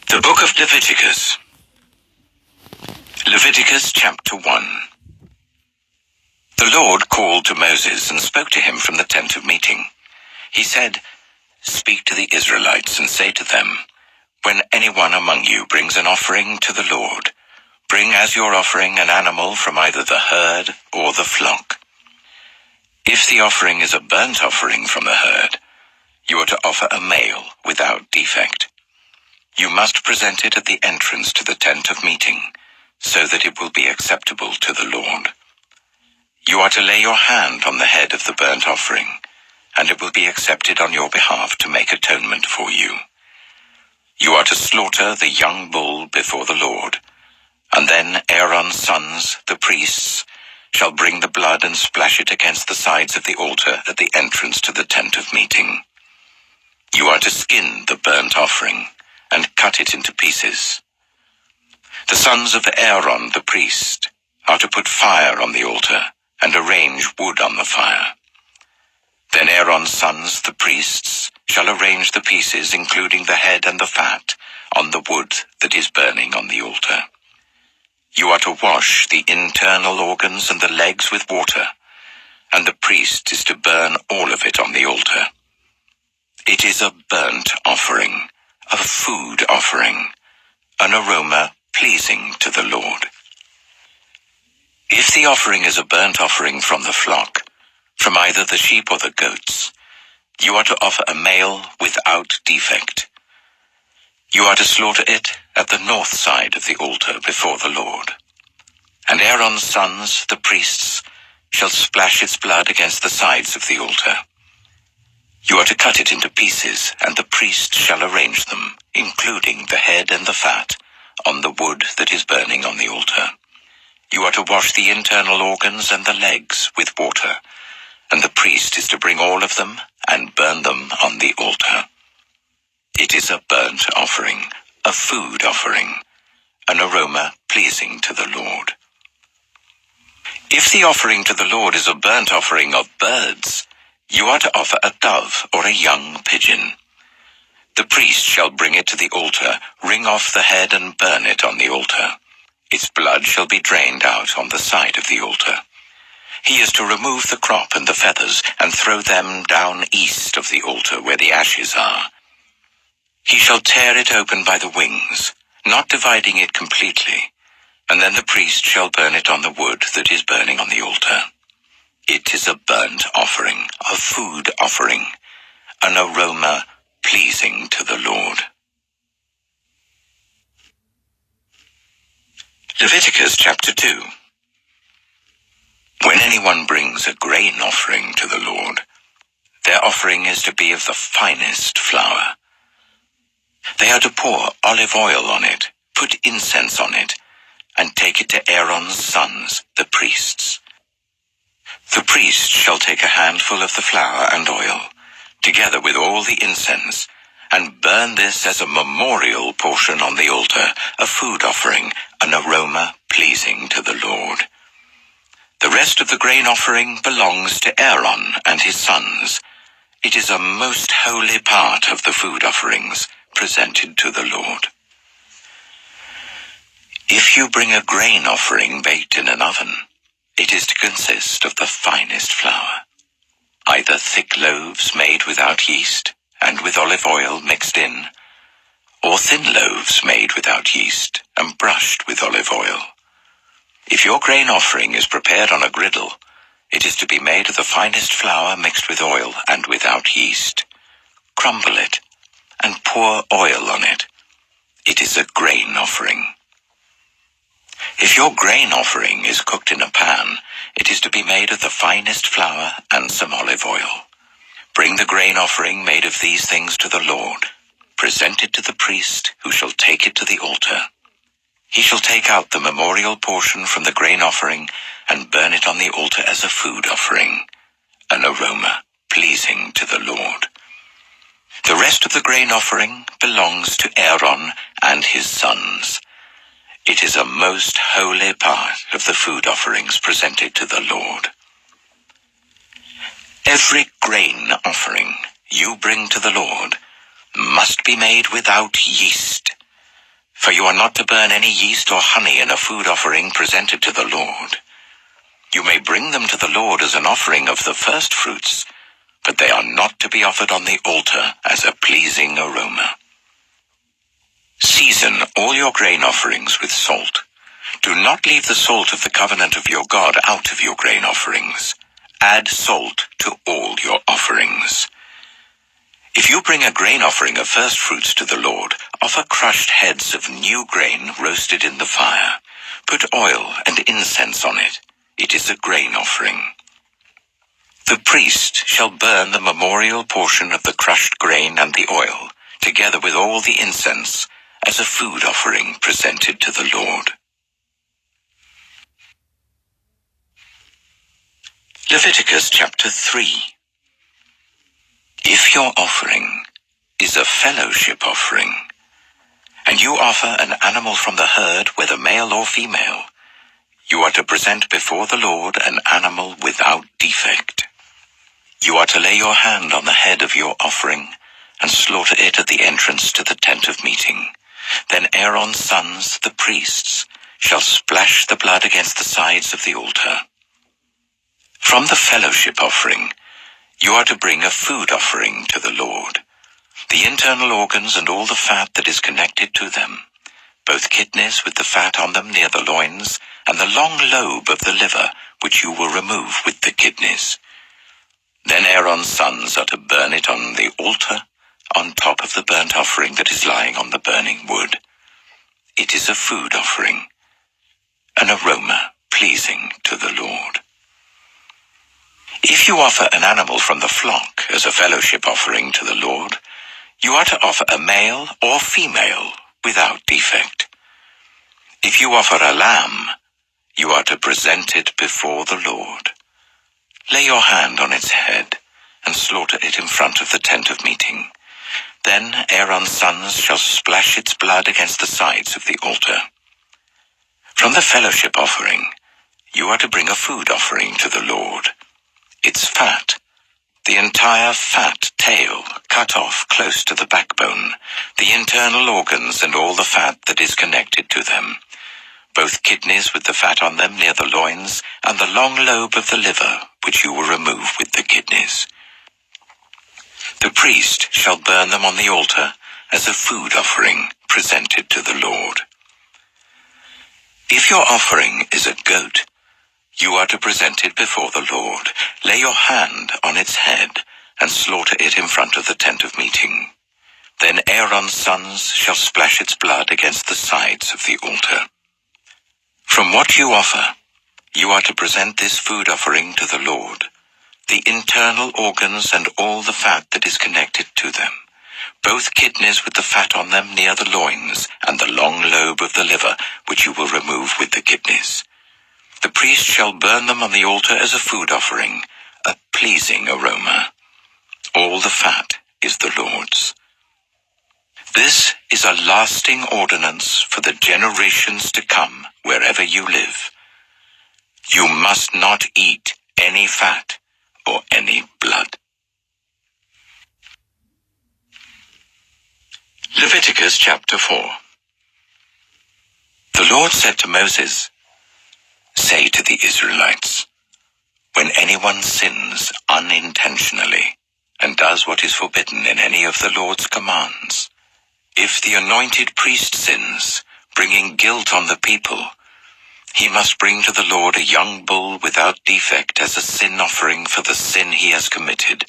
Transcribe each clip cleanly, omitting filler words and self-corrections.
The Book of Leviticus. Leviticus chapter 1. The Lord called to Moses and spoke to him from the tent of meeting. He said, "Speak to the Israelites and say to them, when anyone among you brings an offering to the Lord, bring as your offering an animal from either the herd or the flock. If the offering is a burnt offering from the herd, you are to offer a male without defect. You must present it at the entrance to the tent of meeting, so that it will be acceptable to the Lord. You are to lay your hand on the head of the burnt offering, and it will be accepted on your behalf to make atonement for you. You are to slaughter the young bull before the Lord, and then Aaron's sons, the priests, shall bring the blood and splash it against the sides of the altar at the entrance to the tent of meeting. You are to skin the burnt offering and cut it into pieces. The sons of Aaron the priest are to put fire on the altar and arrange wood on the fire. Then Aaron's sons, the priests, shall arrange the pieces, including the head and the fat, on the wood that is burning on the altar. You are to wash the internal organs and the legs with water, and the priest is to burn all of it on the altar. It is a burnt offering, a food offering, an aroma pleasing to the Lord. If the offering is a burnt offering from the flock, from either the sheep or the goats, you are to offer a male without defect. You are to slaughter it at the north side of the altar before the Lord. And Aaron's sons, the priests, shall splash its blood against the sides of the altar. You are to cut it into pieces, and the priest shall arrange them, including the head and the fat, on the wood that is burning on the altar. You are to wash the internal organs and the legs with water, and the priest is to bring all of them and burn them on the altar. It is a burnt offering, a food offering, an aroma pleasing to the Lord. If the offering to the Lord is a burnt offering of birds, you are to offer a dove or a young pigeon. The priest shall bring it to the altar, wring off the head and burn it on the altar. Its blood shall be drained out on the side of the altar. He is to remove the crop and the feathers and throw them down east of the altar where the ashes are. He shall tear it open by the wings, not dividing it completely, and then the priest shall burn it on the wood that is burning on the altar. It is a burnt offering, a food offering, an aroma pleasing to the Lord. Leviticus chapter 2. When anyone brings a grain offering to the Lord, their offering is to be of the finest flour. They are to pour olive oil on it, put incense on it, and take it to Aaron's sons, the priests. The priest shall take a handful of the flour and oil, together with all the incense, and burn this as a memorial portion on the altar, a food offering, an aroma pleasing to the Lord. The rest of the grain offering belongs to Aaron and his sons. It is a most holy part of the food offerings presented to the Lord. If you bring a grain offering baked in an oven, it is to consist of the finest flour, either thick loaves made without yeast and with olive oil mixed in, or thin loaves made without yeast and brushed with olive oil. If your grain offering is prepared on a griddle, it is to be made of the finest flour mixed with oil and without yeast. Crumble it and pour oil on it. It is a grain offering. If your grain offering is cooked in a pan, it is to be made of the finest flour and some olive oil. Bring the grain offering made of these things to the Lord. Present it to the priest, who shall take it to the altar. He shall take out the memorial portion from the grain offering and burn it on the altar as a food offering, an aroma pleasing to the Lord. The rest of the grain offering belongs to Aaron and his sons. It is a most holy part of the food offerings presented to the Lord. Every grain offering you bring to the Lord must be made without yeast. For you are not to burn any yeast or honey in a food offering presented to the Lord. You may bring them to the Lord as an offering of the first fruits, but they are not to be offered on the altar as a pleasing aroma. Season all your grain offerings with salt. Do not leave the salt of the covenant of your God out of your grain offerings. Add salt to all your offerings. If you bring a grain offering of first fruits to the Lord, offer crushed heads of new grain roasted in the fire. Put oil and incense on it. It is a grain offering. The priest shall burn the memorial portion of the crushed grain and the oil, together with all the incense, as a food offering presented to the Lord. Leviticus chapter 3. If your offering is a fellowship offering, and you offer an animal from the herd, whether male or female, you are to present before the Lord an animal without defect. You are to lay your hand on the head of your offering and slaughter it at the entrance to the tent of meeting. Then Aaron's sons, the priests, shall splash the blood against the sides of the altar. From the fellowship offering, you are to bring a food offering to the Lord, the internal organs and all the fat that is connected to them, both kidneys with the fat on them near the loins, and the long lobe of the liver, which you will remove with the kidneys. Then Aaron's sons are to burn it on the altar, on top of the burnt offering that is lying on the burning wood. It is a food offering, an aroma pleasing to the Lord. If you offer an animal from the flock as a fellowship offering to the Lord, you are to offer a male or female without defect. If you offer a lamb, you are to present it before the Lord. Lay your hand on its head and slaughter it in front of the tent of meeting. Then Aaron's sons shall splash its blood against the sides of the altar. From the fellowship offering, you are to bring a food offering to the Lord. Its fat, the entire fat tail cut off close to the backbone, the internal organs and all the fat that is connected to them, both kidneys with the fat on them near the loins, and the long lobe of the liver, which you will remove with the kidneys. The priest shall burn them on the altar as a food offering presented to the Lord. If your offering is a goat, you are to present it before the Lord. Lay your hand on its head and slaughter it in front of the tent of meeting. Then Aaron's sons shall splash its blood against the sides of the altar. From what you offer, you are to present this food offering to the Lord, the internal organs and all the fat that is connected to them, both kidneys with the fat on them near the loins, and the long lobe of the liver, which you will remove with the kidneys. The priest shall burn them on the altar as a food offering, a pleasing aroma. All the fat is the Lord's. This is a lasting ordinance for the generations to come wherever you live. You must not eat any fat or any blood. Leviticus chapter 4. The Lord said to Moses, "Say to the Israelites, when anyone sins unintentionally and does what is forbidden in any of the Lord's commands, if the anointed priest sins, bringing guilt on the people, he must bring to the Lord a young bull without defect as a sin offering for the sin he has committed.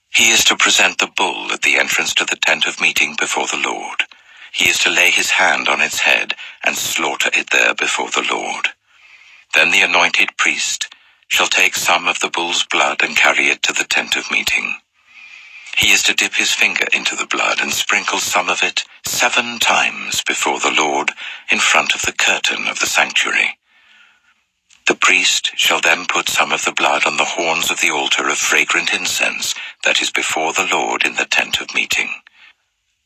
He is to present the bull at the entrance to the tent of meeting before the Lord. He is to lay his hand on its head and slaughter it there before the Lord. Then the anointed priest shall take some of the bull's blood and carry it to the tent of meeting. He is to dip his finger into the blood and sprinkle some of it 7 times before the Lord in front of the curtain of the sanctuary. The priest shall then put some of the blood on the horns of the altar of fragrant incense that is before the Lord in the tent of meeting.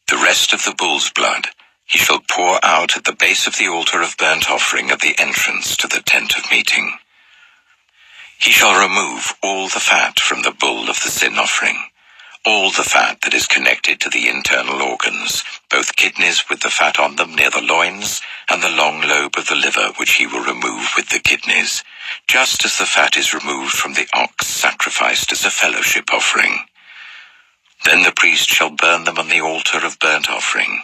The rest of the bull's blood he shall pour out at the base of the altar of burnt offering at the entrance to the tent of meeting. He shall remove all the fat from the bull of the sin offering, all the fat that is connected to the internal organs, both kidneys with the fat on them near the loins, and the long lobe of the liver which he will remove with the kidneys, just as the fat is removed from the ox sacrificed as a fellowship offering. Then the priest shall burn them on the altar of burnt offering,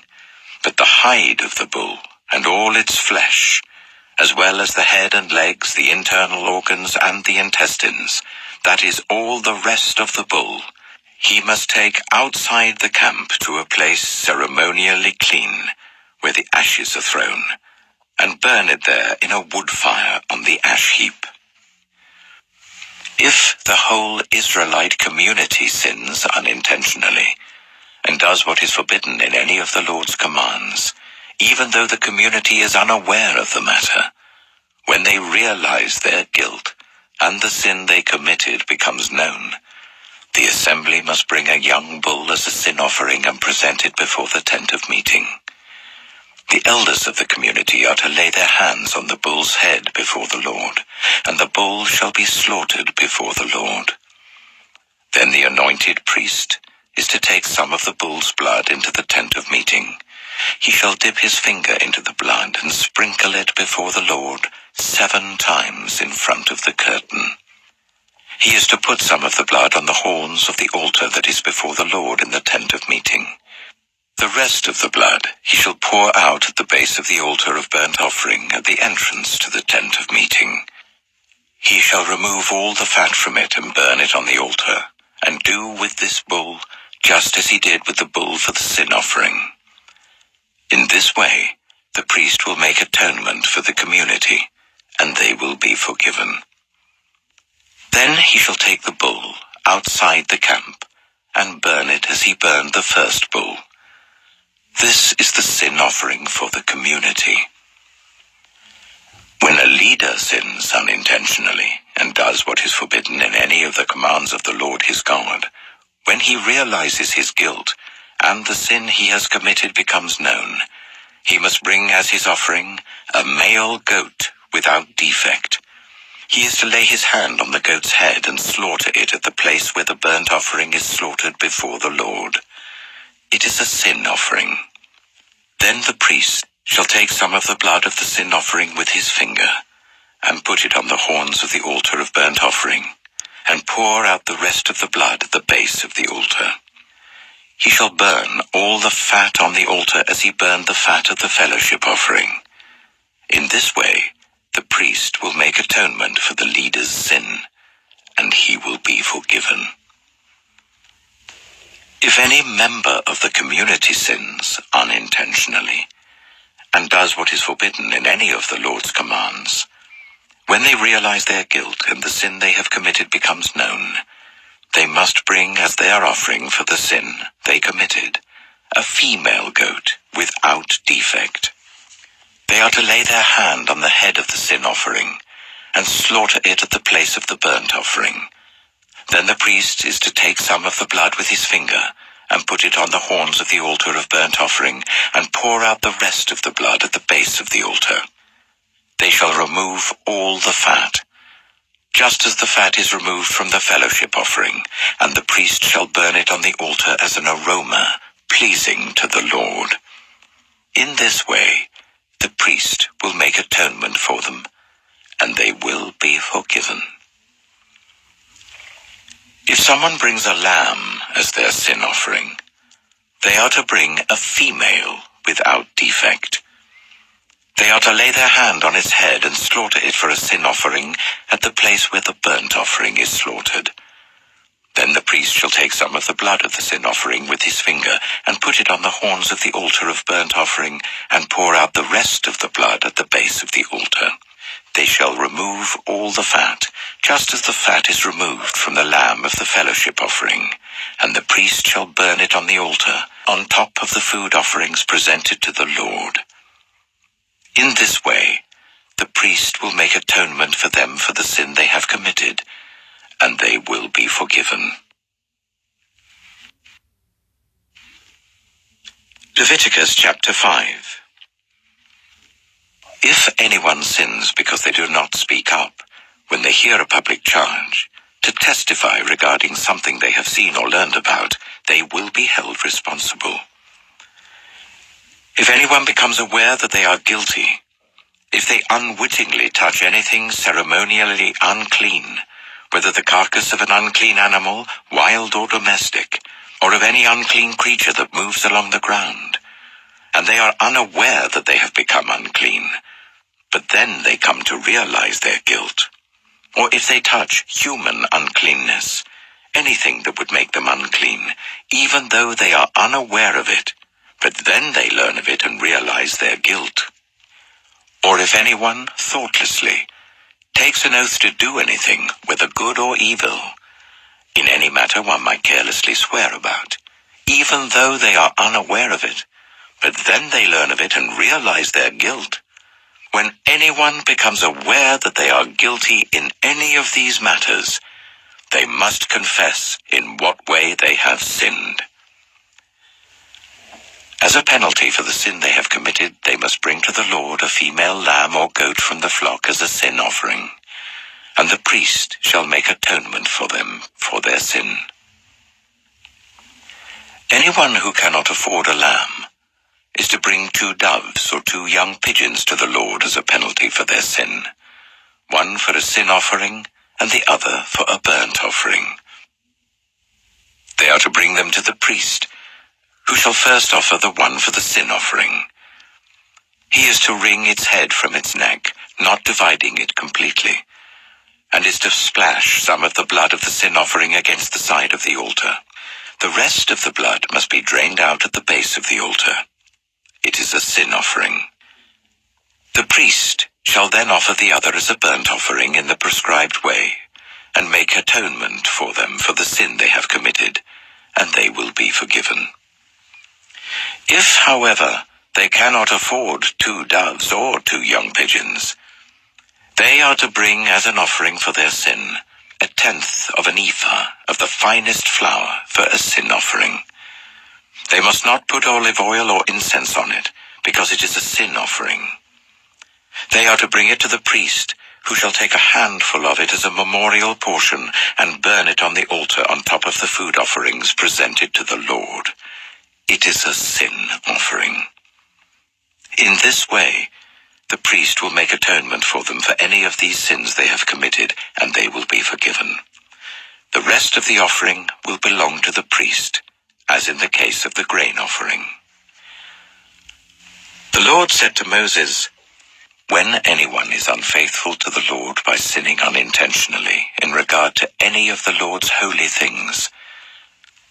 but the hide of the bull and all its flesh, as well as the head and legs, the internal organs and the intestines, that is all the rest of the bull, he must take outside the camp to a place ceremonially clean, where the ashes are thrown, and burn it there in a wood fire on the ash heap. If the whole Israelite community sins unintentionally, and does what is forbidden in any of the Lord's commands, even though the community is unaware of the matter, when they realize their guilt and the sin they committed becomes known, the assembly must bring a young bull as a sin offering and present it before the tent of meeting. The elders of the community are to lay their hands on the bull's head before the Lord, and the bull shall be slaughtered before the Lord. Then the anointed priest is to take some of the bull's blood into the tent of meeting. He shall dip his finger into the blood and sprinkle it before the Lord 7 times in front of the curtain. He is to put some of the blood on the horns of the altar that is before the Lord in the tent of meeting. The rest of the blood he shall pour out at the base of the altar of burnt offering at the entrance to the tent of meeting. He shall remove all the fat from it and burn it on the altar, and do with this bull just as he did with the bull for the sin offering. In this way, the priest will make atonement for the community, and they will be forgiven. Then he shall take the bull outside the camp and burn it as he burned the first bull. This is the sin offering for the community. When a leader sins unintentionally and does what is forbidden in any of the commands of the Lord his God, when he realizes his guilt and the sin he has committed becomes known, he must bring as his offering a male goat without defect. He is to lay his hand on the goat's head and slaughter it at the place where the burnt offering is slaughtered before the Lord. It is a sin offering. Then the priest shall take some of the blood of the sin offering with his finger, and put it on the horns of the altar of burnt offering, and pour out the rest of the blood at the base of the altar. He shall burn all the fat on the altar as he burned the fat of the fellowship offering. In this way, the priest will make atonement for the leader's sin, and he will be forgiven. If any member of the community sins unintentionally, and does what is forbidden in any of the Lord's commands, when they realize their guilt and the sin they have committed becomes known, they must bring as their offering for the sin they committed a female goat without defect. They are to lay their hand on the head of the sin offering and slaughter it at the place of the burnt offering. Then the priest is to take some of the blood with his finger and put it on the horns of the altar of burnt offering and pour out the rest of the blood at the base of the altar. They shall remove all the fat, just as the fat is removed from the fellowship offering, and the priest shall burn it on the altar as an aroma pleasing to the Lord. In this way, the priest will make atonement for them, and they will be forgiven. If someone brings a lamb as their sin offering, they are to bring a female without defect. They are to lay their hand on its head and slaughter it for a sin offering at the place where the burnt offering is slaughtered. Then the priest shall take some of the blood of the sin offering with his finger and put it on the horns of the altar of burnt offering and pour out the rest of the blood at the base of the altar. They shall remove all the fat, just as the fat is removed from the lamb of the fellowship offering, and the priest shall burn it on the altar, on top of the food offerings presented to the Lord. In this way, the priest will make atonement for them for the sin they have committed, and they will be forgiven. Leviticus chapter 5. If anyone sins because they do not speak up, when they hear a public charge, to testify regarding something they have seen or learned about, they will be held responsible. If anyone becomes aware that they are guilty, if they unwittingly touch anything ceremonially unclean, whether the carcass of an unclean animal, wild or domestic, or of any unclean creature that moves along the ground, and they are unaware that they have become unclean, but then they come to realize their guilt, or if they touch human uncleanness, anything that would make them unclean, even though they are unaware of it, but then they learn of it and realize their guilt. Or if anyone, thoughtlessly, takes an oath to do anything, whether good or evil, in any matter one might carelessly swear about, even though they are unaware of it, but then they learn of it and realize their guilt. When anyone becomes aware that they are guilty in any of these matters, they must confess in what way they have sinned. As a penalty for the sin they have committed, they must bring to the Lord a female lamb or goat from the flock as a sin offering, and the priest shall make atonement for them for their sin. Anyone who cannot afford a lamb is to bring 2 doves or 2 young pigeons to the Lord as a penalty for their sin, one for a sin offering and the other for a burnt offering. They are to bring them to the priest, who shall first offer the one for the sin offering. He is to wring its head from its neck, not dividing it completely, and is to splash some of the blood of the sin offering against the side of the altar. The rest of the blood must be drained out at the base of the altar. It is a sin offering. The priest shall then offer the other as a burnt offering in the prescribed way, and make atonement for them for the sin they have committed, and they will be forgiven. If, however, they cannot afford 2 doves or 2 young pigeons, they are to bring as an offering for their sin 1/10 of an ephah of the finest flour for a sin offering. They must not put olive oil or incense on it, because it is a sin offering. They are to bring it to the priest, who shall take a handful of it as a memorial portion and burn it on the altar on top of the food offerings presented to the Lord. It is a sin offering. In this way, the priest will make atonement for them for any of these sins they have committed, and they will be forgiven. The rest of the offering will belong to the priest, as in the case of the grain offering. The Lord said to Moses, "When anyone is unfaithful to the Lord by sinning unintentionally in regard to any of the Lord's holy things,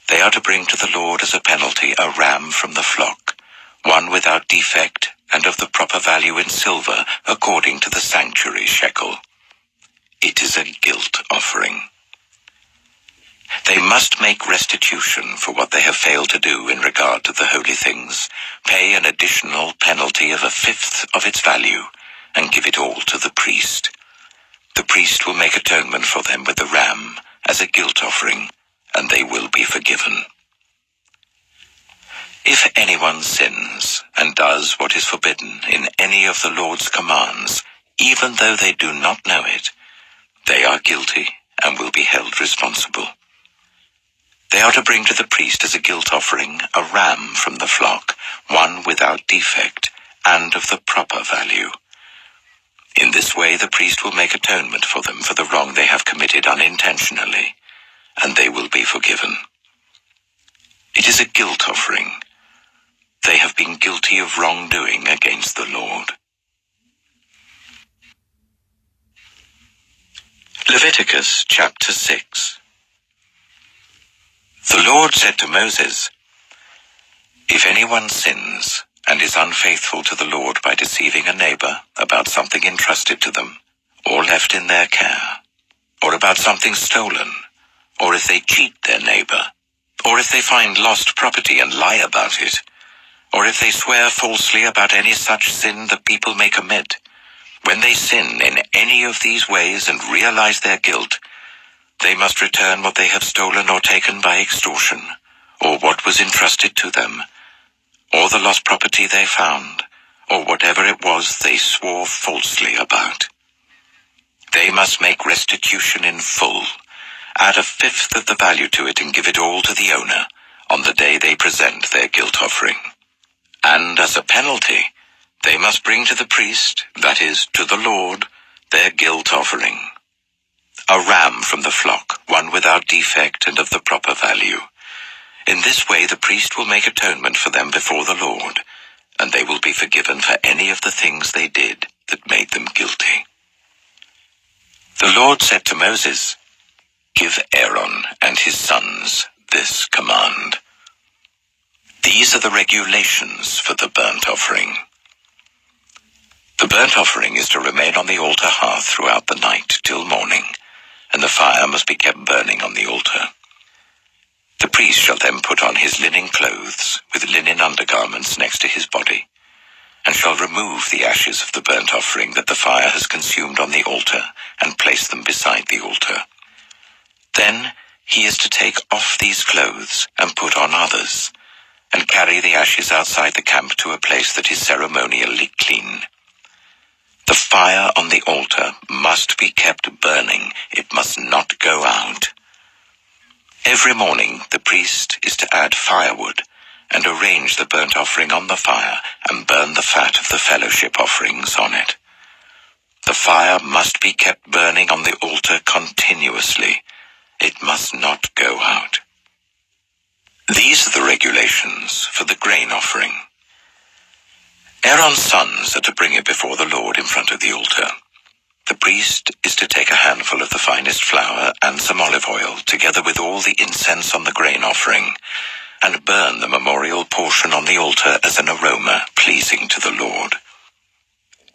they are to bring to the Lord as a penalty a ram from the flock, one without defect and of the proper value in silver according to the sanctuary shekel. It is a guilt offering. They must make restitution for what they have failed to do in regard to the holy things, pay an additional penalty of 1/5 of its value, and give it all to the priest. The priest will make atonement for them with the ram as a guilt offering, and they will be forgiven. If anyone sins and does what is forbidden in any of the Lord's commands, even though they do not know it, they are guilty and will be held responsible. They are to bring to the priest as a guilt offering a ram from the flock, one without defect and of the proper value. In this way the priest will make atonement for them for the wrong they have committed unintentionally, and they will be forgiven. It is a guilt offering. They have been guilty of wrongdoing against the Lord." Leviticus chapter 6. The Lord said to Moses, "If anyone sins and is unfaithful to the Lord by deceiving a neighbor about something entrusted to them, or left in their care, or about something stolen, or if they cheat their neighbor, or if they find lost property and lie about it, or if they swear falsely about any such sin that people may commit, when they sin in any of these ways and realize their guilt, they must return what they have stolen or taken by extortion, or what was entrusted to them, or the lost property they found, or whatever it was they swore falsely about. They must make restitution in full, add a fifth of the value to it and give it all to the owner on the day they present their guilt offering. And as a penalty, they must bring to the priest, that is, to the Lord, their guilt offering. A ram from the flock, one without defect and of the proper value. In this way the priest will make atonement for them before the Lord, and they will be forgiven for any of the things they did that made them guilty. The Lord said to Moses, "Give Aaron and his sons this command. These are the regulations for the burnt offering. The burnt offering is to remain on the altar hearth throughout the night till morning, and the fire must be kept burning on the altar. The priest shall then put on his linen clothes with linen undergarments next to his body, and shall remove the ashes of the burnt offering that the fire has consumed on the altar and place them beside the altar. Then he is to take off these clothes and put on others, and carry the ashes outside the camp to a place that is ceremonially clean. The fire on the altar must be kept burning. It must not go out. Every morning the priest is to add firewood and arrange the burnt offering on the fire and burn the fat of the fellowship offerings on it. The fire must be kept burning on the altar continuously. It must not go out. These are the regulations for the grain offering. Aaron's sons are to bring it before the Lord in front of the altar. The priest is to take a handful of the finest flour and some olive oil, together with all the incense on the grain offering, and burn the memorial portion on the altar as an aroma pleasing to the Lord.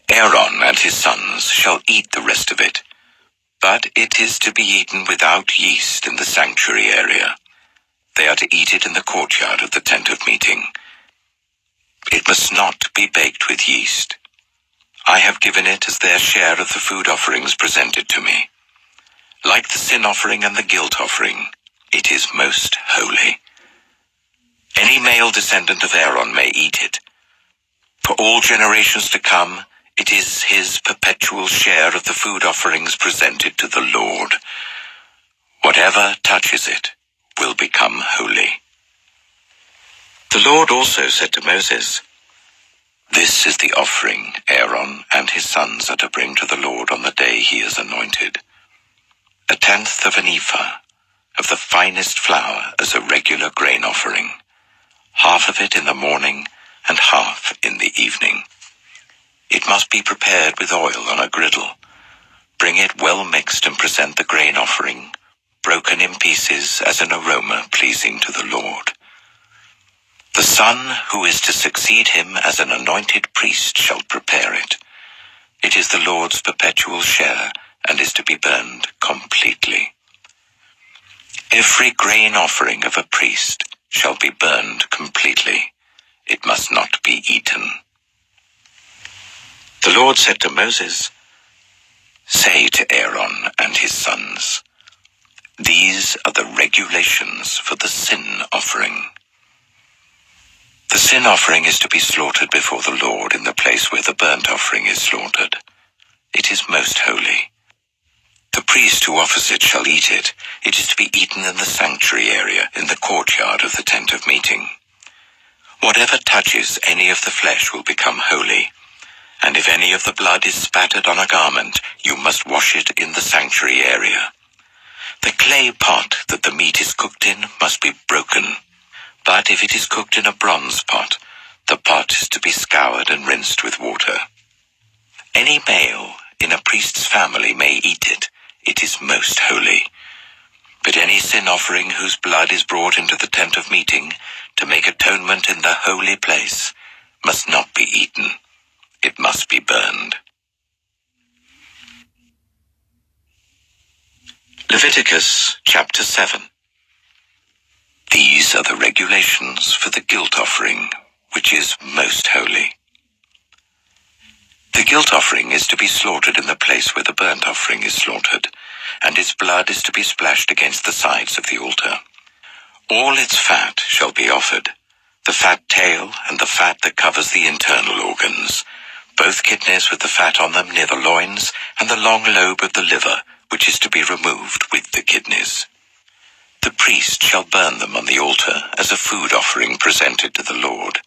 Aaron and his sons shall eat the rest of it, but it is to be eaten without yeast in the sanctuary area. They are to eat it in the courtyard of the tent of meeting. It must not be baked with yeast. I have given it as their share of the food offerings presented to me. Like the sin offering and the guilt offering, it is most holy. Any male descendant of Aaron may eat it. For all generations to come, it is his perpetual share of the food offerings presented to the Lord. Whatever touches it will become holy. The Lord also said to Moses, "This is the offering Aaron and his sons are to bring to the Lord on the day he is anointed. 1/10 of an ephah of the finest flour as a regular grain offering, half of it in the morning and half in the evening. It must be prepared with oil on a griddle. Bring it well mixed and present the grain offering, broken in pieces as an aroma pleasing to the Lord. The son who is to succeed him as an anointed priest shall prepare it. It is the Lord's perpetual share and is to be burned completely. Every grain offering of a priest shall be burned completely. It must not be eaten." The Lord said to Moses, "Say to Aaron and his sons, these are the regulations for the sin offering. The sin offering is to be slaughtered before the Lord in the place where the burnt offering is slaughtered. It is most holy. The priest who offers it shall eat it. It is to be eaten in the sanctuary area in the courtyard of the tent of meeting. Whatever touches any of the flesh will become holy, and if any of the blood is spattered on a garment, you must wash it in the sanctuary area. The clay pot that the meat is cooked in must be broken. But if it is cooked in a bronze pot, the pot is to be scoured and rinsed with water. Any male in a priest's family may eat it. It is most holy. But any sin offering whose blood is brought into the tent of meeting to make atonement in the holy place must not be eaten. It must be burned." Leviticus chapter 7. These are the regulations for the guilt offering, which is most holy. The guilt offering is to be slaughtered in the place where the burnt offering is slaughtered, and its blood is to be splashed against the sides of the altar. All its fat shall be offered, the fat tail and the fat that covers the internal organs, both kidneys with the fat on them near the loins, and the long lobe of the liver, which is to be removed with the kidneys. The priest shall burn them on the altar as a food offering presented to the Lord.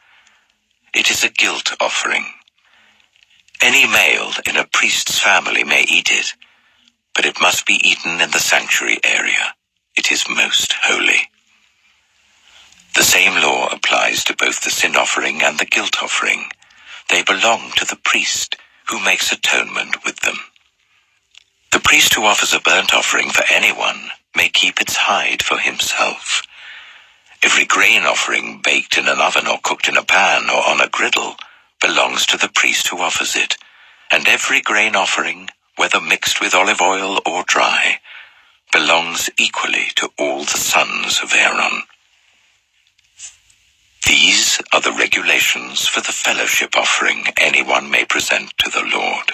It is a guilt offering. Any male in a priest's family may eat it, but it must be eaten in the sanctuary area. It is most holy. The same law applies to both the sin offering and the guilt offering. They belong to the priest, who makes atonement with them. The priest who offers a burnt offering for anyone may keep its hide for himself. Every grain offering baked in an oven or cooked in a pan or on a griddle belongs to the priest who offers it, and every grain offering, whether mixed with olive oil or dry, belongs equally to all the sons of Aaron. These are the regulations for the fellowship offering anyone may present to the Lord.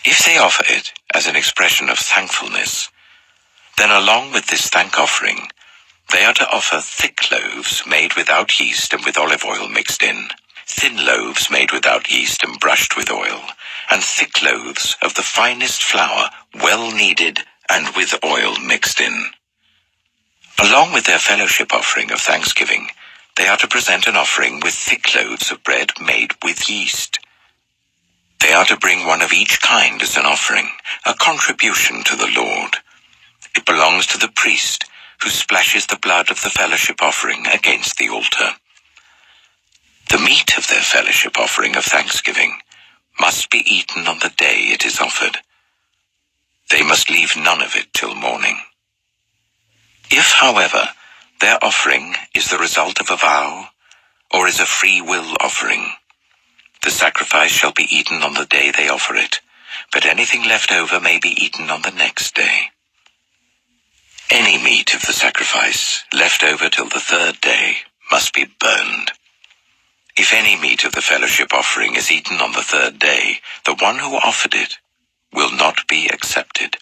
If they offer it as an expression of thankfulness, then along with this thank offering, they are to offer thick loaves made without yeast and with olive oil mixed in, thin loaves made without yeast and brushed with oil, and thick loaves of the finest flour, well kneaded and with oil mixed in. Along with their fellowship offering of thanksgiving, they are to present an offering with thick loaves of bread made with yeast. They are to bring one of each kind as an offering, a contribution to the Lord. It belongs to the priest, who splashes the blood of the fellowship offering against the altar. The meat of their fellowship offering of thanksgiving must be eaten on the day it is offered. They must leave none of it till morning. If, however, their offering is the result of a vow, or is a free will offering, the sacrifice shall be eaten on the day they offer it, but anything left over may be eaten on the next day. Any meat of the sacrifice left over till the third day must be burned. If any meat of the fellowship offering is eaten on the third day, the one who offered it will not be accepted.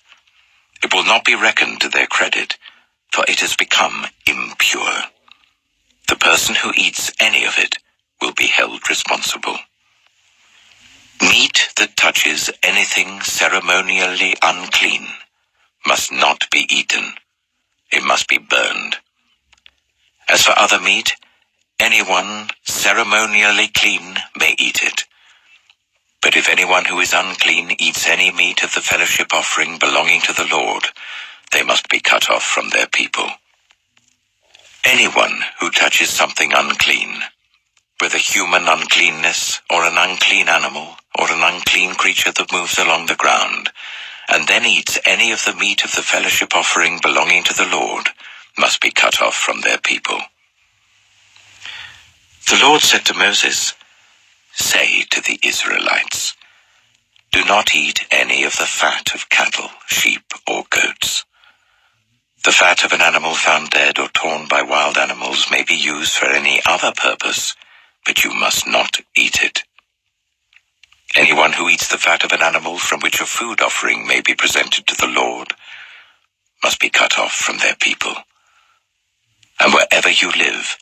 It will not be reckoned to their credit, for it has become impure. The person who eats any of it will be held responsible. Meat that touches anything ceremonially unclean must not be eaten. It must be burned. As for other meat, anyone ceremonially clean may eat it. But if anyone who is unclean eats any meat of the fellowship offering belonging to the Lord, they must be cut off from their people. Anyone who touches something unclean, whether human uncleanness or an unclean animal or an unclean creature that moves along the ground, and then eats any of the meat of the fellowship offering belonging to the Lord, must be cut off from their people. The Lord said to Moses, "Say to the Israelites, do not eat any of the fat of cattle, sheep, or goats. The fat of an animal found dead or torn by wild animals may be used for any other purpose, but you must not eat it. Anyone who eats the fat of an animal from which a food offering may be presented to the Lord must be cut off from their people. And wherever you live,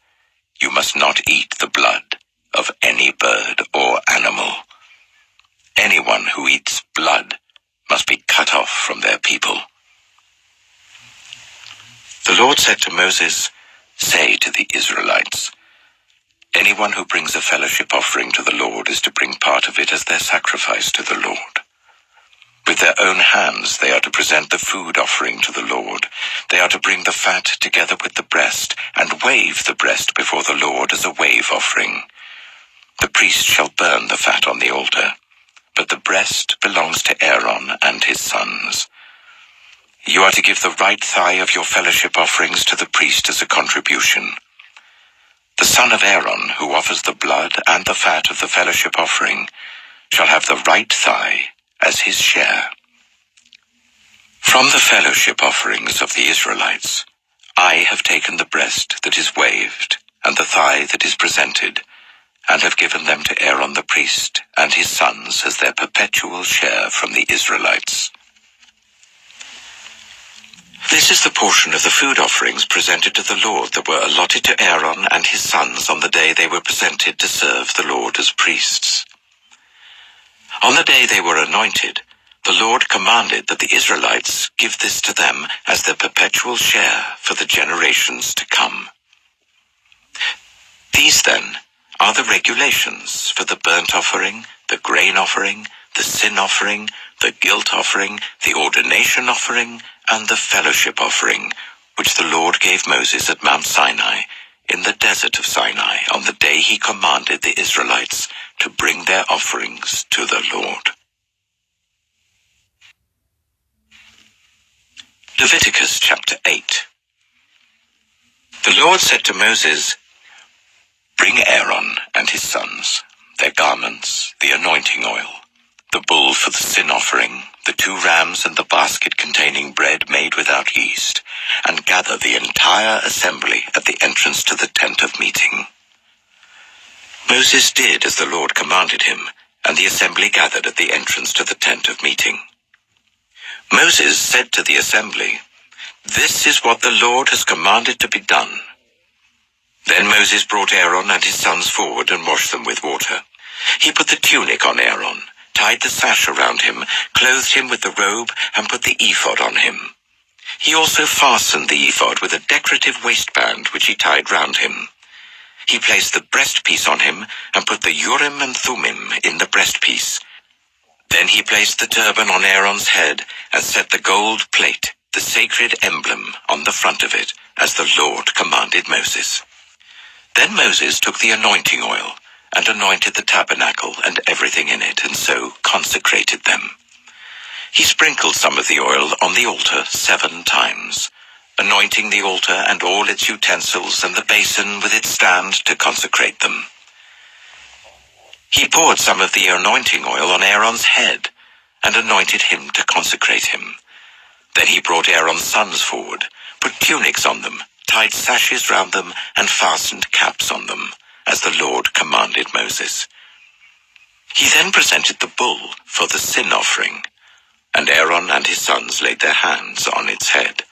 you must not eat the blood of any bird or animal. Anyone who eats blood must be cut off from their people." The Lord said to Moses, "Say to the Israelites, anyone who brings a fellowship offering to the Lord is to bring part of it as their sacrifice to the Lord. With their own hands they are to present the food offering to the Lord. They are to bring the fat together with the breast and wave the breast before the Lord as a wave offering. The priest shall burn the fat on the altar, but the breast belongs to Aaron and his sons. You are to give the right thigh of your fellowship offerings to the priest as a contribution. The son of Aaron, who offers the blood and the fat of the fellowship offering, shall have the right thigh as his share. From the fellowship offerings of the Israelites, I have taken the breast that is waved and the thigh that is presented, and have given them to Aaron the priest and his sons as their perpetual share from the Israelites. This is the portion of the food offerings presented to the Lord that were allotted to Aaron and his sons on the day they were presented to serve the Lord as priests. On the day they were anointed, the Lord commanded that the Israelites give this to them as their perpetual share for the generations to come. These, then, are the regulations for the burnt offering, the grain offering, the sin offering, the guilt offering, the ordination offering, and the fellowship offering, which the Lord gave Moses at Mount Sinai, in the desert of Sinai, on the day he commanded the Israelites to bring their offerings to the Lord. Leviticus chapter 8. The Lord said to Moses, "Bring Aaron and his sons, their garments, the anointing oil, the bull for the sin offering, the 2 rams and the basket containing bread made without yeast, and gather the entire assembly at the entrance to the tent of meeting." Moses did as the Lord commanded him, and the assembly gathered at the entrance to the tent of meeting. Moses said to the assembly, "This is what the Lord has commanded to be done." Then Moses brought Aaron and his sons forward and washed them with water. He put the tunic on Aaron, tied the sash around him, clothed him with the robe, and put the ephod on him. He also fastened the ephod with a decorative waistband which he tied round him. He placed the breastpiece on him and put the Urim and Thummim in the breastpiece. Then he placed the turban on Aaron's head and set the gold plate, the sacred emblem, on the front of it, as the Lord commanded Moses. Then Moses took the anointing oil and anointed the tabernacle and everything in it, and so consecrated them. He sprinkled some of the oil on the altar 7 times, anointing the altar and all its utensils and the basin with its stand to consecrate them. He poured some of the anointing oil on Aaron's head and anointed him to consecrate him. Then he brought Aaron's sons forward, put tunics on them, tied sashes round them, and fastened caps on them, as the Lord commanded Moses. He then presented the bull for the sin offering, and Aaron and his sons laid their hands on its head.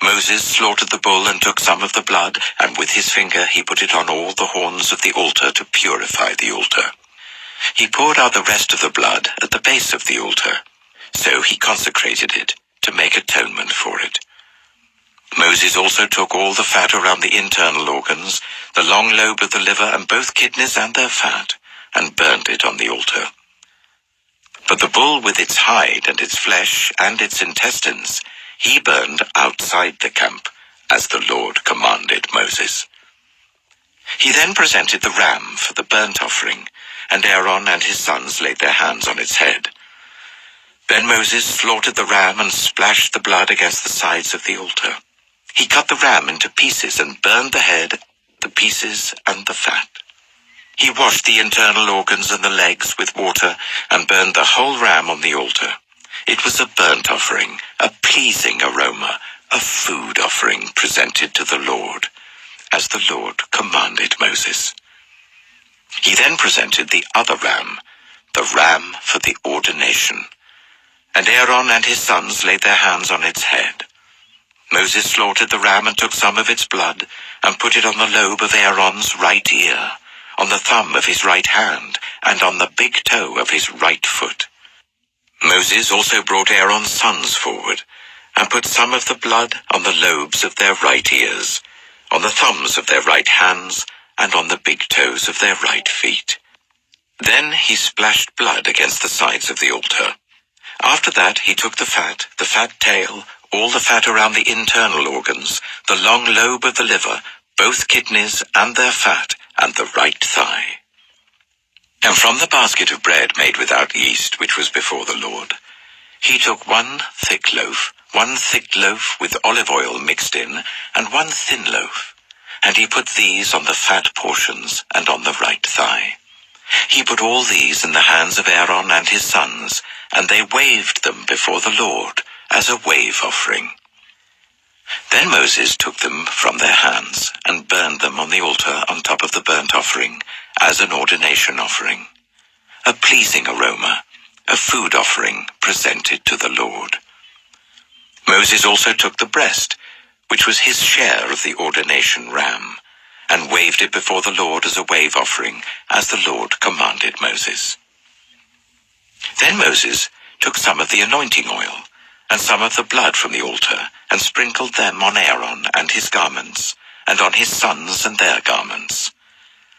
Moses slaughtered the bull and took some of the blood, and with his finger he put it on all the horns of the altar to purify the altar. He poured out the rest of the blood at the base of the altar. So he consecrated it to make atonement for it. Moses also took all the fat around the internal organs, the long lobe of the liver, and both kidneys and their fat, and burned it on the altar. But the bull with its hide and its flesh and its intestines he burned outside the camp, as the Lord commanded Moses. He then presented the ram for the burnt offering, and Aaron and his sons laid their hands on its head. Then Moses slaughtered the ram and splashed the blood against the sides of the altar. He cut the ram into pieces and burned the head, the pieces, and the fat. He washed the internal organs and the legs with water and burned the whole ram on the altar. It was a burnt offering, a pleasing aroma, a food offering presented to the Lord, as the Lord commanded Moses. He then presented the other ram, the ram for the ordination, and Aaron and his sons laid their hands on its head. Moses slaughtered the ram and took some of its blood and put it on the lobe of Aaron's right ear, on the thumb of his right hand, and on the big toe of his right foot. Moses also brought Aaron's sons forward and put some of the blood on the lobes of their right ears, on the thumbs of their right hands, and on the big toes of their right feet. Then he splashed blood against the sides of the altar. After that he took the fat tail, all the fat around the internal organs, the long lobe of the liver, both kidneys and their fat, and the right thigh. And from the basket of bread made without yeast, which was before the Lord, he took 1 thick loaf, 1 thick loaf with olive oil mixed in, and 1 thin loaf, and he put these on the fat portions and on the right thigh. He put all these in the hands of Aaron and his sons, and they waved them before the Lord as a wave offering. Then Moses took them from their hands and burned them on the altar on top of the burnt offering as an ordination offering, a pleasing aroma, a food offering presented to the Lord. Moses also took the breast, which was his share of the ordination ram, and waved it before the Lord as a wave offering, as the Lord commanded Moses. Then Moses took some of the anointing oil and some of the blood from the altar and sprinkled them on Aaron and his garments and on his sons and their garments.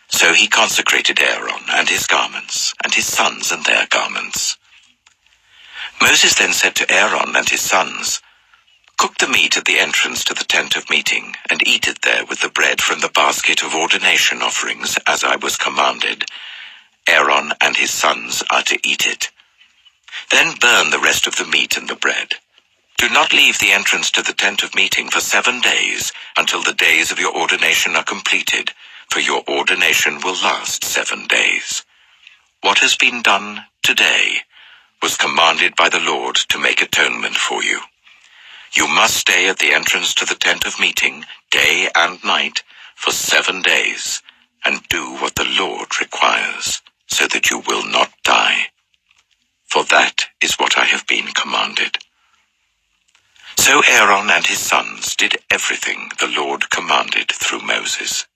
So he consecrated Aaron and his garments and his sons and their garments. Moses then said to Aaron and his sons, "Cook the meat at the entrance to the tent of meeting, and eat it there with the bread from the basket of ordination offerings, as I was commanded. Aaron and his sons are to eat it. Then burn the rest of the meat and the bread. Do not leave the entrance to the tent of meeting for 7 days, until the days of your ordination are completed, for your ordination will last 7 days. What has been done today was commanded by the Lord to make atonement for you. You must stay at the entrance to the tent of meeting, day and night, for 7 days, and do what the Lord requires, so that you will not die. For that is what I have been commanded." So Aaron and his sons did everything the Lord commanded through Moses.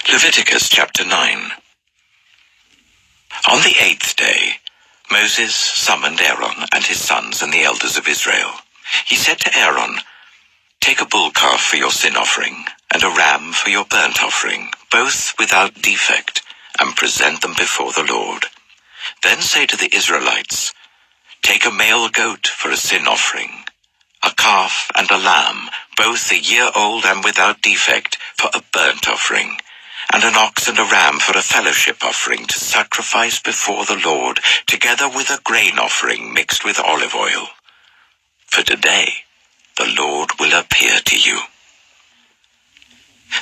Leviticus chapter 9. On the 8th day, Moses summoned Aaron and his sons and the elders of Israel. He said to Aaron, "Take a bull calf for your sin offering and a ram for your burnt offering, both without defect, and present them before the Lord. Then say to the Israelites, take a male goat for a sin offering, a calf and a lamb, both a year old and without defect, for a burnt offering, and an ox and a ram for a fellowship offering to sacrifice before the Lord, together with a grain offering mixed with olive oil. For today the Lord will appear to you."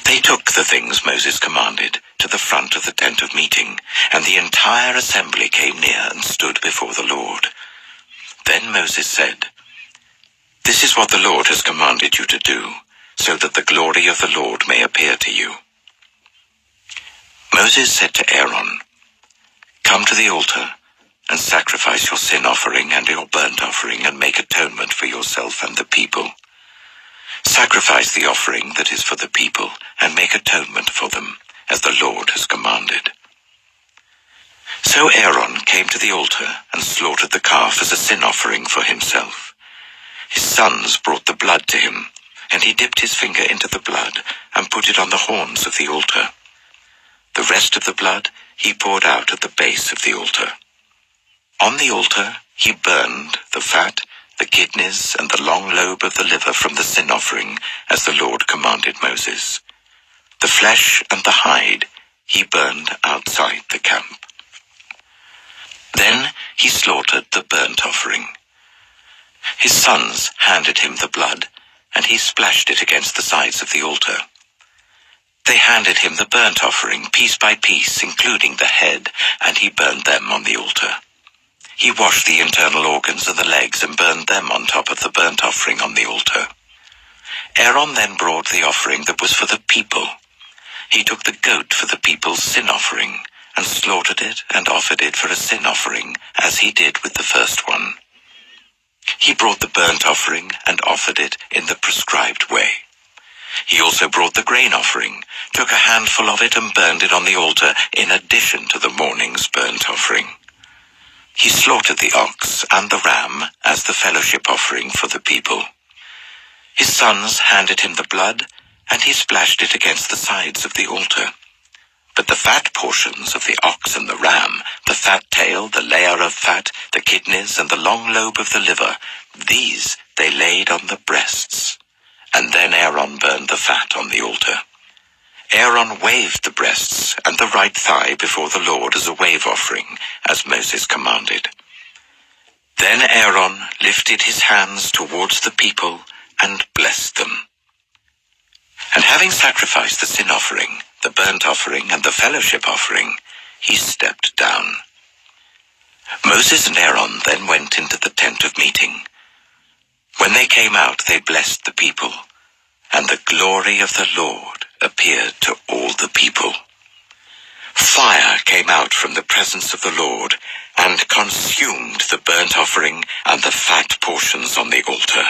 They took the things Moses commanded to the front of the tent of meeting, and the entire assembly came near and stood before the Lord. Then Moses said, "This is what the Lord has commanded you to do, so that the glory of the Lord may appear to you." Moses said to Aaron, "Come to the altar and sacrifice your sin offering and your burnt offering, and make atonement for yourself and the people. Sacrifice the offering that is for the people, and make atonement for them, as the Lord has commanded." So Aaron came to the altar and slaughtered the calf as a sin offering for himself. His sons brought the blood to him, and he dipped his finger into the blood and put it on the horns of the altar. The rest of the blood he poured out at the base of the altar. On the altar he burned the fat, the kidneys, and the long lobe of the liver from the sin offering, as the Lord commanded Moses. The flesh and the hide he burned outside the camp. Then he slaughtered the burnt offering. His sons handed him the blood, and he splashed it against the sides of the altar. They handed him the burnt offering piece by piece, including the head, and he burned them on the altar. He washed the internal organs and the legs and burned them on top of the burnt offering on the altar. Aaron then brought the offering that was for the people. He took the goat for the people's sin offering, and slaughtered it and offered it for a sin offering, as he did with the first one. He brought the burnt offering and offered it in the prescribed way. He also brought the grain offering, took a handful of it and burned it on the altar, in addition to the morning's burnt offering. He slaughtered the ox and the ram as the fellowship offering for the people. His sons handed him the blood, and he splashed it against the sides of the altar. But the fat portions of the ox and the ram, the fat tail, the layer of fat, the kidneys, and the long lobe of the liver, these they laid on the breasts. And then Aaron burned the fat on the altar. Aaron waved the breasts and the right thigh before the Lord as a wave offering, as Moses commanded. Then Aaron lifted his hands towards the people and blessed them. And having sacrificed the sin offering, the burnt offering, and the fellowship offering, he stepped down. Moses and Aaron then went into the tent of meeting. When they came out, they blessed the people, and the glory of the Lord appeared to all the people. Fire came out from the presence of the Lord and consumed the burnt offering and the fat portions on the altar.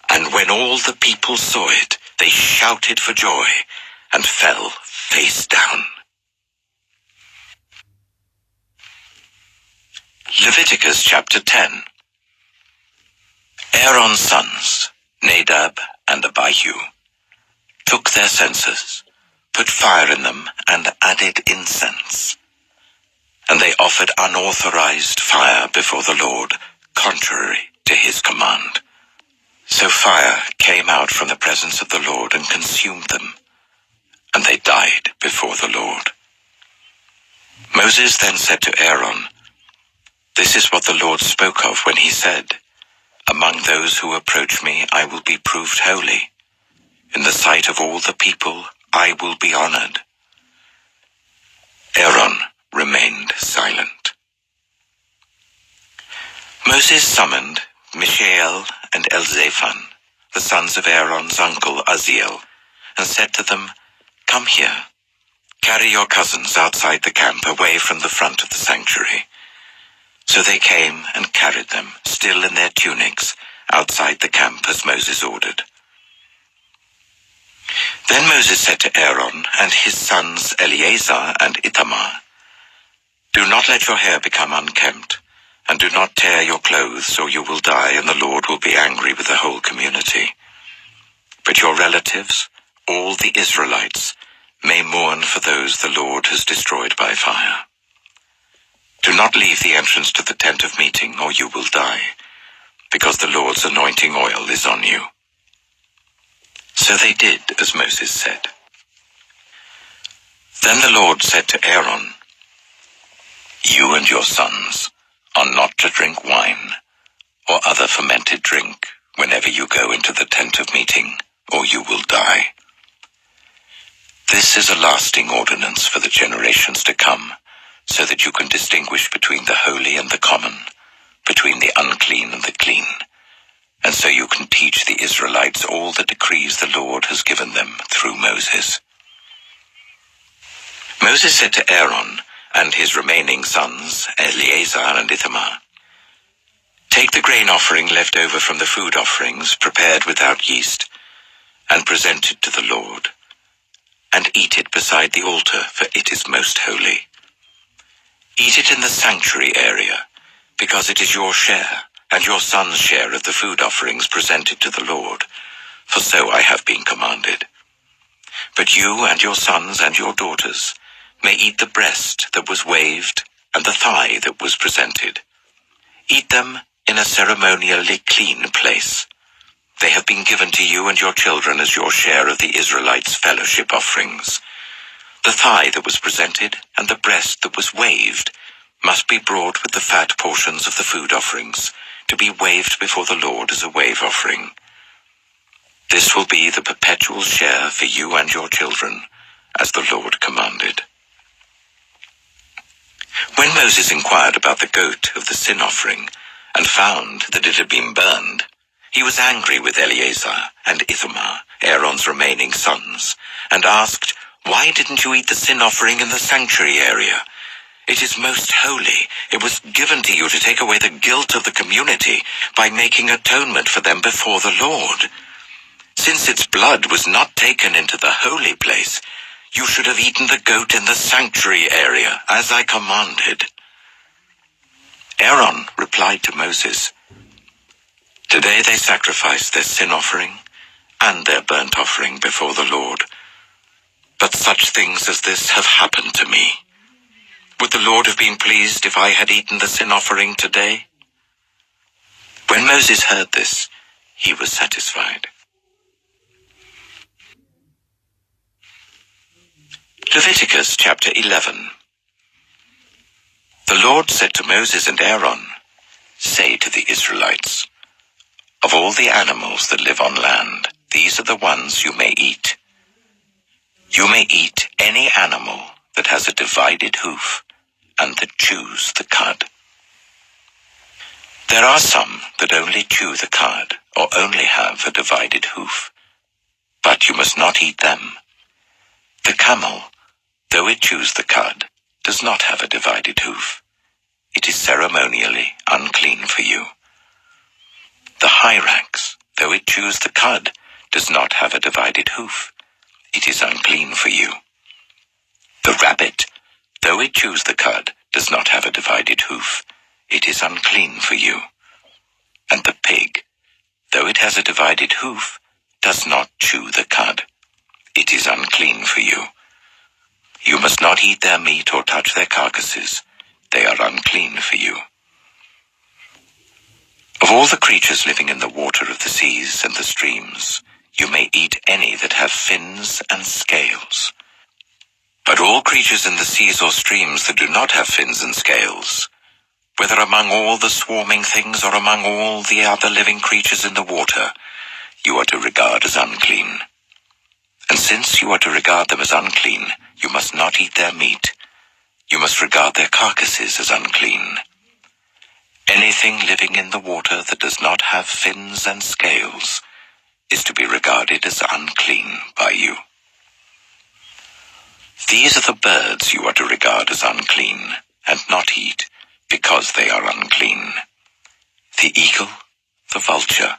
And when all the people saw it, they shouted for joy and fell face down. Leviticus chapter 10. Aaron's sons, Nadab and Abihu, took their censers, put fire in them, and added incense. And they offered unauthorized fire before the Lord, contrary to his command. So fire came out from the presence of the Lord and consumed them, and they died before the Lord. Moses then said to Aaron, "This is what the Lord spoke of when he said, 'Among those who approach me I will be proved holy. In the sight of all the people I will be honored.'" Aaron remained silent. Moses summoned Mishael and Elzaphan, the sons of Aaron's uncle Uzziel, and said to them, "Come here, carry your cousins outside the camp away from the front of the sanctuary." So they came and carried them, still in their tunics, outside the camp as Moses ordered. Then Moses said to Aaron and his sons Eleazar and Ithamar, "Do not let your hair become unkempt, and do not tear your clothes, or you will die, and the Lord will be angry with the whole community. But your relatives, all the Israelites, may mourn for those the Lord has destroyed by fire. Do not leave the entrance to the tent of meeting, or you will die, because the Lord's anointing oil is on you." So they did as Moses said. Then the Lord said to Aaron, "You and your sons are not to drink wine or other fermented drink whenever you go into the tent of meeting, or you will die. This is a lasting ordinance for the generations to come, so that you can distinguish between the holy and the common, between the unclean and the clean, and so you can teach the Israelites all the decrees the Lord has given them through Moses." Moses said to Aaron and his remaining sons, Eleazar and Ithamar, "Take the grain offering left over from the food offerings prepared without yeast, and present it to the Lord, and eat it beside the altar, for it is most holy. Eat it in the sanctuary area, because it is your share and your son's share of the food offerings presented to the Lord, for so I have been commanded. But you and your sons and your daughters may eat the breast that was waved and the thigh that was presented. Eat them in a ceremonially clean place. They have been given to you and your children as your share of the Israelites' fellowship offerings. The thigh that was presented and the breast that was waved must be brought with the fat portions of the food offerings, to be waved before the Lord as a wave offering. This will be the perpetual share for you and your children, as the Lord commanded." When Moses inquired about the goat of the sin offering and found that it had been burned, he was angry with Eleazar and Ithamar, Aaron's remaining sons, and asked, "Why didn't you eat the sin offering in the sanctuary area? It is most holy. It was given to you to take away the guilt of the community by making atonement for them before the Lord. Since its blood was not taken into the holy place, you should have eaten the goat in the sanctuary area, as I commanded." Aaron replied to Moses, "Today they sacrificed their sin offering and their burnt offering before the Lord. But such things as this have happened to me. Would the Lord have been pleased if I had eaten the sin offering today?" When Moses heard this, he was satisfied. Leviticus chapter 11. The Lord said to Moses and Aaron, "Say to the Israelites, of all the animals that live on land, these are the ones you may eat. You may eat any animal that has a divided hoof and that chews the cud. There are some that only chew the cud or only have a divided hoof, but you must not eat them. The camel, though it chews the cud, does not have a divided hoof. It is ceremonially unclean for you. The hyrax, though it chews the cud, does not have a divided hoof. It is unclean for you. The rabbit, though it chews the cud, does not have a divided hoof. it is unclean for you. And the pig, though it has a divided hoof, does not chew the cud. It is unclean for you. You must not eat their meat or touch their carcasses. They are unclean for you. Of all the creatures living in the water of the seas and the streams, you may eat any that have fins and scales. But all creatures in the seas or streams that do not have fins and scales, whether among all the swarming things or among all the other living creatures in the water, you are to regard as unclean. And since you are to regard them as unclean, you must not eat their meat. You must regard their carcasses as unclean. Anything living in the water that does not have fins and scales is to be regarded as unclean by you. These are the birds you are to regard as unclean and not eat, because they are unclean: the eagle, the vulture,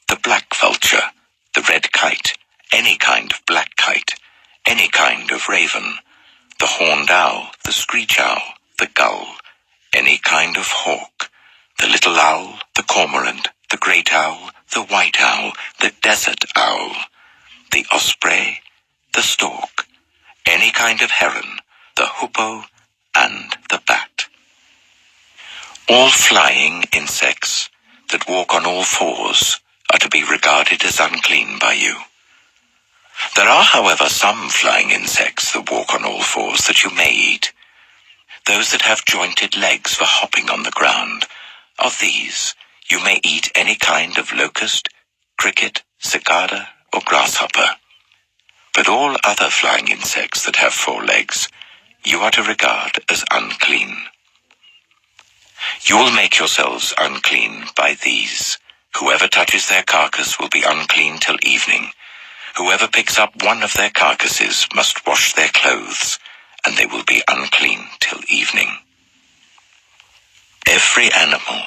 the black vulture, the red kite, any kind of black kite, any kind of raven, the horned owl, the screech owl, the gull, any kind of hawk, the little owl, the cormorant, the great owl, the white owl, the desert owl, the osprey, the stork, any kind of heron, the hoopoe, and the bat. All flying insects that walk on all fours are to be regarded as unclean by you. There are, however, some flying insects that walk on all fours that you may eat. Those that have jointed legs for hopping on the ground. Of these, you may eat any kind of locust, cricket, cicada, or grasshopper. But all other flying insects that have 4 legs, you are to regard as unclean. You will make yourselves unclean by these. Whoever touches their carcass will be unclean till evening. Whoever picks up one of their carcasses must wash their clothes, and they will be unclean till evening. Every animal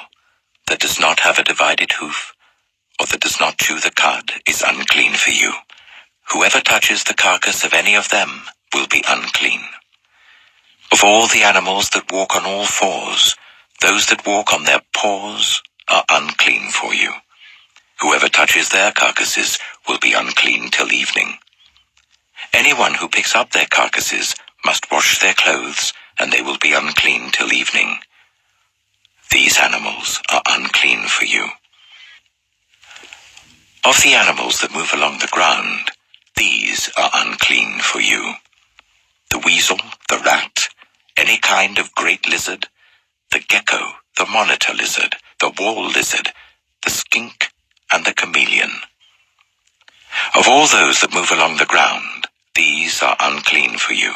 that does not have a divided hoof, or that does not chew the cud, is unclean for you. Whoever touches the carcass of any of them will be unclean. Of all the animals that walk on all fours, those that walk on their paws are unclean for you. Whoever touches their carcasses will be unclean till evening. Anyone who picks up their carcasses must wash their clothes, and they will be unclean till evening. These animals are unclean for you. Of the animals that move along the ground, these are unclean for you: the weasel, the rat, any kind of great lizard, the gecko, the monitor lizard, the wall lizard, the skink, and the chameleon. Of all those that move along the ground, these are unclean for you.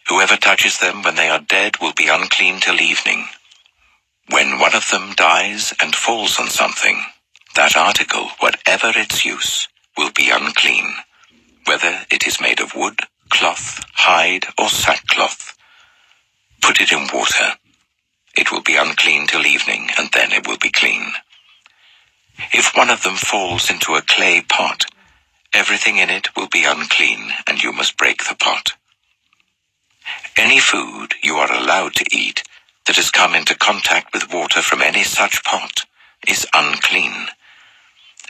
Whoever touches them when they are dead will be unclean till evening. When one of them dies and falls on something, that article, whatever its use, will be unclean, whether it is made of wood, cloth, hide, or sackcloth. Put it in water. It will be unclean till evening, and then it will be clean. If one of them falls into a clay pot, everything in it will be unclean, and you must break the pot. Any food you are allowed to eat that has come into contact with water from any such pot is unclean,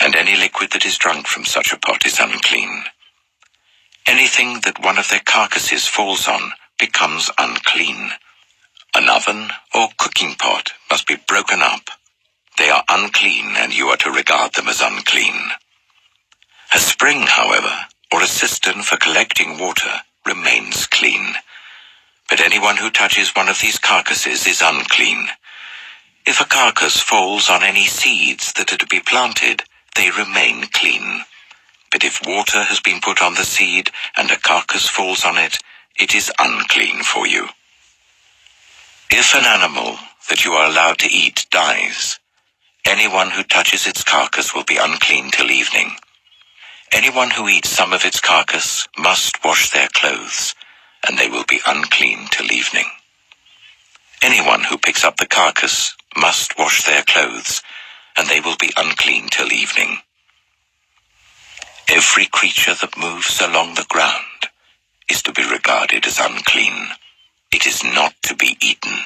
and any liquid that is drunk from such a pot is unclean. Anything that one of their carcasses falls on becomes unclean. An oven or cooking pot must be broken up. They are unclean, and you are to regard them as unclean. A spring, however, or a cistern for collecting water remains clean. But anyone who touches one of these carcasses is unclean. If a carcass falls on any seeds that are to be planted, they remain clean. But if water has been put on the seed and a carcass falls on it, it is unclean for you. If an animal that you are allowed to eat dies, anyone who touches its carcass will be unclean till evening. Anyone who eats some of its carcass must wash their clothes, and they will be unclean till evening. Anyone who picks up the carcass must wash their clothes, and they will be unclean till evening. Every creature that moves along the ground is to be regarded as unclean. It is not to be eaten.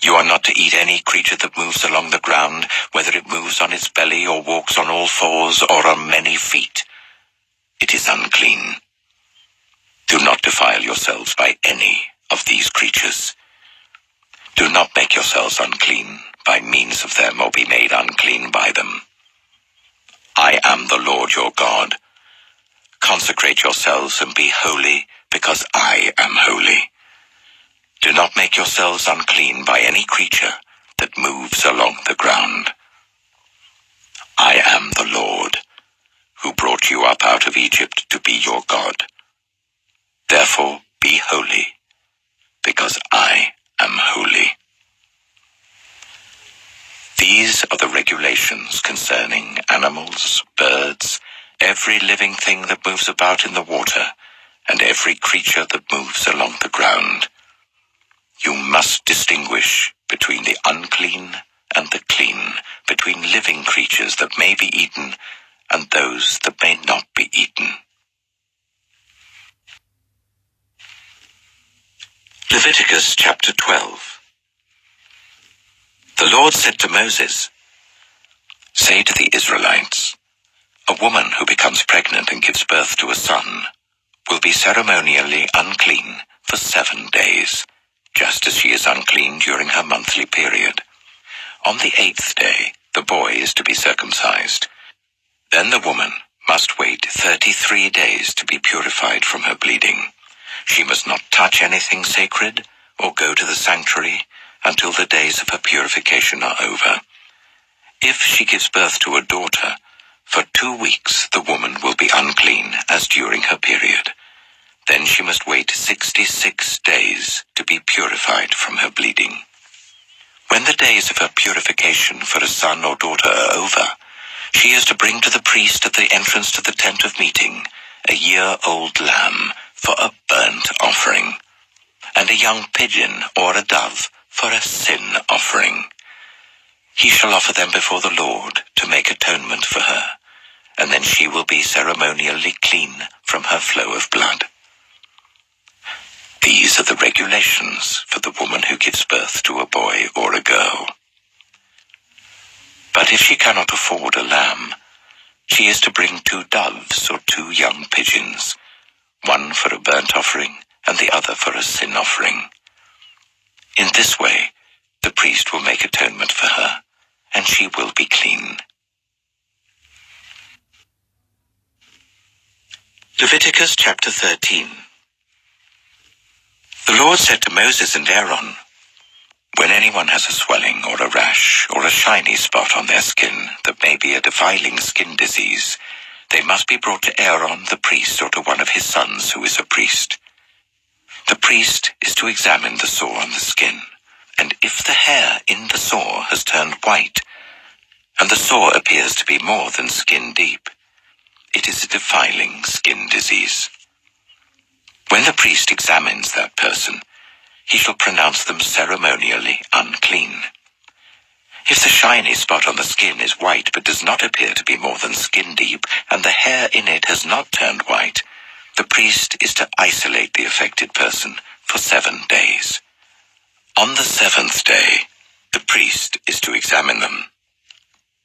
You are not to eat any creature that moves along the ground, whether it moves on its belly or walks on all fours or on many feet. It is unclean. Do not defile yourselves by any of these creatures. Do not make yourselves unclean by means of them or be made unclean by them. I am the Lord your God. Consecrate yourselves and be holy, because I am holy. Do not make yourselves unclean by any creature that moves along the ground. I am the Lord, who brought you up out of Egypt to be your God. Therefore be holy, because I am holy. These are the regulations concerning animals, birds, every living thing that moves about in the water, and every creature that moves along the ground. You must distinguish between the unclean and the clean, between living creatures that may be eaten and those that may not be eaten. Leviticus chapter 12. The Lord said to Moses, "Say to the Israelites, a woman who becomes pregnant and gives birth to a son will be ceremonially unclean for 7 days, just as she is unclean during her monthly period. On the 8th day, the boy is to be circumcised. Then the woman must wait 33 days to be purified from her bleeding. She must not touch anything sacred or go to the sanctuary until the days of her purification are over. If she gives birth to a daughter, for 2 weeks the woman will be unclean as during her period. Then she must wait 66 days to be purified from her bleeding. When the days of her purification for a son or daughter are over, she is to bring to the priest at the entrance to the tent of meeting a year-old lamb for a burnt offering, and a young pigeon or a dove for a sin offering. He shall offer them before the Lord to make atonement for her, and then she will be ceremonially clean from her flow of blood. These are the regulations for the woman who gives birth to a boy or a girl. But if she cannot afford a lamb, she is to bring 2 doves or 2 young pigeons, one for a burnt offering and the other for a sin offering. In this way, the priest will make atonement for her, and she will be clean." Leviticus chapter 13. The Lord said to Moses and Aaron, "When anyone has a swelling or a rash or a shiny spot on their skin that may be a defiling skin disease, they must be brought to Aaron the priest or to one of his sons who is a priest. The priest is to examine the sore on the skin, and if the hair in the sore has turned white, and the sore appears to be more than skin deep, it is a defiling skin disease. When the priest examines that person, he shall pronounce them ceremonially unclean. If the shiny spot on the skin is white but does not appear to be more than skin deep, and the hair in it has not turned white, the priest is to isolate the affected person for 7 days. On the 7th day, the priest is to examine them.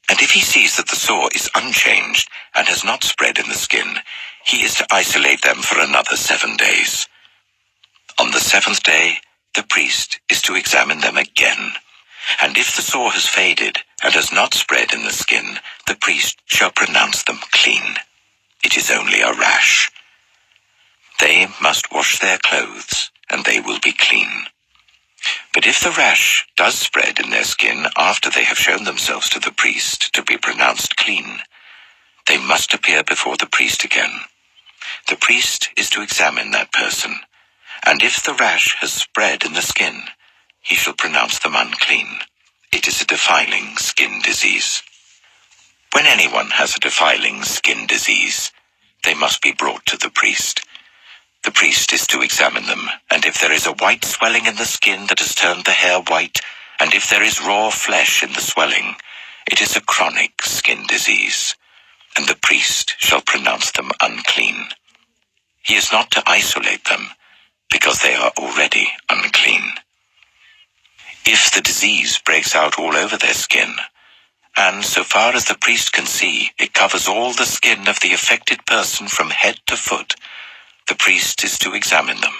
And if he sees that the sore is unchanged and has not spread in the skin, he is to isolate them for another 7 days. On the 7th day, the priest is to examine them again. And if the sore has faded and has not spread in the skin, the priest shall pronounce them clean. It is only a rash. They must wash their clothes, and they will be clean. But if the rash does spread in their skin after they have shown themselves to the priest to be pronounced clean, they must appear before the priest again. The priest is to examine that person, and if the rash has spread in the skin, he shall pronounce them unclean. It is a defiling skin disease. When anyone has a defiling skin disease, they must be brought to the priest. The priest is to examine them, and if there is a white swelling in the skin that has turned the hair white, and if there is raw flesh in the swelling, it is a chronic skin disease, and the priest shall pronounce them unclean. He is not to isolate them, because they are already unclean. If the disease breaks out all over their skin, and so far as the priest can see, it covers all the skin of the affected person from head to foot, the priest is to examine them.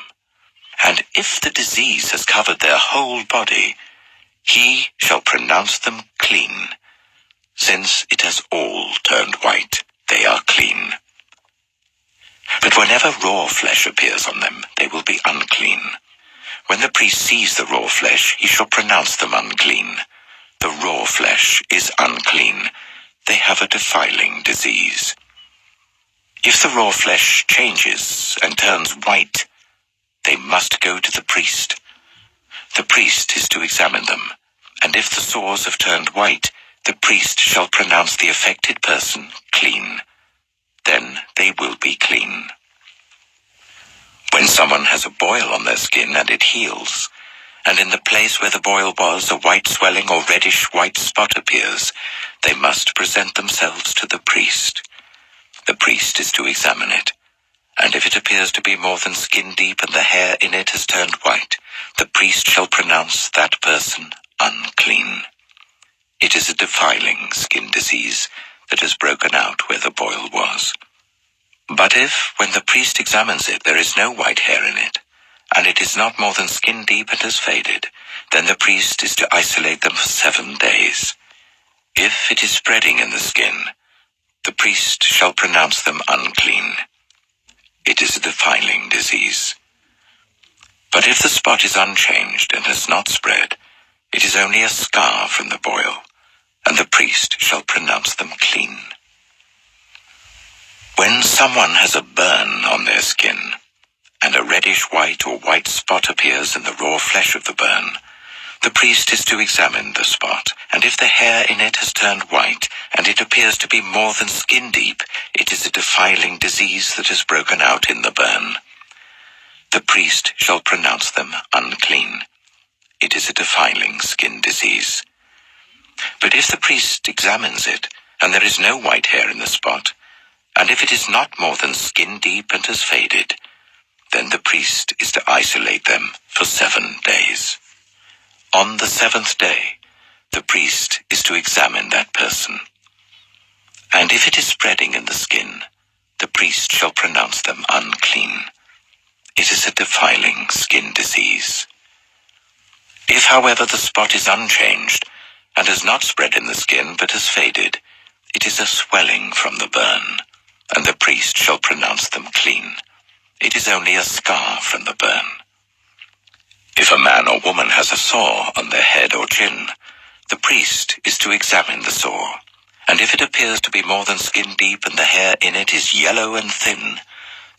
And if the disease has covered their whole body, he shall pronounce them clean. Since it has all turned white, they are clean. But whenever raw flesh appears on them, they will be unclean. When the priest sees the raw flesh, he shall pronounce them unclean. The raw flesh is unclean. They have a defiling disease. If the raw flesh changes and turns white, they must go to the priest. The priest is to examine them, and if the sores have turned white, the priest shall pronounce the affected person clean. Then they will be clean. When someone has a boil on their skin and it heals, and in the place where the boil was a white swelling or reddish white spot appears, they must present themselves to the priest. The priest is to examine it, and if it appears to be more than skin deep and the hair in it has turned white, the priest shall pronounce that person unclean. It is a defiling skin disease that has broken out where the boil was. But if, when the priest examines it, there is no white hair in it, and it is not more than skin deep and has faded, then the priest is to isolate them for 7 days. If it is spreading in the skin, the priest shall pronounce them unclean. It is a defiling disease. But if the spot is unchanged and has not spread, it is only a scar from the boil, and the priest shall pronounce them clean. When someone has a burn on their skin, and a reddish white or white spot appears in the raw flesh of the burn, the priest is to examine the spot, and if the hair in it has turned white, and it appears to be more than skin deep, it is a defiling disease that has broken out in the burn. The priest shall pronounce them unclean. It is a defiling skin disease. But if the priest examines it, and there is no white hair in the spot, and if it is not more than skin deep and has faded, then the priest is to isolate them for 7 days. On the 7th day, the priest is to examine that person. And if it is spreading in the skin, the priest shall pronounce them unclean. It is a defiling skin disease. If, however, the spot is unchanged, and has not spread in the skin but has faded, it is a swelling from the burn, and the priest shall pronounce them clean. It is only a scar from the burn. If a man or woman has a sore on their head or chin, the priest is to examine the sore, and if it appears to be more than skin deep and the hair in it is yellow and thin,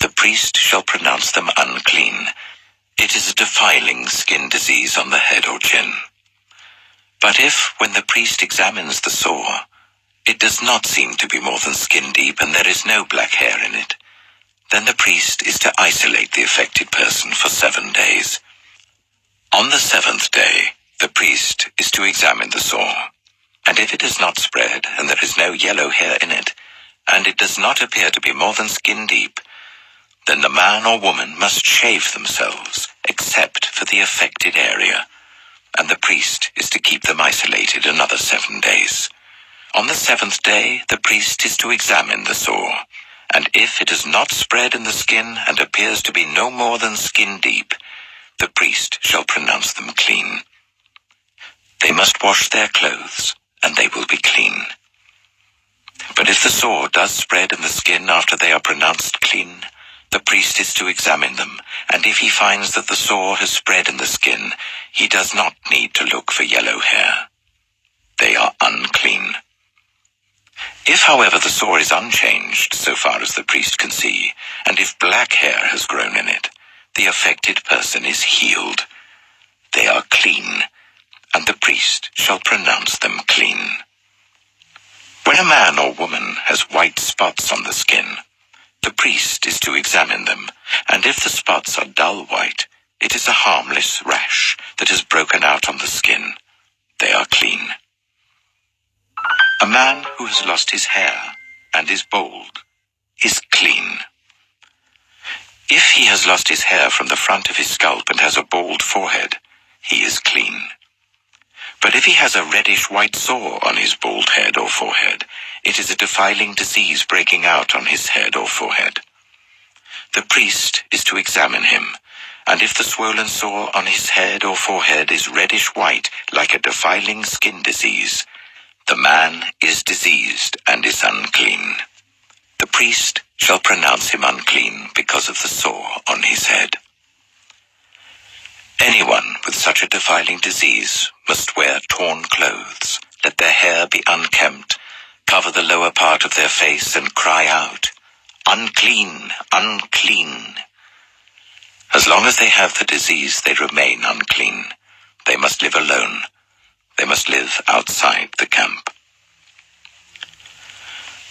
the priest shall pronounce them unclean. It is a defiling skin disease on the head or chin. But if, when the priest examines the sore, it does not seem to be more than skin deep and there is no black hair in it, then the priest is to isolate the affected person for 7 days. On the 7th day, the priest is to examine the sore, and if it has not spread and there is no yellow hair in it, and it does not appear to be more than skin deep, then the man or woman must shave themselves, except for the affected area, and the priest is to keep them isolated another 7 days. On the 7th day, the priest is to examine the sore, and if it has not spread in the skin and appears to be no more than skin deep, the priest shall pronounce them clean. They must wash their clothes, and they will be clean. But if the sore does spread in the skin after they are pronounced clean, the priest is to examine them, and if he finds that the sore has spread in the skin, he does not need to look for yellow hair. They are unclean. If, however, the sore is unchanged so far as the priest can see, and if black hair has grown in it, the affected person is healed. They are clean, and the priest shall pronounce them clean. When a man or woman has white spots on the skin, the priest is to examine them, and if the spots are dull white, it is a harmless rash that has broken out on the skin. They are clean. A man who has lost his hair and is bald is clean. If he has lost his hair from the front of his scalp and has a bald forehead, he is clean. But if he has a reddish-white sore on his bald head or forehead, it is a defiling disease breaking out on his head or forehead. The priest is to examine him, and if the swollen sore on his head or forehead is reddish-white like a defiling skin disease, the man is diseased and is unclean. The priest shall pronounce him unclean because of the sore on his head. Anyone with such a defiling disease must wear torn clothes, let their hair be unkempt, cover the lower part of their face, and cry out, "Unclean, unclean." As long as they have the disease, they remain unclean. They must live alone. They must live outside the camp.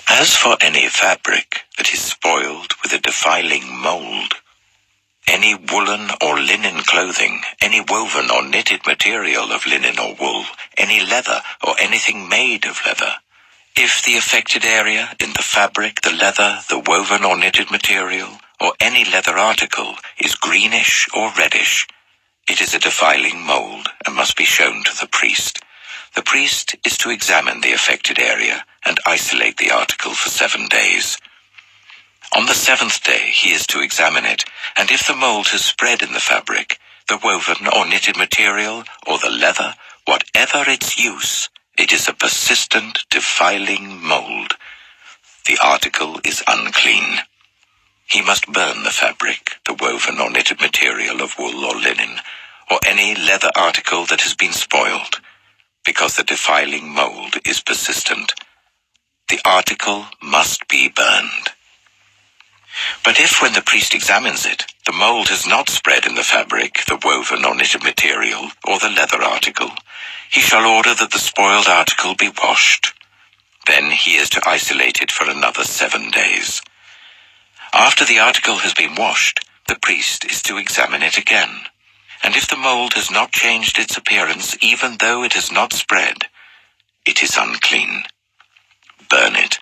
As for any fabric that is spoiled with a defiling mold, any woolen or linen clothing, any woven or knitted material of linen or wool, any leather or anything made of leather, if the affected area in the fabric, the leather, the woven or knitted material, or any leather article is greenish or reddish, it is a defiling mold and must be shown to the priest. The priest is to examine the affected area and isolate the article for 7 days. On the 7th day he is to examine it, and if the mold has spread in the fabric, the woven or knitted material, or the leather, whatever its use, it is a persistent, defiling mold. The article is unclean. He must burn the fabric, the woven or knitted material of wool or linen, or any leather article that has been spoiled, because the defiling mold is persistent. The article must be burned. But if, when the priest examines it, the mold has not spread in the fabric, the woven or knitted material, or the leather article, he shall order that the spoiled article be washed. Then he is to isolate it for another 7 days. After the article has been washed, the priest is to examine it again. And if the mold has not changed its appearance, even though it has not spread, it is unclean. Burn it,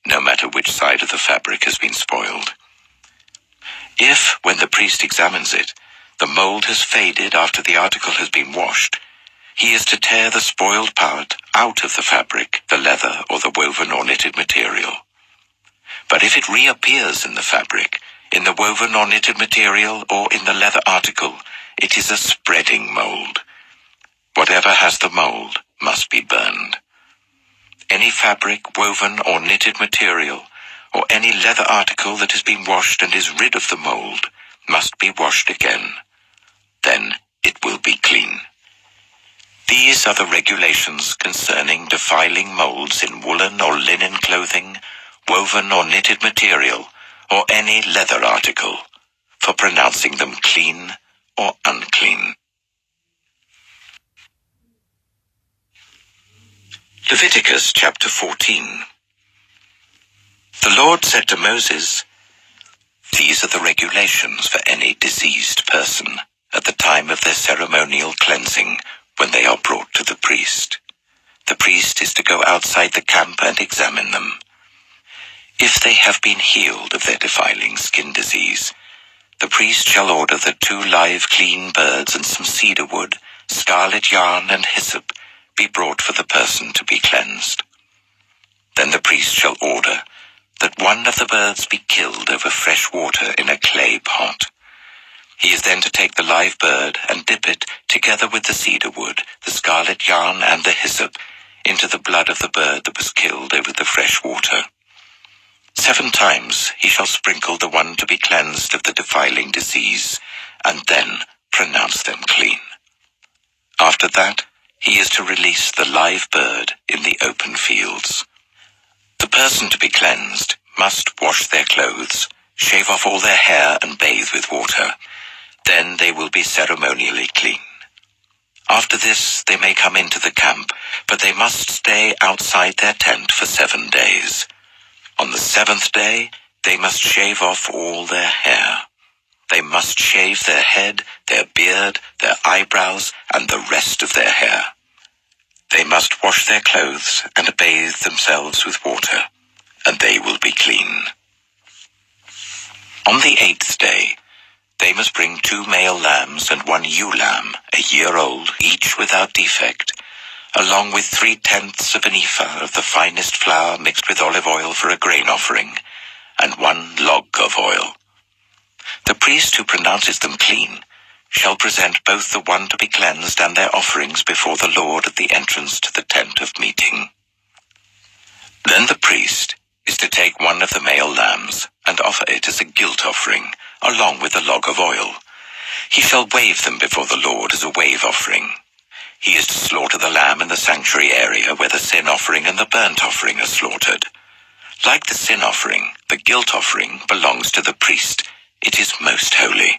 no matter which side of the fabric has been spoiled. If, when the priest examines it, the mold has faded after the article has been washed, he is to tear the spoiled part out of the fabric, the leather, or the woven or knitted material. But if it reappears in the fabric, in the woven or knitted material, or in the leather article, it is a spreading mold. Whatever has the mold must be burned. Any fabric, woven or knitted material, or any leather article that has been washed and is rid of the mold must be washed again. Then it will be clean. These are the regulations concerning defiling molds in woolen or linen clothing, woven or knitted material, or any leather article, for pronouncing them clean or unclean. Leviticus chapter 14. The Lord said to Moses, "These are the regulations for any diseased person at the time of their ceremonial cleansing when they are brought to the priest. The priest is to go outside the camp and examine them. If they have been healed of their defiling skin disease, the priest shall order that 2 live clean birds and some cedar wood, scarlet yarn and hyssop be brought for the person to be cleansed. Then the priest shall order that one of the birds be killed over fresh water in a clay pot. He is then to take the live bird and dip it, together with the cedar wood, the scarlet yarn and the hyssop, into the blood of the bird that was killed over the fresh water. 7 times he shall sprinkle the one to be cleansed of the defiling disease, and then pronounce them clean. After that, he is to release the live bird in the open fields. The person to be cleansed must wash their clothes, shave off all their hair, and bathe with water. Then they will be ceremonially clean. After this, they may come into the camp, but they must stay outside their tent for 7 days. On the 7th day, they must shave off all their hair. They must shave their head, their beard, their eyebrows, and the rest of their hair. They must wash their clothes and bathe themselves with water, and they will be clean. On the 8th day, they must bring 2 male lambs and 1 ewe lamb, a year old, each without defect, along with 3/10 of an ephah of the finest flour mixed with olive oil for a grain offering, and 1 log of oil. The priest who pronounces them clean shall present both the one to be cleansed and their offerings before the Lord at the entrance to the tent of meeting. Then the priest is to take one of the male lambs and offer it as a guilt offering, along with a log of oil. He shall wave them before the Lord as a wave offering. He is to slaughter the lamb in the sanctuary area where the sin offering and the burnt offering are slaughtered. Like the sin offering, the guilt offering belongs to the priest. It is most holy.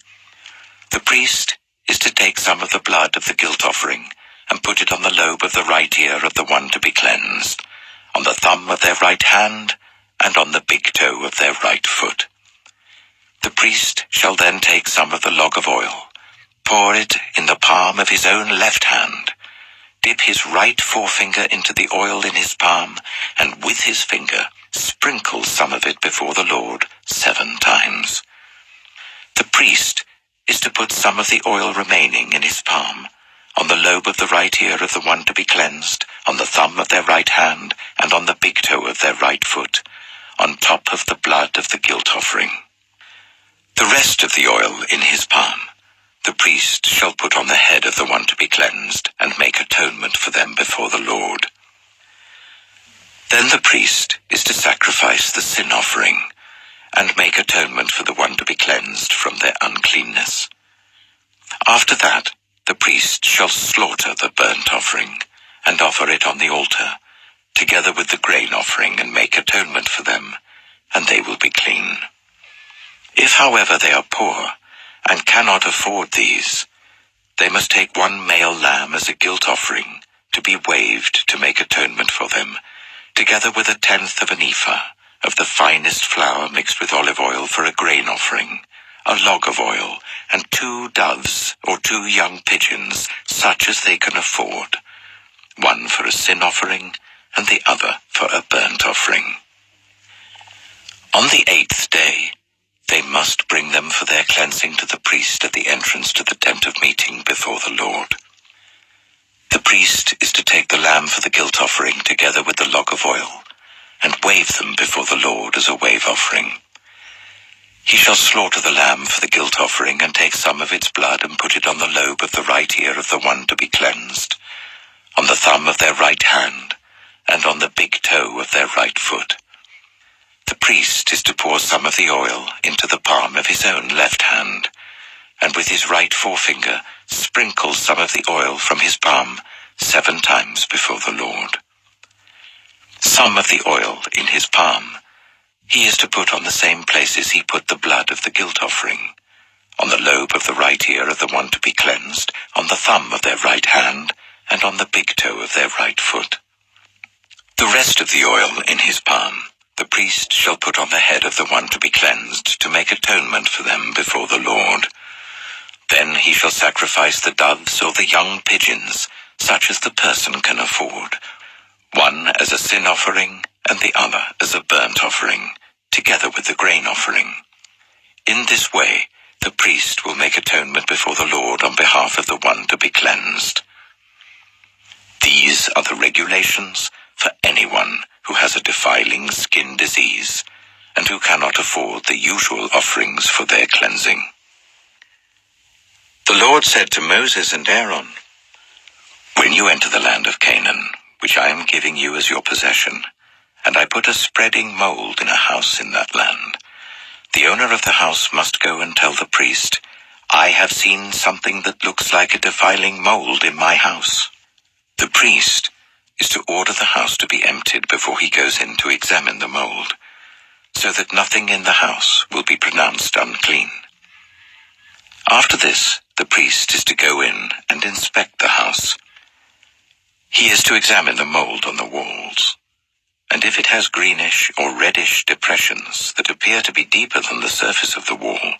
The priest is to take some of the blood of the guilt offering and put it on the lobe of the right ear of the one to be cleansed, on the thumb of their right hand, and on the big toe of their right foot. The priest shall then take some of the log of oil, pour it in the palm of his own left hand, dip his right forefinger into the oil in his palm, and with his finger sprinkle some of it before the Lord 7 times. The priest is to put some of the oil remaining in his palm, on the lobe of the right ear of the one to be cleansed, on the thumb of their right hand, and on the big toe of their right foot, on top of the blood of the guilt offering. The rest of the oil in his palm the priest shall put on the head of the one to be cleansed, and make atonement for them before the Lord. Then the priest is to sacrifice the sin offering, and make atonement for the one to be cleansed from their uncleanness. After that, the priest shall slaughter the burnt offering, and offer it on the altar, together with the grain offering, and make atonement for them, and they will be clean. If, however, they are poor, and cannot afford these, they must take 1 male lamb as a guilt offering, to be waved to make atonement for them, together with 1/10 of an ephah of the finest flour mixed with olive oil for a grain offering, a log of oil, and 2 doves or 2 young pigeons, such as they can afford, one for a sin offering and the other for a burnt offering. On the 8th day, they must bring them for their cleansing to the priest at the entrance to the tent of meeting before the Lord. The priest is to take the lamb for the guilt offering together with the log of oil, and wave them before the Lord as a wave offering. He shall slaughter the lamb for the guilt offering, and take some of its blood and put it on the lobe of the right ear of the one to be cleansed, on the thumb of their right hand, and on the big toe of their right foot. The priest is to pour some of the oil into the palm of his own left hand, and with his right forefinger sprinkle some of the oil from his palm 7 times before the Lord. Some of the oil in his palm he is to put on the same places he put the blood of the guilt offering, on the lobe of the right ear of the one to be cleansed, on the thumb of their right hand, and on the big toe of their right foot. The rest of the oil in his palm the priest shall put on the head of the one to be cleansed, to make atonement for them before the Lord. Then he shall sacrifice the doves or the young pigeons, such as the person can afford, one as a sin offering and the other as a burnt offering, together with the grain offering. In this way, the priest will make atonement before the Lord on behalf of the one to be cleansed. These are the regulations for anyone who has a defiling skin disease, and who cannot afford the usual offerings for their cleansing. The Lord said to Moses and Aaron, "When you enter the land of Canaan, which I am giving you as your possession, and I put a spreading mold in a house in that land, the owner of the house must go and tell the priest, 'I have seen something that looks like a defiling mold in my house.' The priest is to order the house to be emptied before he goes in to examine the mold, so that nothing in the house will be pronounced unclean. After this, the priest is to go in and inspect the house. He is to examine the mold on the walls, and if it has greenish or reddish depressions that appear to be deeper than the surface of the wall,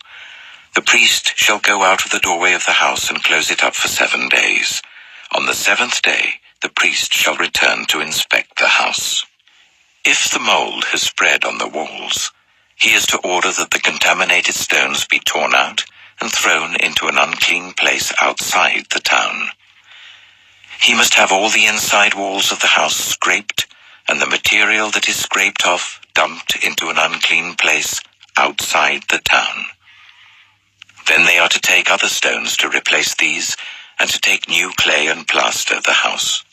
the priest shall go out of the doorway of the house and close it up for 7 days. On the 7th day, the priest shall return to inspect the house. If the mold has spread on the walls, he is to order that the contaminated stones be torn out and thrown into an unclean place outside the town. He must have all the inside walls of the house scraped, and the material that is scraped off dumped into an unclean place outside the town. Then they are to take other stones to replace these, and to take new clay and plaster the house.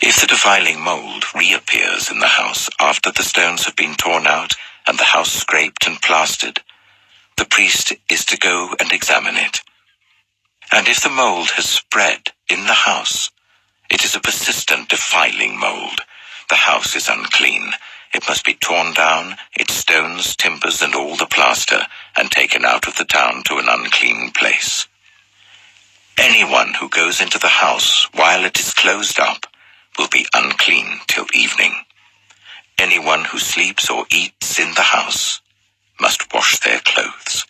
If the defiling mold reappears in the house after the stones have been torn out and the house scraped and plastered, the priest is to go and examine it. And if the mold has spread in the house, it is a persistent defiling mold. The house is unclean. It must be torn down, its stones, timbers, and all the plaster, and taken out of the town to an unclean place. Anyone who goes into the house while it is closed up will be unclean till evening. Anyone who sleeps or eats in the house must wash their clothes.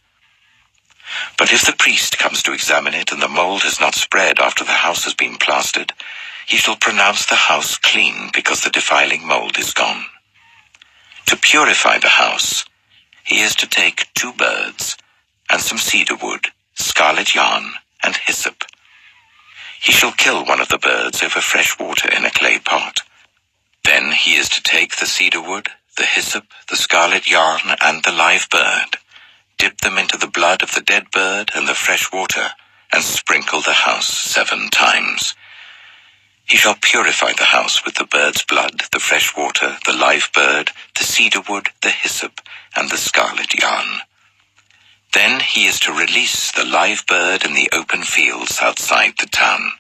But if the priest comes to examine it and the mold has not spread after the house has been plastered, he shall pronounce the house clean because the defiling mold is gone. To purify the house, he is to take 2 birds and some cedar wood, scarlet yarn, and hyssop. He shall kill one of the birds over fresh water in a clay pot. Then he is to take the cedar wood, the hyssop, the scarlet yarn, and the live bird, dip them into the blood of the dead bird and the fresh water, and sprinkle the house 7 times. He shall purify the house with the bird's blood, the fresh water, the live bird, the cedar wood, the hyssop, and the scarlet yarn. Then he is to release the live bird in the open fields outside the town.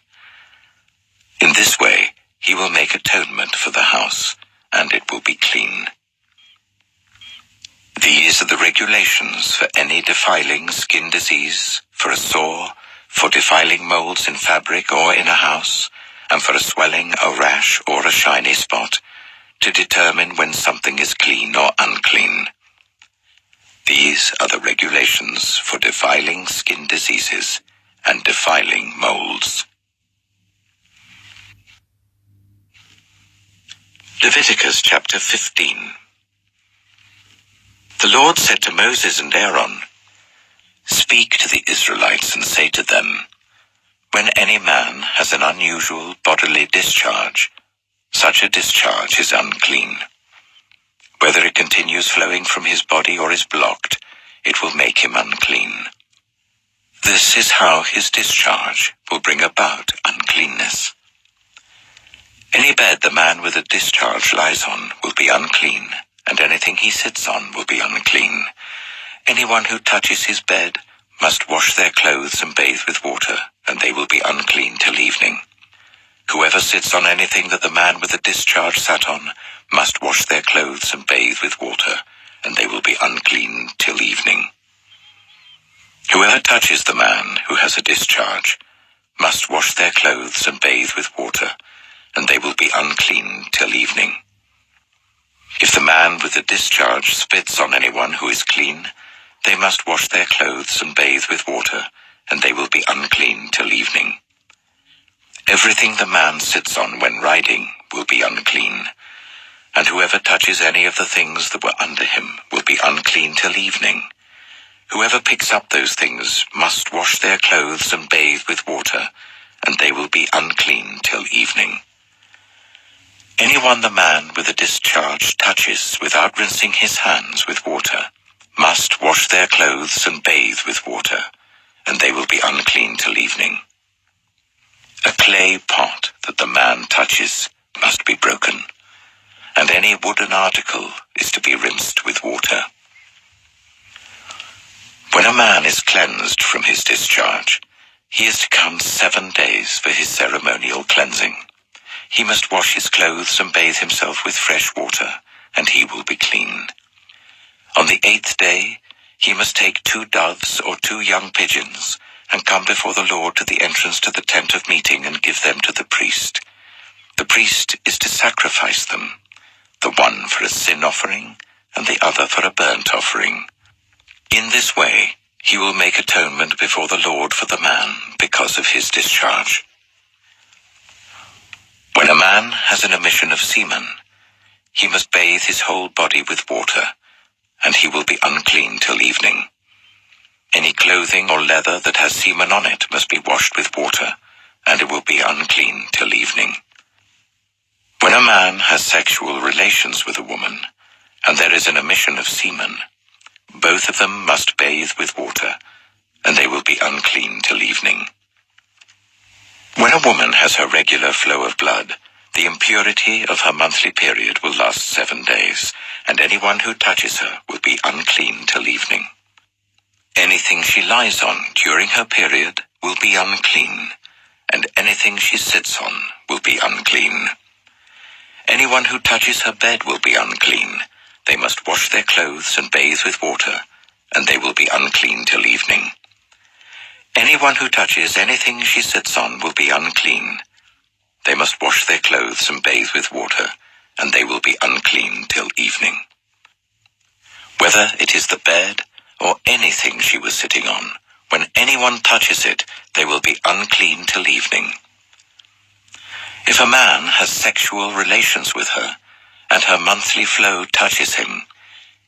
In this way, he will make atonement for the house, and it will be clean. These are the regulations for any defiling skin disease, for a sore, for defiling molds in fabric or in a house, and for a swelling, a rash, or a shiny spot, to determine when something is clean or unclean. These are the regulations for defiling skin diseases and defiling molds. Leviticus chapter 15. The Lord said to Moses and Aaron, "Speak to the Israelites and say to them, when any man has an unusual bodily discharge, such a discharge is unclean. Whether it continues flowing from his body or is blocked, it will make him unclean. This is how his discharge will bring about uncleanness. Any bed the man with a discharge lies on will be unclean, and anything he sits on will be unclean. Anyone who touches his bed must wash their clothes and bathe with water, and they will be unclean till evening. Whoever sits on anything that the man with the discharge sat on must wash their clothes and bathe with water, and they will be unclean till evening. Whoever touches the man who has a discharge must wash their clothes and bathe with water, and they will be unclean till evening. If the man with the discharge spits on anyone who is clean, they must wash their clothes and bathe with water, and they will be unclean till evening. Everything the man sits on when riding will be unclean, and whoever touches any of the things that were under him will be unclean till evening. Whoever picks up those things must wash their clothes and bathe with water, and they will be unclean till evening. Anyone the man with a discharge touches without rinsing his hands with water must wash their clothes and bathe with water, and they will be unclean till evening. A clay pot that the man touches must be broken, and any wooden article is to be rinsed with water. When a man is cleansed from his discharge, he is to count 7 days for his ceremonial cleansing. He must wash his clothes and bathe himself with fresh water, and he will be clean. On the 8th day, he must take 2 doves or 2 young pigeons, and come before the Lord to the entrance to the tent of meeting and give them to the priest. The priest is to sacrifice them, the one for a sin offering and the other for a burnt offering. In this way, he will make atonement before the Lord for the man because of his discharge. When a man has an emission of semen, he must bathe his whole body with water, and he will be unclean till evening. Any clothing or leather that has semen on it must be washed with water, and it will be unclean till evening. When a man has sexual relations with a woman, and there is an emission of semen, both of them must bathe with water, and they will be unclean till evening. When a woman has her regular flow of blood, the impurity of her monthly period will last 7 days, and anyone who touches her will be unclean till evening. Anything she lies on during her period will be unclean, and anything she sits on will be unclean. Anyone who touches her bed will be unclean. They must wash their clothes and bathe with water, and they will be unclean till evening. Anyone who touches anything she sits on will be unclean. They must wash their clothes and bathe with water, and they will be unclean till evening. Whether it is the bed or anything she was sitting on, when anyone touches it, they will be unclean till evening. If a man has sexual relations with her, and her monthly flow touches him,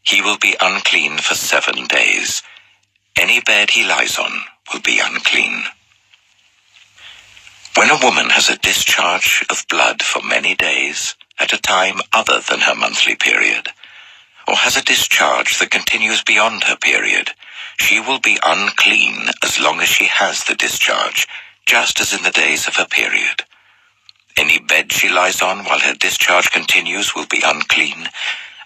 he will be unclean for 7 days. Any bed he lies on will be unclean. When a woman has a discharge of blood for many days, at a time other than her monthly period, or has a discharge that continues beyond her period, she will be unclean as long as she has the discharge, just as in the days of her period. Any bed she lies on while her discharge continues will be unclean,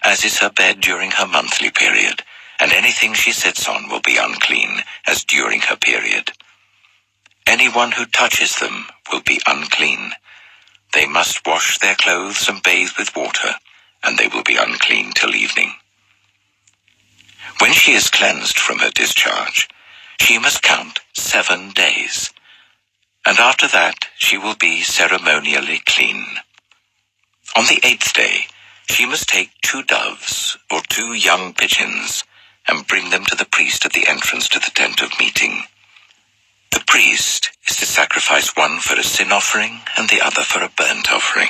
as is her bed during her monthly period, and anything she sits on will be unclean, as during her period. Anyone who touches them will be unclean. They must wash their clothes and bathe with water, and they will be unclean till evening. When she is cleansed from her discharge, she must count 7 days, and after that she will be ceremonially clean. On the 8th day, she must take 2 doves or 2 young pigeons and bring them to the priest at the entrance to the tent of meeting. The priest is to sacrifice one for a sin offering and the other for a burnt offering.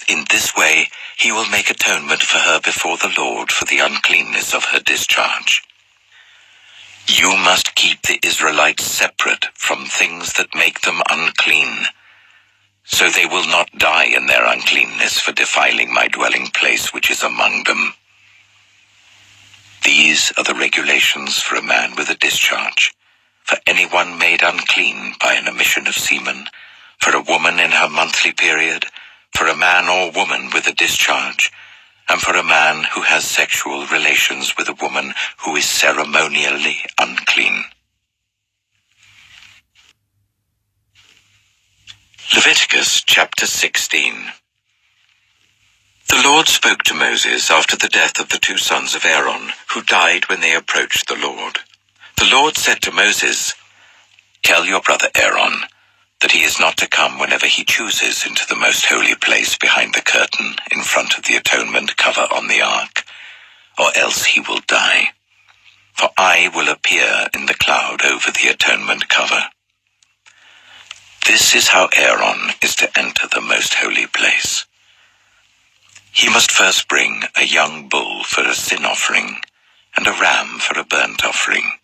In this way, he will make atonement for her before the Lord for the uncleanness of her discharge. You must keep the Israelites separate from things that make them unclean, so they will not die in their uncleanness for defiling my dwelling place which is among them. These are the regulations for a man with a discharge, for anyone made unclean by an emission of semen, for a woman in her monthly period, for a man or woman with a discharge, and for a man who has sexual relations with a woman who is ceremonially unclean. Leviticus chapter 16. The Lord spoke to Moses after the death of the 2 sons of Aaron, who died when they approached the Lord. The Lord said to Moses, "Tell your brother Aaron that he is not to come whenever he chooses into the most holy place behind the curtain in front of the atonement cover on the ark, or else he will die. For I will appear in the cloud over the atonement cover. This is how Aaron is to enter the most holy place. He must first bring a young bull for a sin offering and a ram for a burnt offering.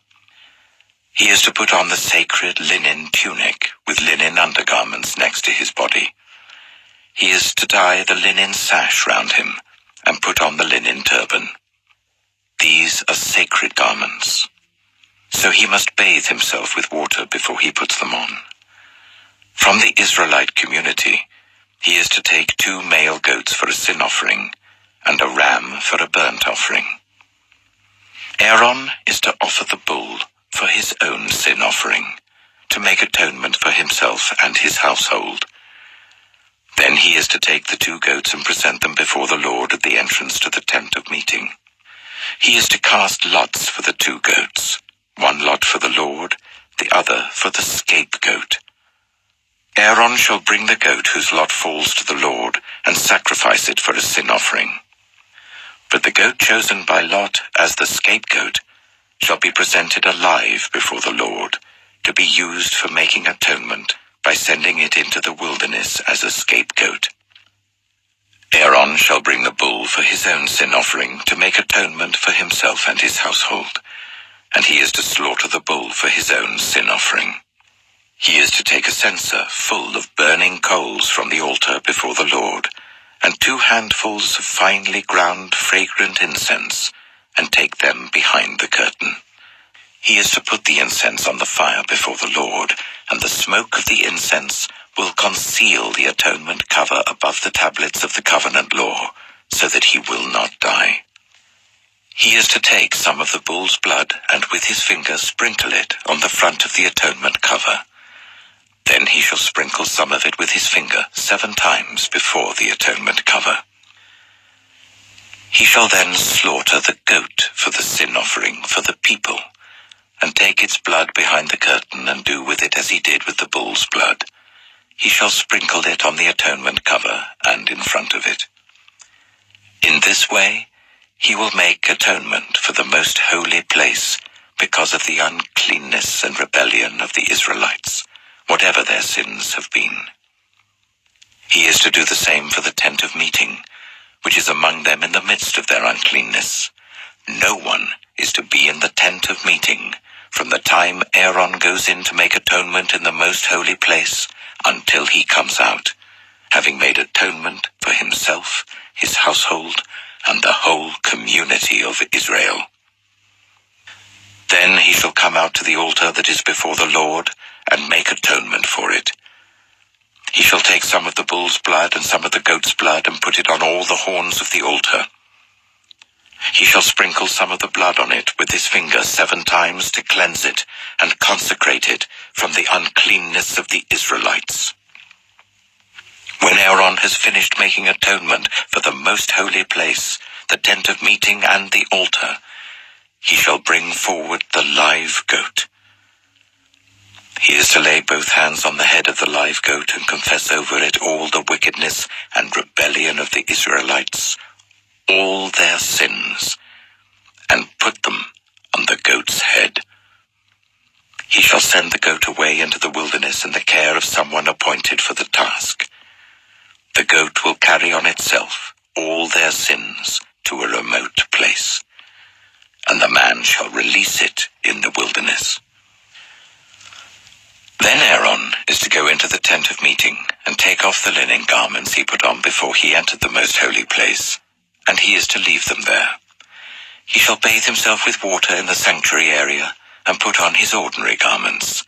He is to put on the sacred linen tunic with linen undergarments next to his body. He is to tie the linen sash round him and put on the linen turban. These are sacred garments. So he must bathe himself with water before he puts them on. From the Israelite community, he is to take 2 male goats for a sin offering and a ram for a burnt offering. Aaron is to offer the bull for his own sin offering, to make atonement for himself and his household. Then he is to take the 2 goats and present them before the Lord at the entrance to the tent of meeting. He is to cast lots for the 2 goats, 1 lot for the Lord, the other for the scapegoat. Aaron shall bring the goat whose lot falls to the Lord and sacrifice it for a sin offering. But the goat chosen by lot as the scapegoat shall be presented alive before the Lord, to be used for making atonement by sending it into the wilderness as a scapegoat. Aaron shall bring the bull for his own sin offering to make atonement for himself and his household, and he is to slaughter the bull for his own sin offering. He is to take a censer full of burning coals from the altar before the Lord, and 2 handfuls of finely ground fragrant incense, and take them behind the curtain. He is to put the incense on the fire before the Lord, and the smoke of the incense will conceal the atonement cover above the tablets of the covenant law, so that he will not die. He is to take some of the bull's blood and with his finger sprinkle it on the front of the atonement cover. Then he shall sprinkle some of it with his finger 7 times before the atonement cover. He shall then slaughter the goat for the sin offering for the people, and take its blood behind the curtain and do with it as he did with the bull's blood. He shall sprinkle it on the atonement cover and in front of it. In this way he will make atonement for the most holy place because of the uncleanness and rebellion of the Israelites, whatever their sins have been. He is to do the same for the tent of meeting, which is among them in the midst of their uncleanness. No one is to be in the tent of meeting from the time Aaron goes in to make atonement in the most holy place until he comes out, having made atonement for himself, his household, and the whole community of Israel. Then he shall come out to the altar that is before the Lord, and make atonement for it. He shall take some of the bull's blood and some of the goat's blood, and put it on all the horns of the altar. He shall sprinkle some of the blood on it with his finger 7 times to cleanse it, and consecrate it from the uncleanness of the Israelites. When Aaron has finished making atonement for the most holy place, the tent of meeting and the altar, he shall bring forward the live goat. He is to lay both hands on the head of the live goat and confess over it all the wickedness and rebellion of the Israelites, all their sins, and put them on the goat's head. He shall send the goat away into the wilderness in the care of someone appointed for the task. The goat will carry on itself all their sins to a remote place, and the man shall release it in the wilderness. Then Aaron is to go into the tent of meeting and take off the linen garments he put on before he entered the most holy place, and he is to leave them there. He shall bathe himself with water in the sanctuary area and put on his ordinary garments.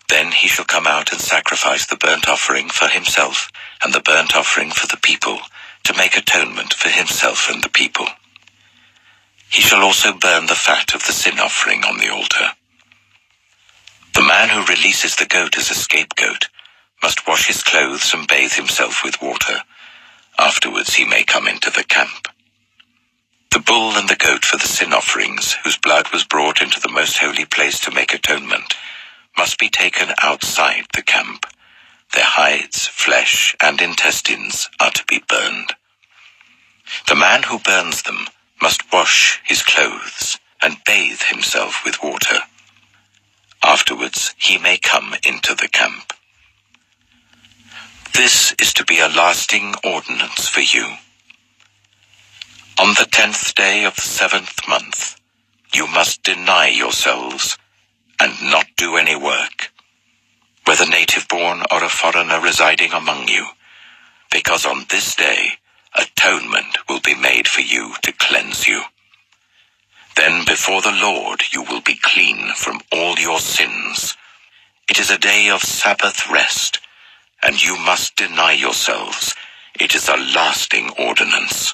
Then he shall come out and sacrifice the burnt offering for himself and the burnt offering for the people, to make atonement for himself and the people. He shall also burn the fat of the sin offering on the altar. The man who releases the goat as a scapegoat must wash his clothes and bathe himself with water. Afterwards he may come into the camp. The bull and the goat for the sin offerings, whose blood was brought into the most holy place to make atonement, must be taken outside the camp. Their hides, flesh, and intestines are to be burned. The man who burns them must wash his clothes and bathe himself with water. Afterwards he may come into the camp. This is to be a lasting ordinance for you. On the 10th day of the 7th month, you must deny yourselves and not do any work, whether native-born or a foreigner residing among you, because on this day atonement will be made for you to cleanse you. Then before the Lord you will be clean from all your sins. It is a day of Sabbath rest, and you must deny yourselves. It is a lasting ordinance.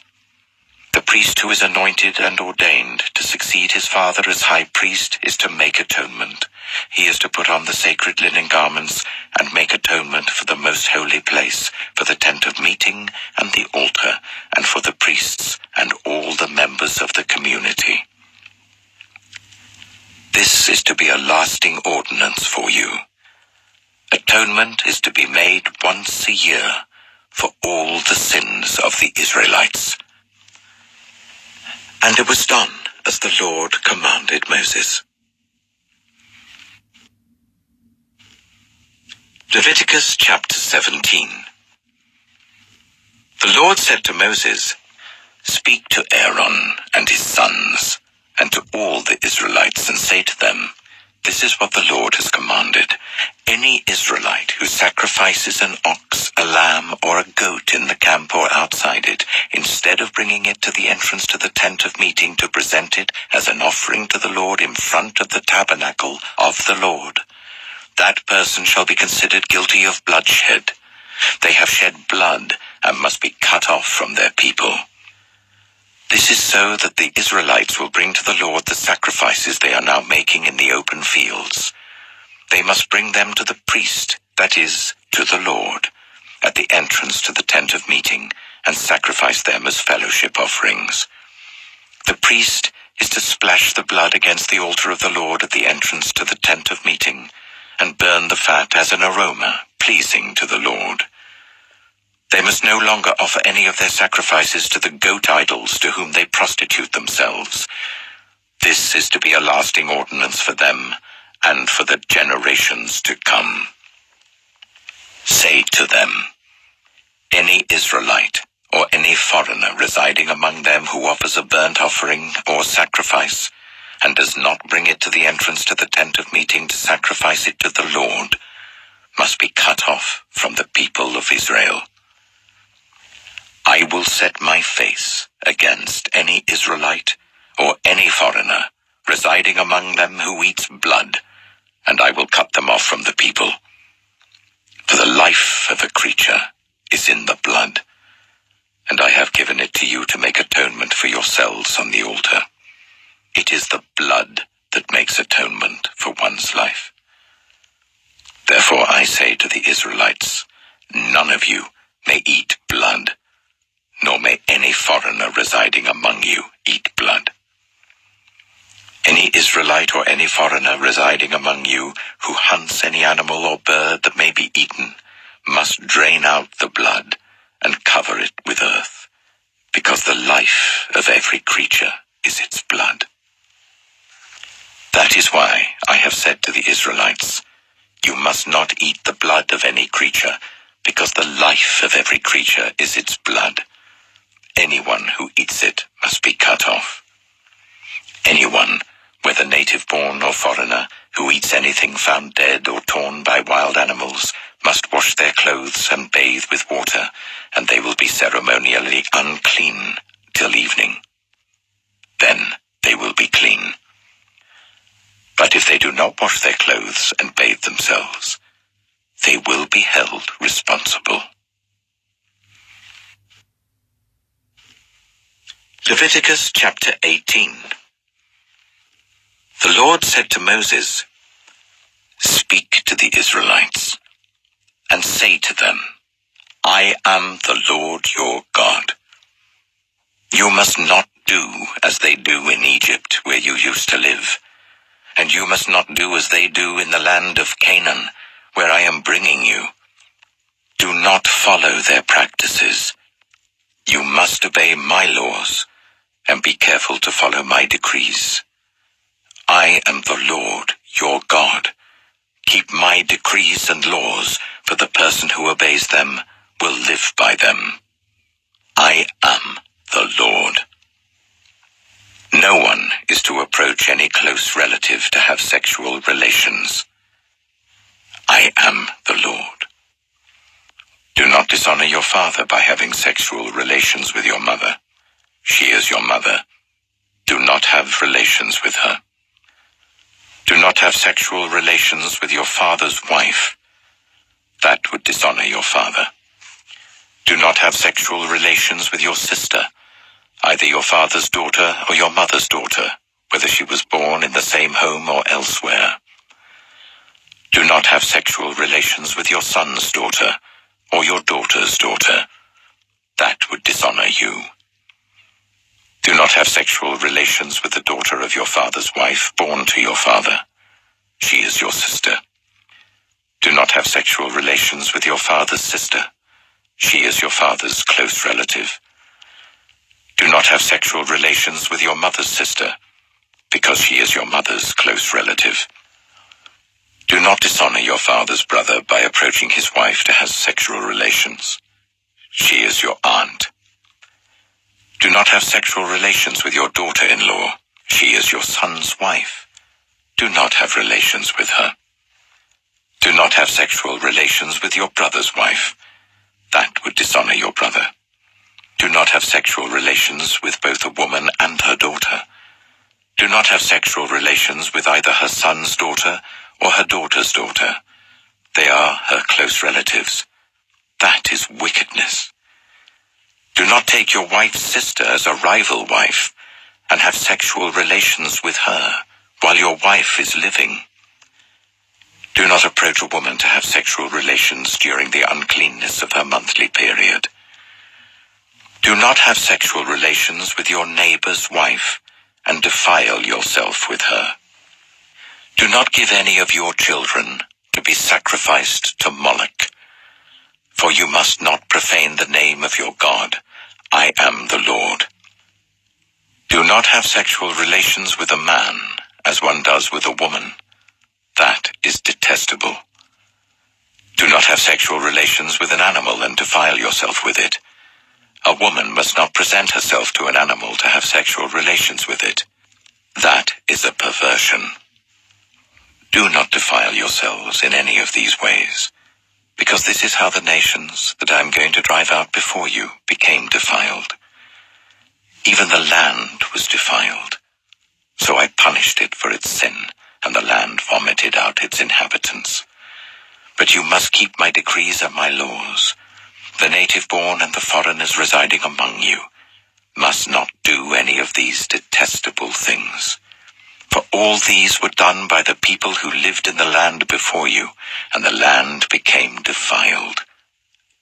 The priest who is anointed and ordained to succeed his father as high priest is to make atonement. He is to put on the sacred linen garments and make atonement for the most holy place, for the tent of meeting and the altar, and for the priests and all the members of the community. This is to be a lasting ordinance for you. Atonement is to be made once a year for all the sins of the Israelites. And it was done as the Lord commanded Moses. Leviticus chapter 17. The Lord said to Moses, "Speak to Aaron and his sons, and to all the Israelites, and say to them, This is what the Lord has commanded. Any Israelite who sacrifices an ox, a lamb, or a goat in the camp or outside it, instead of bringing it to the entrance to the tent of meeting to present it as an offering to the Lord in front of the tabernacle of the Lord, that person shall be considered guilty of bloodshed. They have shed blood and must be cut off from their people. This is so that the Israelites will bring to the Lord the sacrifices they are now making in the open fields. They must bring them to the priest, that is, to the Lord, at the entrance to the tent of meeting, and sacrifice them as fellowship offerings. The priest is to splash the blood against the altar of the Lord at the entrance to the tent of meeting, and burn the fat as an aroma, pleasing to the Lord. They must no longer offer any of their sacrifices to the goat idols to whom they prostitute themselves. This is to be a lasting ordinance for them and for the generations to come. Say to them, any Israelite or any foreigner residing among them who offers a burnt offering or sacrifice and does not bring it to the entrance to the tent of meeting to sacrifice it to the Lord must be cut off from the people of Israel. I will set my face against any Israelite or any foreigner residing among them who eats blood, and I will cut them off from the people. For the life of a creature is in the blood, and I have given it to you to make atonement for yourselves on the altar. It is the blood that makes atonement for one's life. Therefore I say to the Israelites, none of you may eat blood, nor may any foreigner residing among you eat blood. Any Israelite or any foreigner residing among you who hunts any animal or bird that may be eaten must drain out the blood and cover it with earth, because the life of every creature is its blood. That is why I have said to the Israelites, you must not eat the blood of any creature, because the life of every creature is its blood. Anyone who eats it must be cut off. Anyone, whether native-born or foreigner, who eats anything found dead or torn by wild animals, must wash their clothes and bathe with water, and they will be ceremonially unclean till evening. Then they will be clean. But if they do not wash their clothes and bathe themselves, they will be held responsible. Leviticus chapter 18. The Lord said to Moses, speak to the Israelites, and say to them, I am the Lord your God. You must not do as they do in Egypt, where you used to live, and you must not do as they do in the land of Canaan, where I am bringing you. Do not follow their practices. You must obey my laws, and be careful to follow my decrees. I am the Lord, your God. Keep my decrees and laws, for the person who obeys them will live by them. I am the Lord. No one is to approach any close relative to have sexual relations. I am the Lord. Do not dishonor your father by having sexual relations with your mother. She is your mother. Do not have relations with her. Do not have sexual relations with your father's wife. That would dishonor your father. Do not have sexual relations with your sister, either your father's daughter or your mother's daughter, whether she was born in the same home or elsewhere. Do not have sexual relations with your son's daughter or your daughter's daughter. That would dishonor you. Do not have sexual relations with the daughter of your father's wife born to your father. She is your sister. Do not have sexual relations with your father's sister. She is your father's close relative. Do not have sexual relations with your mother's sister, because she is your mother's close relative. Do not dishonor your father's brother by approaching his wife to have sexual relations. She is your aunt. Do not have sexual relations with your daughter-in-law. She is your son's wife. Do not have relations with her. Do not have sexual relations with your brother's wife. That would dishonor your brother. Do not have sexual relations with both a woman and her daughter. Do not have sexual relations with either her son's daughter or her daughter's daughter. They are her close relatives. That is wickedness. Do not take your wife's sister as a rival wife and have sexual relations with her while your wife is living. Do not approach a woman to have sexual relations during the uncleanness of her monthly period. Do not have sexual relations with your neighbor's wife and defile yourself with her. Do not give any of your children to be sacrificed to Moloch, for you must not profane the name of your God. I am the Lord. Do not have sexual relations with a man as one does with a woman. That is detestable. Do not have sexual relations with an animal and defile yourself with it. A woman must not present herself to an animal to have sexual relations with it. That is a perversion. Do not defile yourselves in any of these ways, because this is how the nations that I am going to drive out before you became defiled. Even the land was defiled, so I punished it for its sin, and the land vomited out its inhabitants. But you must keep my decrees and my laws. The native-born and the foreigners residing among you must not do any of these detestable things. For all these were done by the people who lived in the land before you, and the land became defiled.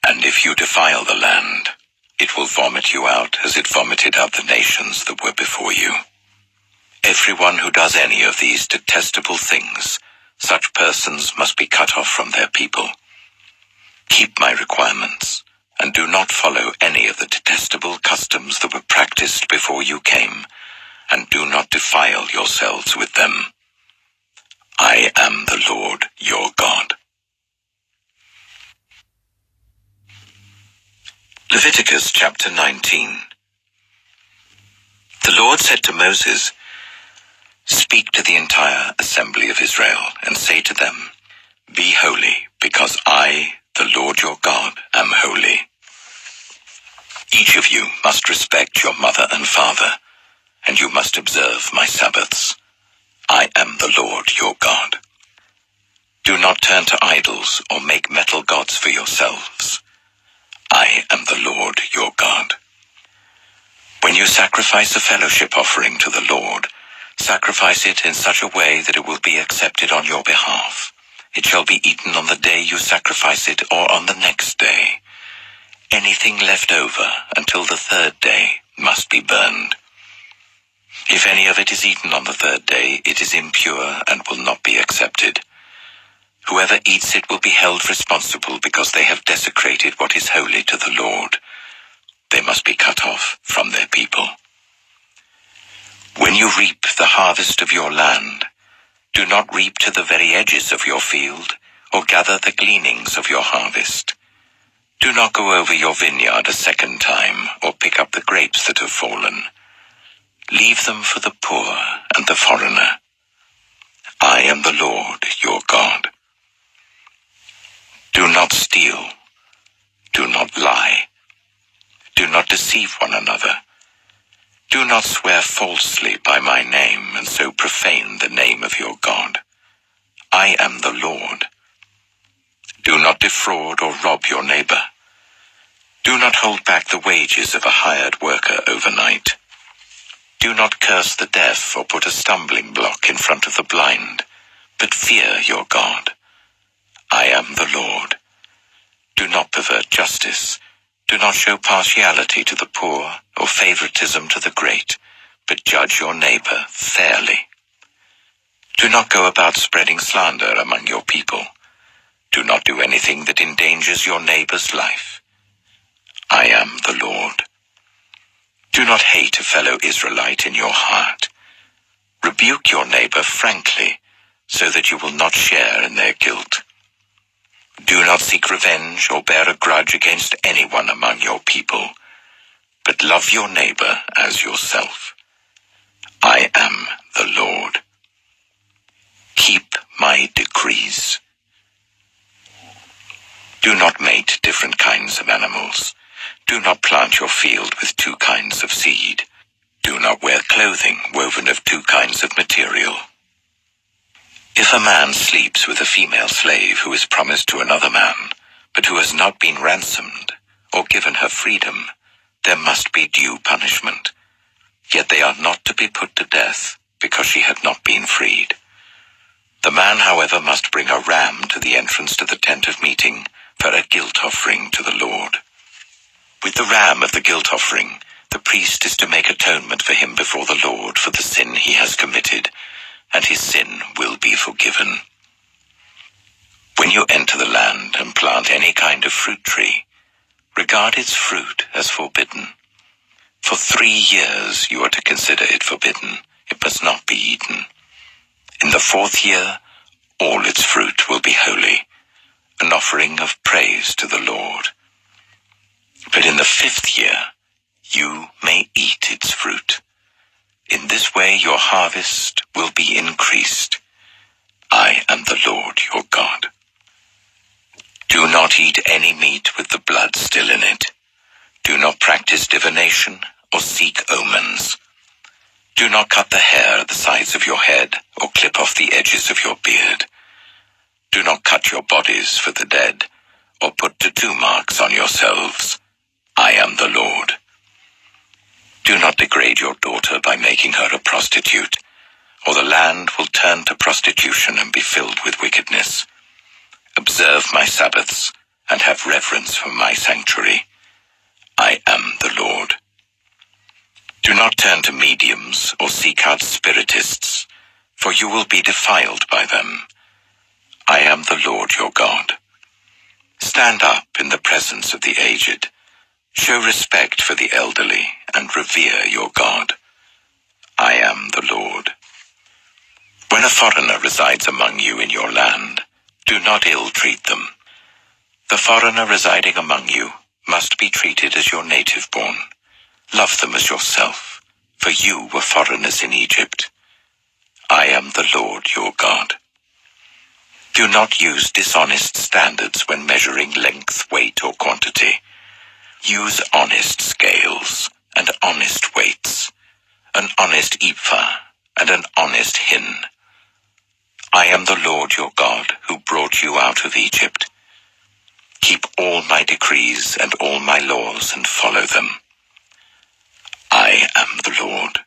And if you defile the land, it will vomit you out as it vomited out the nations that were before you. Everyone who does any of these detestable things, such persons must be cut off from their people. Keep my requirements, and do not follow any of the detestable customs that were practiced before you came, and do not defile yourselves with them. I am the Lord your God. Leviticus chapter 19. The Lord said to Moses, "Speak to the entire assembly of Israel, and say to them, Be holy, because I, the Lord your God, am holy. Each of you must respect your mother and father, and you must observe my Sabbaths. I am the Lord your God. Do not turn to idols or make metal gods for yourselves. I am the Lord your God. When you sacrifice a fellowship offering to the Lord, sacrifice it in such a way that it will be accepted on your behalf. It shall be eaten on the day you sacrifice it or on the next day. Anything left over until the third day must be burned. If any of it is eaten on the third day, it is impure and will not be accepted. Whoever eats it will be held responsible because they have desecrated what is holy to the Lord. They must be cut off from their people. When you reap the harvest of your land, do not reap to the very edges of your field, or gather the gleanings of your harvest. Do not go over your vineyard a second time, or pick up the grapes that have fallen. Leave them for the poor and the foreigner. I am the Lord your God. Do not steal. Do not lie. Do not deceive one another. Do not swear falsely by my name and so profane the name of your God. I am the Lord. Do not defraud or rob your neighbor. Do not hold back the wages of a hired worker overnight. Do not curse the deaf or put a stumbling block in front of the blind, but fear your God. I am the Lord. Do not pervert justice. Do not show partiality to the poor or favoritism to the great, but judge your neighbor fairly. Do not go about spreading slander among your people. Do not do anything that endangers your neighbor's life. I am the Lord. Do not hate a fellow Israelite in your heart. Rebuke your neighbor frankly, so that you will not share in their guilt. Do not seek revenge or bear a grudge against anyone among your people, but love your neighbor as yourself. I am the Lord. my decrees. Do not mate different kinds of animals. Do not plant your field with 2 kinds of seed. Do not wear clothing woven of 2 kinds of material. If a man sleeps with a female slave who is promised to another man, but who has not been ransomed or given her freedom, there must be due punishment. Yet they are not to be put to death, because she had not been freed. The man, however, must bring a ram to the entrance to the tent of meeting for a guilt offering to the Lord. With the ram of the guilt offering, the priest is to make atonement for him before the Lord for the sin he has committed, and his sin will be forgiven. When you enter the land and plant any kind of fruit tree, regard its fruit as forbidden. For 3 years you are to consider it forbidden. It must not be eaten. In the 4th year, all its fruit will be holy, an offering of praise to the Lord. But in the 5th year, you may eat its fruit. In this way your harvest will be increased. I am the Lord your God. Do not eat any meat with the blood still in it. Do not practice divination or seek omens. Do not cut the hair at the sides of your head or clip off the edges of your beard. Do not cut your bodies for the dead or put tattoo marks on yourselves. I am the Lord. Do not degrade your daughter by making her a prostitute, or the land will turn to prostitution and be filled with wickedness. Observe my Sabbaths and have reverence for my sanctuary. I am the Lord. Do not turn to mediums or seek out spiritists, for you will be defiled by them. I am the Lord your God. Stand up in the presence of the aged. Show respect for the elderly and revere your God. I am the Lord. When a foreigner resides among you in your land, do not ill-treat them. The foreigner residing among you must be treated as your native-born. Love them as yourself, for you were foreigners in Egypt. I am the Lord your God. Do not use dishonest standards when measuring length, weight, or quantity. Use honest scales and honest weights, an honest ephah and an honest hin. I am the Lord your God who brought you out of Egypt. Keep all my decrees and all my laws and follow them. I am the Lord.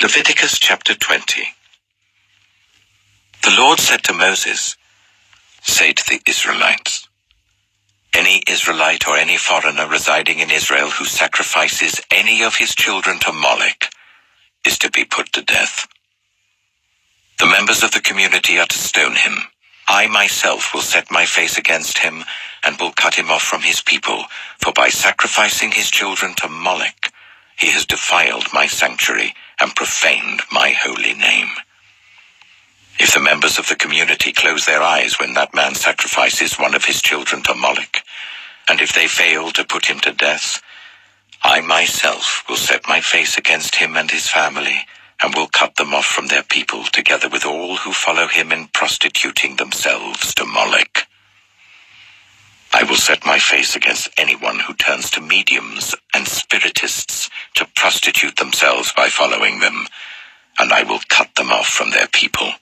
Leviticus chapter 20. The Lord said to Moses, "Say to the Israelites, any Israelite or any foreigner residing in Israel who sacrifices any of his children to Moloch is to be put to death. The members of the community are to stone him. I myself will set my face against him and will cut him off from his people, for by sacrificing his children to Moloch, he has defiled my sanctuary and profaned my holy name. If the members of the community close their eyes when that man sacrifices one of his children to Moloch, and if they fail to put him to death, I myself will set my face against him and his family, and will cut them off from their people, together with all who follow him in prostituting themselves to Moloch. I will set my face against anyone who turns to mediums and spiritists to prostitute themselves by following them, and I will cut them off from their people.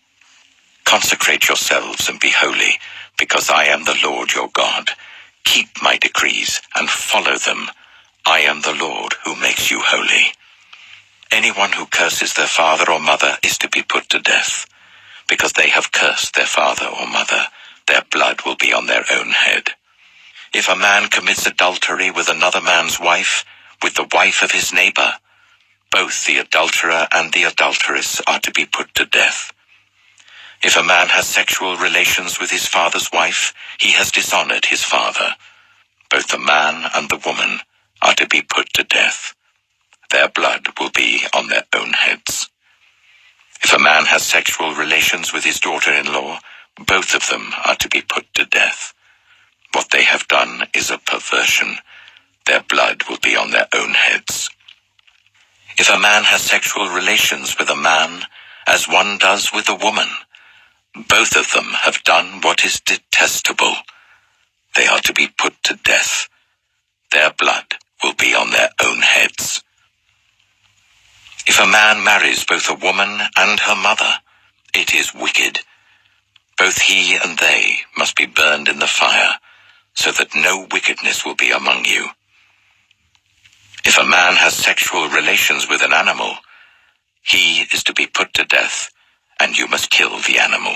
Consecrate yourselves and be holy, because I am the Lord your God. Keep my decrees and follow them. I am the Lord who makes you holy. Anyone who curses their father or mother is to be put to death. Because they have cursed their father or mother, their blood will be on their own head. If a man commits adultery with another man's wife, with the wife of his neighbor, both the adulterer and the adulteress are to be put to death. If a man has sexual relations with his father's wife, he has dishonored his father. Both the man and the woman are to be put to death. Their blood will be on their own heads. If a man has sexual relations with his daughter-in-law, both of them are to be put to death. What they have done is a perversion. Their blood will be on their own heads. If a man has sexual relations with a man, as one does with a woman, both of them have done what is detestable. They are to be put to death. Their blood will be on their own heads. If a man marries both a woman and her mother, it is wicked. Both he and they must be burned in the fire, so that no wickedness will be among you. If a man has sexual relations with an animal, he is to be put to death, and you must kill the animal.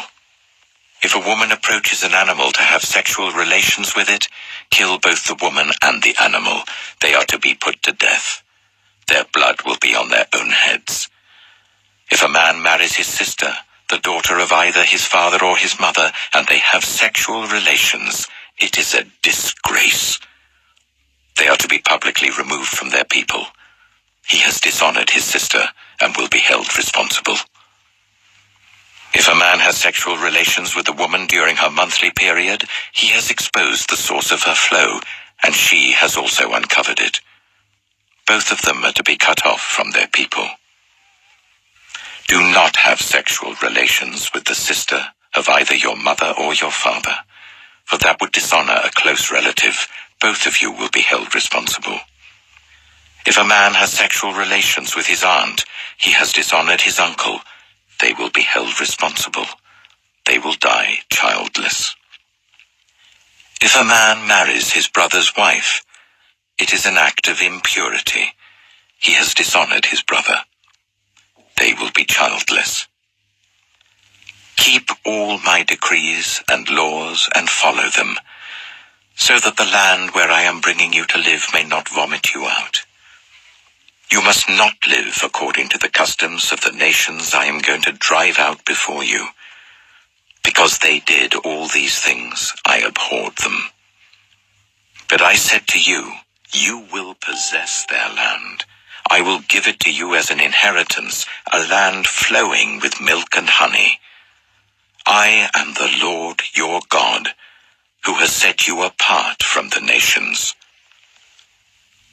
If a woman approaches an animal to have sexual relations with it, kill both the woman and the animal. They are to be put to death. Their blood will be on their own heads. If a man marries his sister, the daughter of either his father or his mother, and they have sexual relations, it is a disgrace. They are to be publicly removed from their people. He has dishonored his sister and will be held responsible. If a man has sexual relations with a woman during her monthly period, he has exposed the source of her flow, and she has also uncovered it. Both of them are to be cut off from their people. Do not have sexual relations with the sister of either your mother or your father, for that would dishonor a close relative. Both of you will be held responsible. If a man has sexual relations with his aunt, he has dishonored his uncle. They will be held responsible. They will die childless. If a man marries his brother's wife, it is an act of impurity. He has dishonored his brother. They will be childless. Keep all my decrees and laws and follow them, so that the land where I am bringing you to live may not vomit you out. You must not live according to the customs of the nations I am going to drive out before you. Because they did all these things, I abhorred them. But I said to you, you will possess their land. I will give it to you as an inheritance, a land flowing with milk and honey. I am the Lord your God, who has set you apart from the nations.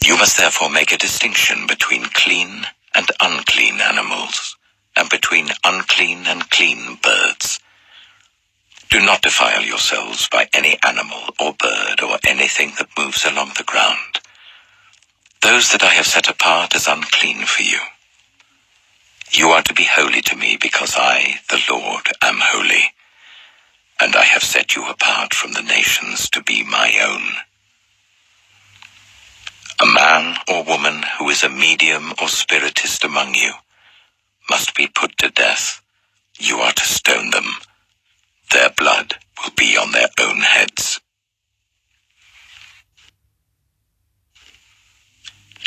You must therefore make a distinction between clean and unclean animals, and between unclean and clean birds. Do not defile yourselves by any animal or bird or anything that moves along the ground. Those that I have set apart as unclean for you. You are to be holy to me because I, the Lord, am holy, and I have set you apart from the nations to be my own. A man or woman who is a medium or spiritist among you must be put to death. You are to stone them. Their blood will be on their own heads.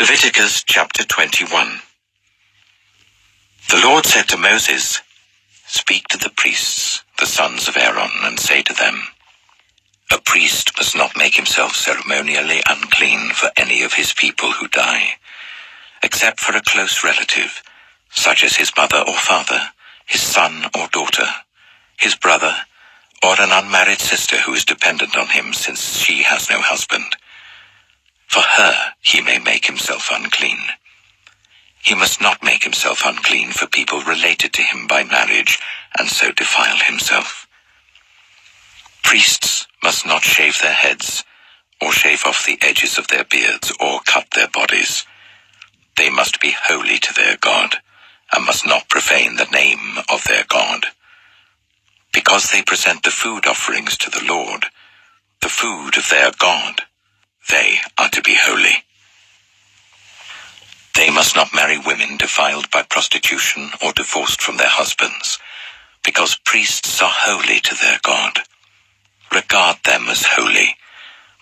Leviticus chapter 21. The Lord said to Moses, "Speak to the priests, the sons of Aaron, and say to them, a priest must not make himself ceremonially unclean for any of his people who die, except for a close relative, such as his mother or father, his son or daughter, his brother, or an unmarried sister who is dependent on him since she has no husband. For her he may make himself unclean. He must not make himself unclean for people related to him by marriage, and so defile himself. Priests must not shave their heads, or shave off the edges of their beards, or cut their bodies. They must be holy to their God, and must not profane the name of their God. Because they present the food offerings to the Lord, the food of their God, they are to be holy. They must not marry women defiled by prostitution or divorced from their husbands, because priests are holy to their God. Regard them as holy,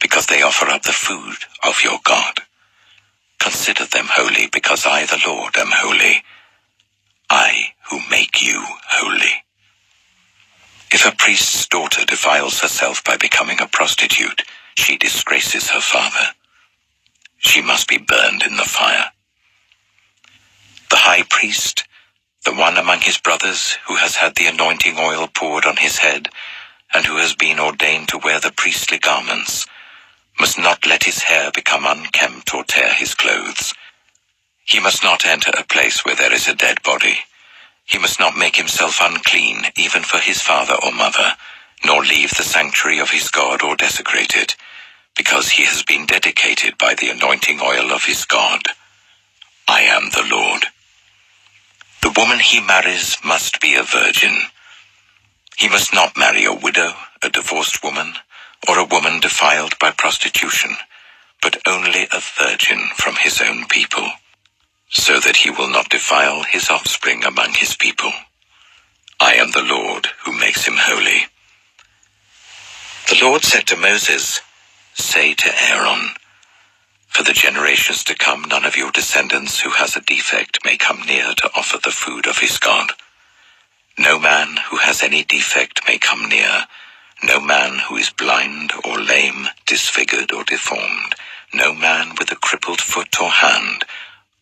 because they offer up the food of your God. Consider them holy, because I, the Lord, am holy, I who make you holy. If a priest's daughter defiles herself by becoming a prostitute, she disgraces her father. She must be burned in the fire. The high priest, the one among his brothers who has had the anointing oil poured on his head, and who has been ordained to wear the priestly garments, must not let his hair become unkempt or tear his clothes. He must not enter a place where there is a dead body. He must not make himself unclean, even for his father or mother, nor leave the sanctuary of his God or desecrate it, because he has been dedicated by the anointing oil of his God. I am the Lord. The woman he marries must be a virgin. He must not marry a widow, a divorced woman, or a woman defiled by prostitution, but only a virgin from his own people, so that he will not defile his offspring among his people. I am the Lord who makes him holy. The Lord said to Moses, "Say to Aaron, for the generations to come, none of your descendants who has a defect may come near to offer the food of his God. No man who has any defect may come near, no man who is blind or lame, disfigured or deformed, no man with a crippled foot or hand,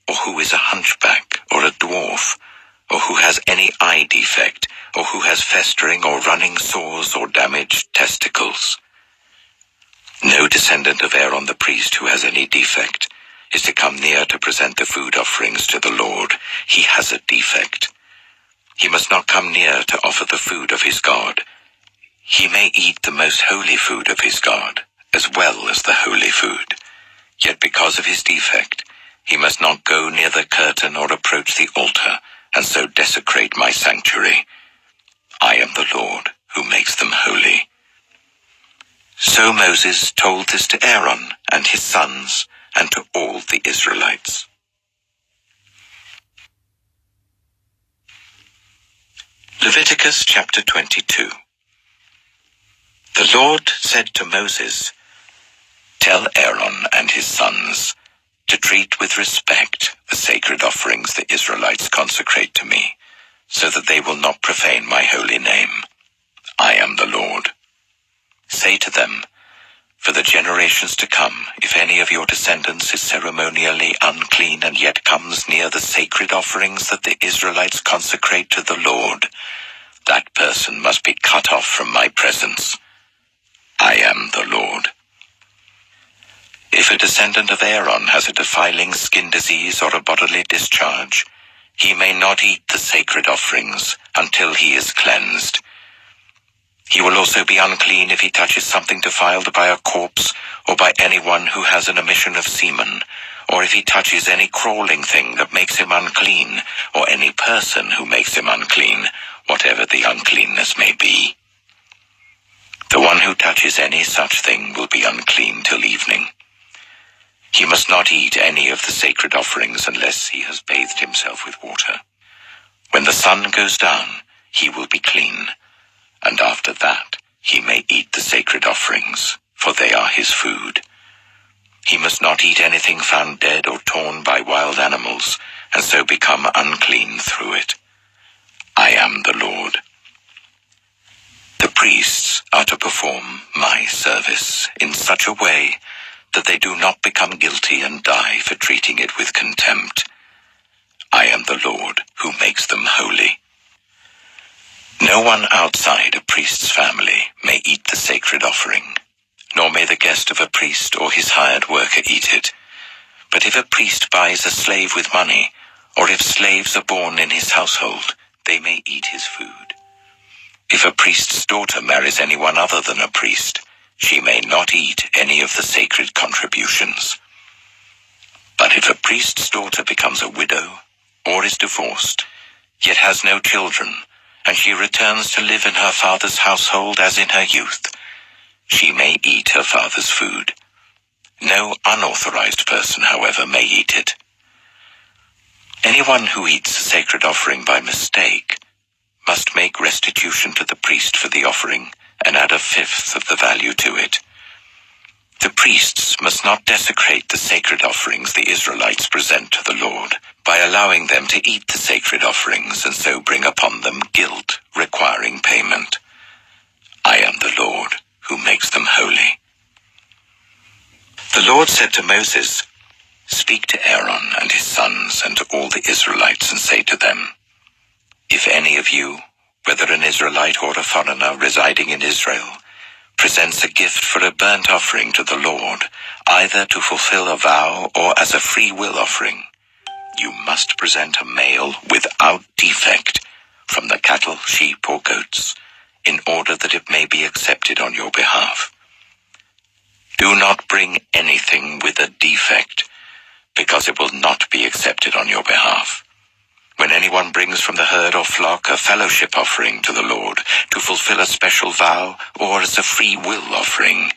or who is a hunchback or a dwarf, or who has any eye defect, or who has festering or running sores or damaged testicles. No descendant of Aaron the priest who has any defect is to come near to present the food offerings to the Lord. He has a defect. He must not come near to offer the food of his God. He may eat the most holy food of his God, as well as the holy food. Yet because of his defect, he must not go near the curtain or approach the altar, and so desecrate my sanctuary. I am the Lord who makes them holy." So Moses told this to Aaron and his sons and to all the Israelites. Leviticus chapter 22. The Lord said to Moses, "Tell Aaron and his sons to treat with respect the sacred offerings the Israelites consecrate to me, so that they will not profane my holy name. I am the Lord. Say to them, for the generations to come, if any of your descendants is ceremonially unclean and yet comes near the sacred offerings that the Israelites consecrate to the Lord, that person must be cut off from my presence. I am the Lord. If a descendant of Aaron has a defiling skin disease or a bodily discharge, he may not eat the sacred offerings until he is cleansed. He will also be unclean if he touches something defiled by a corpse or by anyone who has an emission of semen, or if he touches any crawling thing that makes him unclean, or any person who makes him unclean, whatever the uncleanness may be. The one who touches any such thing will be unclean till evening. He must not eat any of the sacred offerings unless he has bathed himself with water. When the sun goes down, he will be clean, and after that he may eat the sacred offerings, for they are his food. He must not eat anything found dead or torn by wild animals, and so become unclean through it. I am the Lord. The priests are to perform my service in such a way that they do not become guilty and die for treating it with contempt. I am the Lord who makes them holy. No one outside a priest's family may eat the sacred offering, nor may the guest of a priest or his hired worker eat it. But if a priest buys a slave with money, or if slaves are born in his household, they may eat his food. If a priest's daughter marries anyone other than a priest, she may not eat any of the sacred contributions. But if a priest's daughter becomes a widow, or is divorced, yet has no children, and she returns to live in her father's household as in her youth, she may eat her father's food. No unauthorized person, however, may eat it. Anyone who eats a sacred offering by mistake must make restitution to the priest for the offering and add 1/5 of the value to it. The priests must not desecrate the sacred offerings the Israelites present to the Lord by allowing them to eat the sacred offerings and so bring upon them guilt requiring payment. I am the Lord who makes them holy. The Lord said to Moses, "Speak to Aaron and his sons and to all the Israelites and say to them, if any of you, whether an Israelite or a foreigner residing in Israel, presents a gift for a burnt offering to the Lord, either to fulfill a vow or as a free will offering, you must present a male without defect from the cattle, sheep, or goats, in order that it may be accepted on your behalf. Do not bring anything with a defect, because it will not be accepted on your behalf. When anyone brings from the herd or flock a fellowship offering to the Lord to fulfill a special vow or as a free will offering,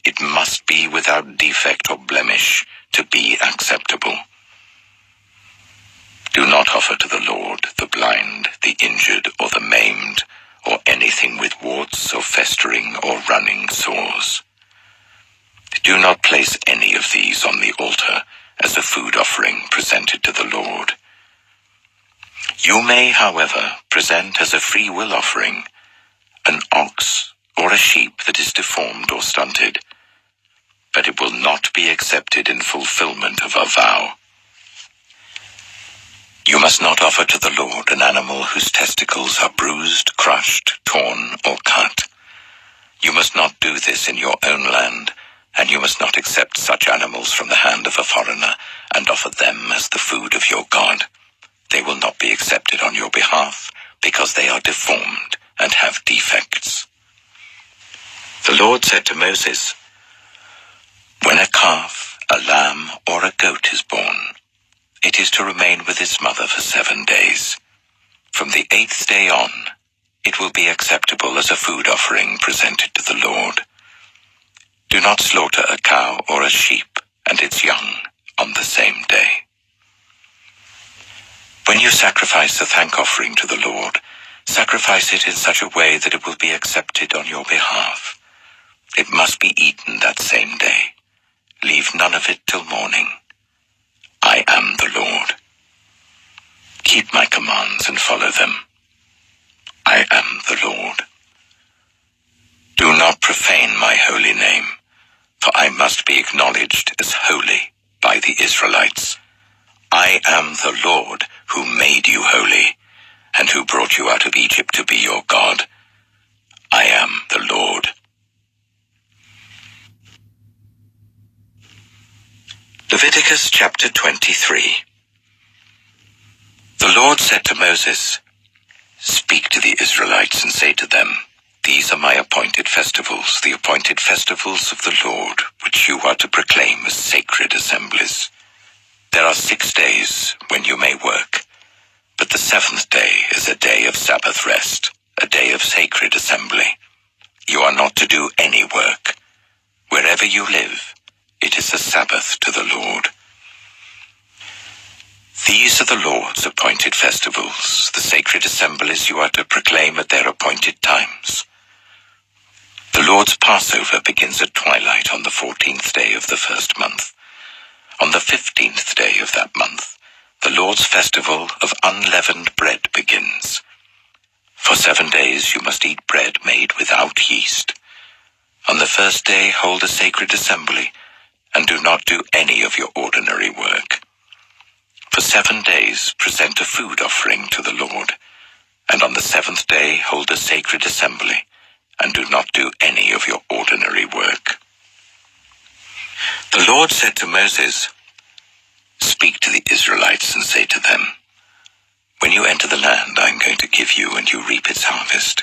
it must be without defect or blemish to be acceptable. Do not offer to the Lord the blind, the injured, or the maimed, or anything with warts or festering or running sores. Do not place any of these on the altar as a food offering presented to the Lord. You may, however, present as a free will offering an ox or a sheep that is deformed or stunted, but it will not be accepted in fulfillment of a vow. You must not offer to the Lord an animal whose testicles are bruised, crushed, torn, or cut. You must not do this in your own land, and you must not accept such animals from the hand of a foreigner and offer them as the food of your God. They will not be accepted on your behalf, because they are deformed and have defects. The Lord said to Moses, "When a calf, a lamb, or a goat is born, it is to remain with its mother for 7 days. From the 8th day on, it will be acceptable as a food offering presented to the Lord. Do not slaughter a cow or a sheep and its young on the same day." When you sacrifice a thank offering to the Lord, sacrifice it in such a way that it will be accepted on your behalf. It must be eaten that same day. Leave none of it till morning. I am the Lord. Keep my commands and follow them. I am the Lord. Do not profane my holy name, for I must be acknowledged as holy by the Israelites. I am the Lord who made you holy, and who brought you out of Egypt to be your God. I am the Lord. Leviticus chapter 23. The Lord said to Moses, "Speak to the Israelites and say to them, 'These are my appointed festivals, the appointed festivals of the Lord, which you are to proclaim as sacred assemblies. There are 6 days when you may work, but the 7th day is a day of Sabbath rest, a day of sacred assembly. You are not to do any work. Wherever you live, it is a Sabbath to the Lord. These are the Lord's appointed festivals, the sacred assemblies you are to proclaim at their appointed times. The Lord's Passover begins at twilight on the 14th day of the first month. On the 15th day of that month, the Lord's festival of unleavened bread begins. For 7 days you must eat bread made without yeast. On the first day hold a sacred assembly, and do not do any of your ordinary work. For 7 days present a food offering to the Lord, and on the 7th day hold a sacred assembly, and do not do any of your ordinary work." The Lord said to Moses, "Speak to the Israelites and say to them, 'When you enter the land I am going to give you and you reap its harvest,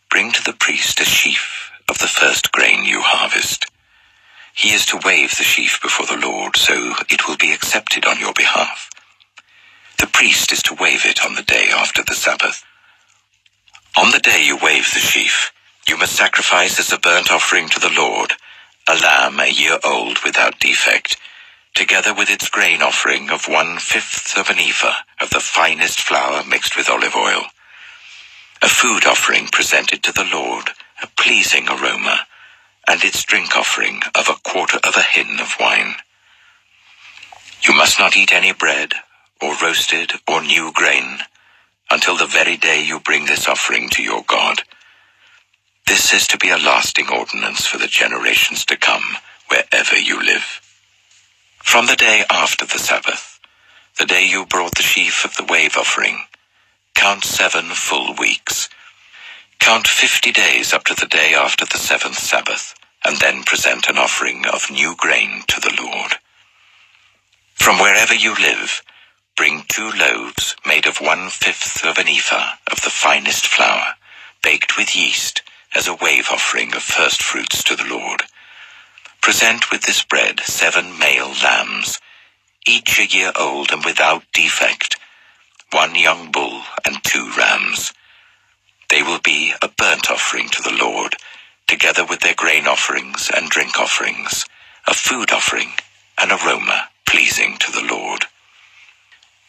bring to the priest a sheaf of the first grain you harvest. He is to wave the sheaf before the Lord, so it will be accepted on your behalf. The priest is to wave it on the day after the Sabbath. On the day you wave the sheaf, you must sacrifice as a burnt offering to the Lord a lamb a year old without defect, together with its grain offering of 1/5 of an ephah of the finest flour mixed with olive oil. A food offering presented to the Lord, a pleasing aroma, and its drink offering of 1/4 of a hin of wine. You must not eat any bread, or roasted, or new grain, until the very day you bring this offering to your God. This is to be a lasting ordinance for the generations to come, wherever you live. From the day after the Sabbath, the day you brought the sheaf of the wave offering, count 7 full weeks. Count 50 days up to the day after the 7th Sabbath, and then present an offering of new grain to the Lord. From wherever you live, Bring 2 loaves made of 1/5 of an ephah of the finest flour, baked with yeast, as a wave offering of first fruits to the Lord. Present with this bread 7 male lambs, each a year old and without defect, 1 young bull and 2 rams. They will be a burnt offering to the Lord, together with their grain offerings and drink offerings, a food offering, an aroma pleasing to the Lord.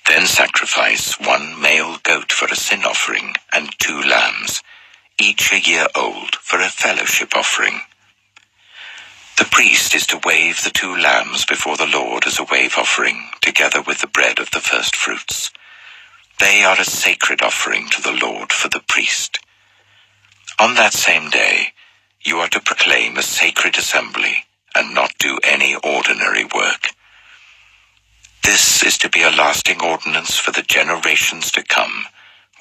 Then sacrifice 1 male goat for a sin offering and 2 lambs, each a year old, for a fellowship offering. The priest is to wave the 2 lambs before the Lord as a wave offering, together with the bread of the first fruits. They are a sacred offering to the Lord for the priest. On that same day, you are to proclaim a sacred assembly and not do any ordinary work. This is to be a lasting ordinance for the generations to come,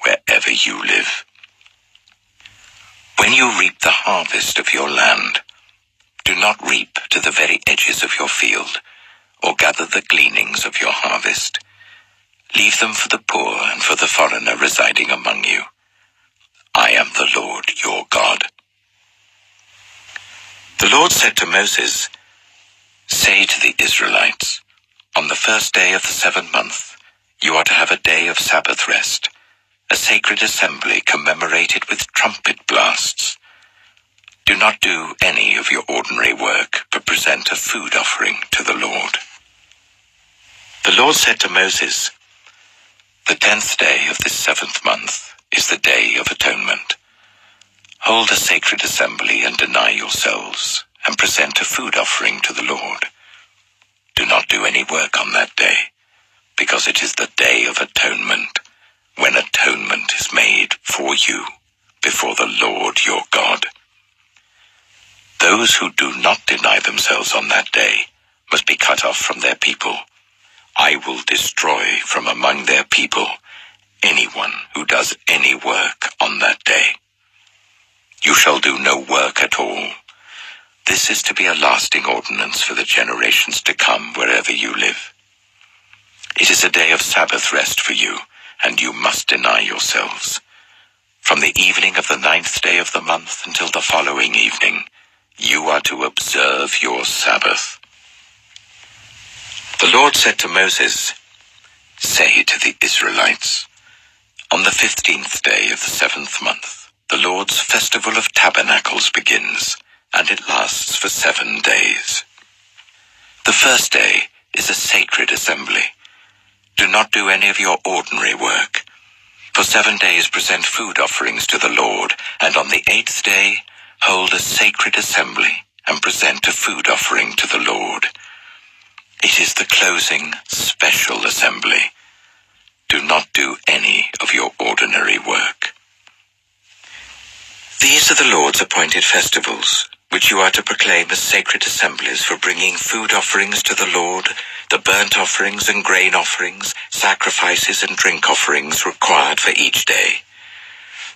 wherever you live. When you reap the harvest of your land, do not reap to the very edges of your field, or gather the gleanings of your harvest. Leave them for the poor and for the foreigner residing among you. I am the Lord your God. The Lord said to Moses, "Say to the Israelites, on the first day of the 7th month, you are to have a day of Sabbath rest, a sacred assembly commemorated with trumpet blasts. Do not do any of your ordinary work, but present a food offering to the Lord." The Lord said to Moses, "The 10th day of this 7th month is the Day of Atonement. Hold a sacred assembly and deny yourselves, and present a food offering to the Lord. Do not do any work on that day, because it is the Day of Atonement, when atonement is made for you before the Lord your God. Those who do not deny themselves on that day must be cut off from their people. I will destroy from among their people anyone who does any work on that day. You shall do no work at all. This is to be a lasting ordinance for the generations to come wherever you live. It is a day of Sabbath rest for you, and you must deny yourselves. From the evening of the 9th day of the month until the following evening, you are to observe your Sabbath." The Lord said to Moses, "Say to the Israelites, on the 15th day of the 7th month, the Lord's festival of tabernacles begins, and it lasts for 7 days. The first day is a sacred assembly. Do not do any of your ordinary work. For 7 days present food offerings to the Lord, and on the 8th day hold a sacred assembly and present a food offering to the Lord. It is the closing special assembly. Do not do any of your ordinary work. These are the Lord's appointed festivals, which you are to proclaim as sacred assemblies for bringing food offerings to the Lord, the burnt offerings and grain offerings, sacrifices and drink offerings required for each day.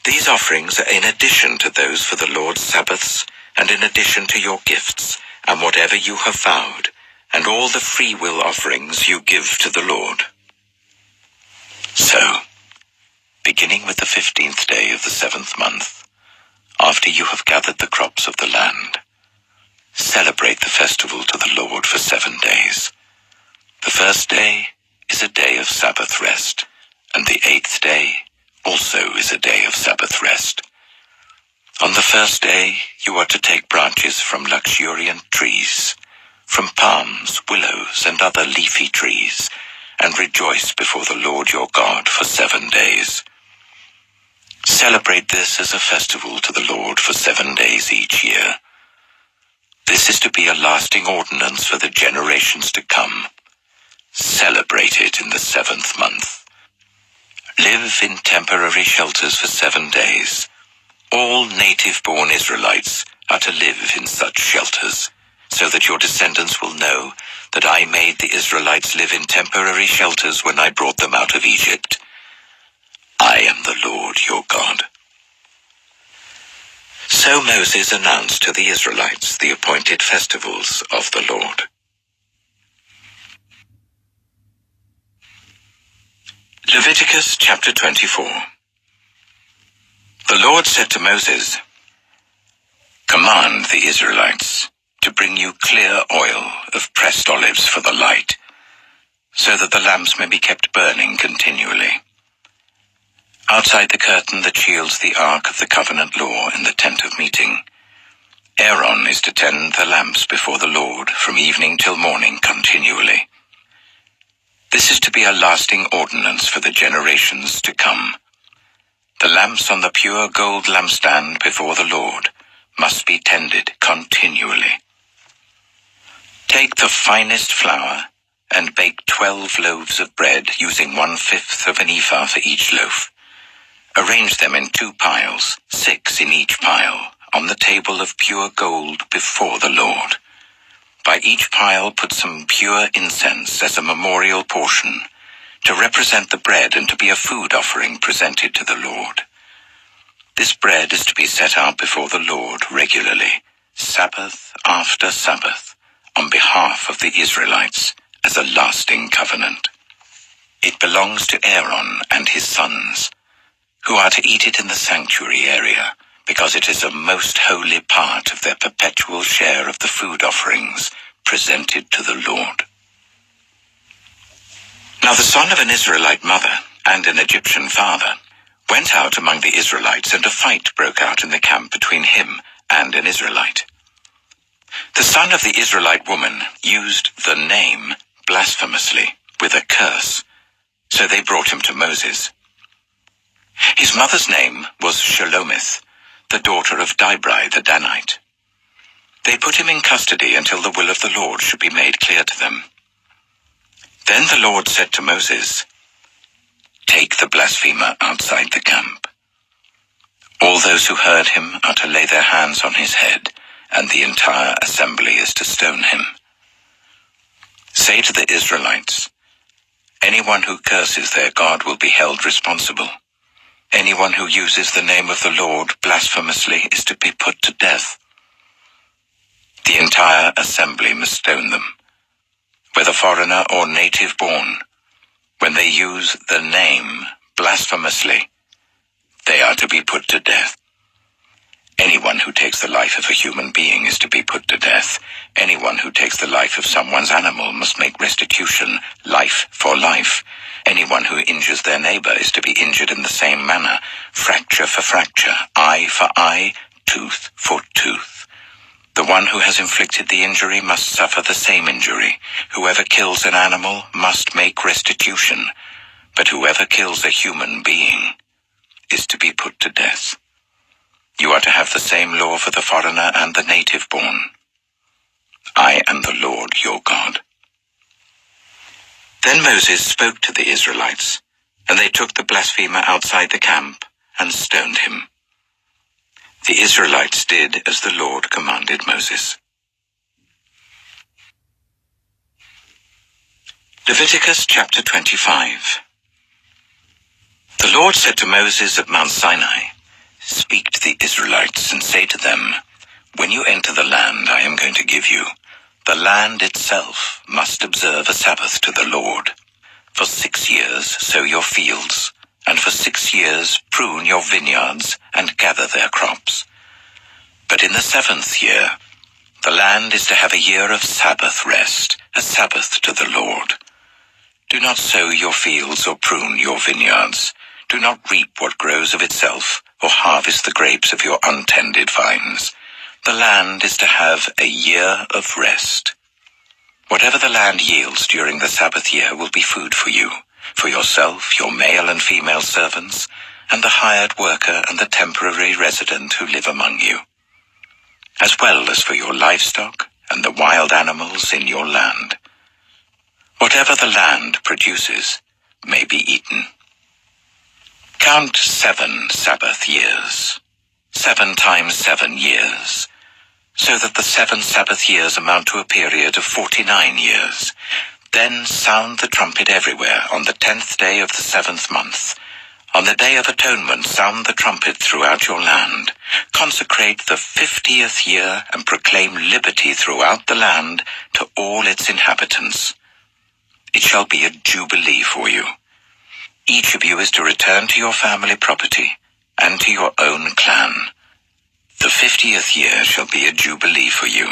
These offerings are in addition to those for the Lord's Sabbaths, and in addition to your gifts, and whatever you have vowed, and all the free will offerings you give to the Lord. So, beginning with the 15th day of the 7th month, after you have gathered the crops of the land, celebrate the festival to the Lord for 7 days. The first day is a day of Sabbath rest, and the 8th day also is a day of Sabbath rest. On the first day you are to take branches from luxuriant trees, from palms, willows, and other leafy trees, and rejoice before the Lord your God for 7 days. Celebrate this as a festival to the Lord for 7 days each year. This is to be a lasting ordinance for the generations to come. Celebrate it in the 7th month. Live in temporary shelters for 7 days. All native-born Israelites are to live in such shelters, so that your descendants will know that I made the Israelites live in temporary shelters when I brought them out of Egypt. I am the Lord your God." So Moses announced to the Israelites the appointed festivals of the Lord. Leviticus chapter 24. The Lord said to Moses, "Command the Israelites to bring you clear oil of pressed olives for the light, so that the lamps may be kept burning continually. Outside the curtain that shields the ark of the covenant law in the tent of meeting, Aaron is to tend the lamps before the Lord from evening till morning continually. This is to be a lasting ordinance for the generations to come. The lamps on the pure gold lampstand before the Lord must be tended continually. Take the finest flour and bake 12 loaves of bread using 1/5 of an ephah for each loaf. Arrange them in 2 piles, 6 in each pile, on the table of pure gold before the Lord. By each pile put some pure incense as a memorial portion, to represent the bread and to be a food offering presented to the Lord. This bread is to be set out before the Lord regularly, Sabbath after Sabbath, on behalf of the Israelites, as a lasting covenant. It belongs to Aaron and his sons, who are to eat it in the sanctuary area, because it is a most holy part of their perpetual share of the food offerings presented to the Lord." Now the son of an Israelite mother and an Egyptian father went out among the Israelites, and a fight broke out in the camp between him and an Israelite. The son of the Israelite woman used the name blasphemously with a curse, so they brought him to Moses. His mother's name was Shelomith, the daughter of Dibri the Danite. They put him in custody until the will of the Lord should be made clear to them. Then the Lord said to Moses, "Take the blasphemer outside the camp. All those who heard him are to lay their hands on his head, and the entire assembly is to stone him. Say to the Israelites, anyone who curses their God will be held responsible. Anyone who uses the name of the Lord blasphemously is to be put to death. The entire assembly must stone them, whether foreigner or native born. When they use the name blasphemously, they are to be put to death. Anyone who takes the life of a human being is to be put to death. Anyone who takes the life of someone's animal must make restitution, life for life. Anyone who injures their neighbor is to be injured in the same manner, fracture for fracture, eye for eye, tooth for tooth. The one who has inflicted the injury must suffer the same injury. Whoever kills an animal must make restitution, but whoever kills a human being is to be put to death. You are to have the same law for the foreigner and the native born. I am the Lord your God." Then Moses spoke to the Israelites, and they took the blasphemer outside the camp and stoned him. The Israelites did as the Lord commanded Moses. Leviticus chapter 25. The Lord said to Moses at Mount Sinai, "Speak to the Israelites and say to them, when you enter the land I am going to give you, the land itself must observe a Sabbath to the Lord. For 6 years sow your fields, and for 6 years prune your vineyards and gather their crops. But in the 7th year, the land is to have a year of Sabbath rest, a Sabbath to the Lord. Do not sow your fields or prune your vineyards. Do not reap what grows of itself, or harvest the grapes of your untended vines. The land is to have a year of rest. Whatever the land yields during the Sabbath year will be food for you, for yourself, your male and female servants, and the hired worker and the temporary resident who live among you, as well as for your livestock and the wild animals in your land. Whatever the land produces may be eaten. Count 7 Sabbath years, 7 times 7 years, so that the 7 Sabbath years amount to a period of 49 years. Then sound the trumpet everywhere on the 10th day of the 7th month. On the Day of Atonement, sound the trumpet throughout your land. Consecrate the 50th year and proclaim liberty throughout the land to all its inhabitants. It shall be a jubilee for you. Each of you is to return to your family property and to your own clan. The 50th year shall be a jubilee for you.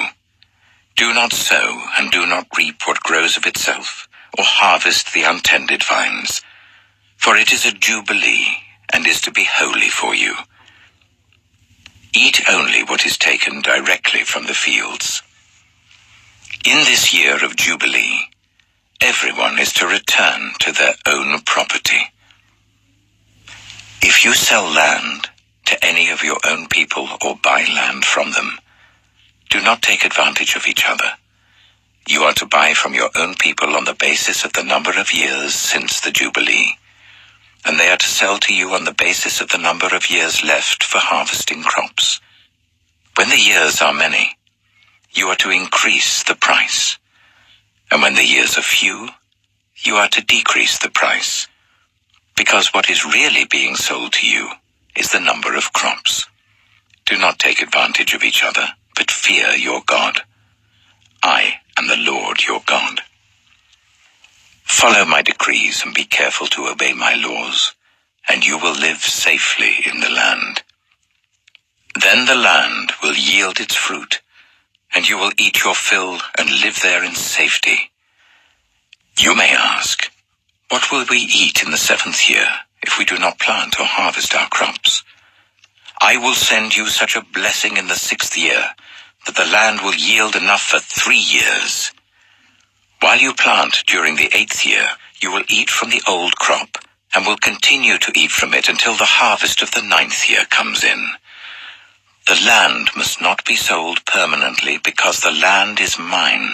Do not sow and do not reap what grows of itself, or harvest the untended vines, for it is a jubilee and is to be holy for you. Eat only what is taken directly from the fields. In this year of jubilee, everyone is to return to their own property. If you sell land to any of your own people or buy land from them, do not take advantage of each other. You are to buy from your own people on the basis of the number of years since the Jubilee, and they are to sell to you on the basis of the number of years left for harvesting crops. When the years are many, you are to increase the price, and when the years are few, you are to decrease the price, because what is really being sold to you is the number of crops. Do not take advantage of each other, but fear your God. I am the Lord your God. Follow my decrees and be careful to obey my laws, and you will live safely in the land. Then the land will yield its fruit, and you will eat your fill and live there in safety. You may ask, what will we eat in the 7th year if we do not plant or harvest our crops? I will send you such a blessing in the 6th year that the land will yield enough for 3 years. While you plant during the 8th year, you will eat from the old crop and will continue to eat from it until the harvest of the 9th year comes in. The land must not be sold permanently because the land is mine,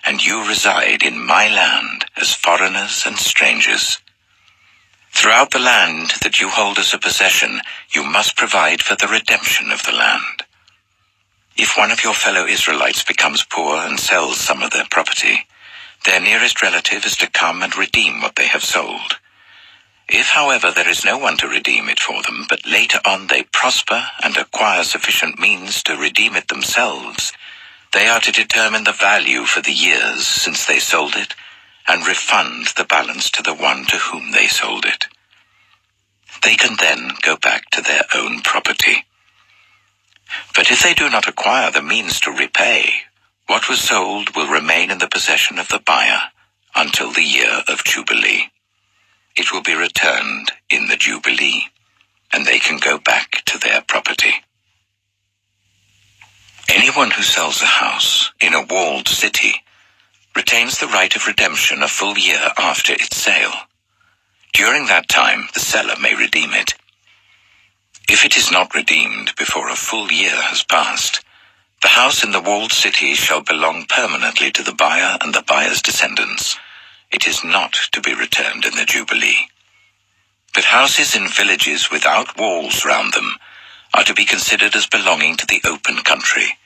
and you reside in my land as foreigners and strangers. Throughout the land that you hold as a possession, you must provide for the redemption of the land. If one of your fellow Israelites becomes poor and sells some of their property, their nearest relative is to come and redeem what they have sold. If, however, there is no one to redeem it for them, but later on they prosper and acquire sufficient means to redeem it themselves, they are to determine the value for the years since they sold it and refund the balance to the one to whom they sold it. They can then go back to their own property. But if they do not acquire the means to repay, what was sold will remain in the possession of the buyer until the year of Jubilee. It will be returned in the Jubilee, and they can go back to their property. Anyone who sells a house in a walled city retains the right of redemption a full year after its sale. During that time, the seller may redeem it. If it is not redeemed before a full year has passed, the house in the walled city shall belong permanently to the buyer and the buyer's descendants. It is not to be returned in the Jubilee. But houses in villages without walls round them are to be considered as belonging to the open country.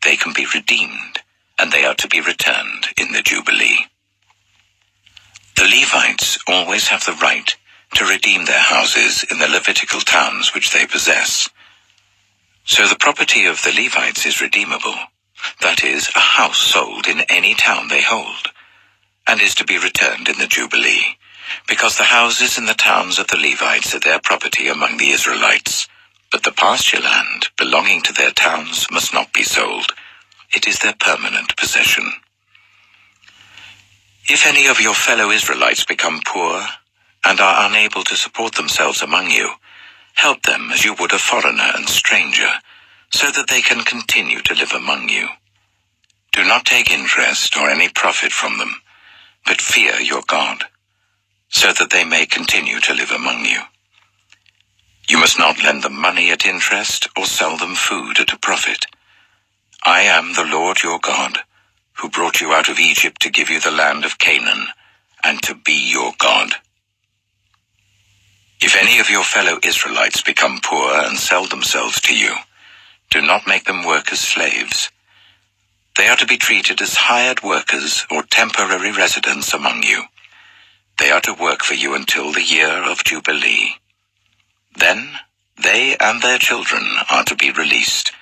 They can be redeemed, and they are to be returned in the Jubilee. The Levites always have the right to redeem their houses in the Levitical towns which they possess. So the property of the Levites is redeemable, that is, a house sold in any town they hold, and is to be returned in the Jubilee, because the houses in the towns of the Levites are their property among the Israelites, but the pasture land belonging to their towns must not be sold. It is their permanent possession. If any of your fellow Israelites become poor and are unable to support themselves among you, help them as you would a foreigner and stranger, so that they can continue to live among you. Do not take interest or any profit from them, but fear your God, so that they may continue to live among you. You must not lend them money at interest or sell them food at a profit. I am the Lord your God, who brought you out of Egypt to give you the land of Canaan, and to be your God. If any of your fellow Israelites become poor and sell themselves to you, do not make them work as slaves. They are to be treated as hired workers or temporary residents among you. They are to work for you until the year of Jubilee. Then they and their children are to be released,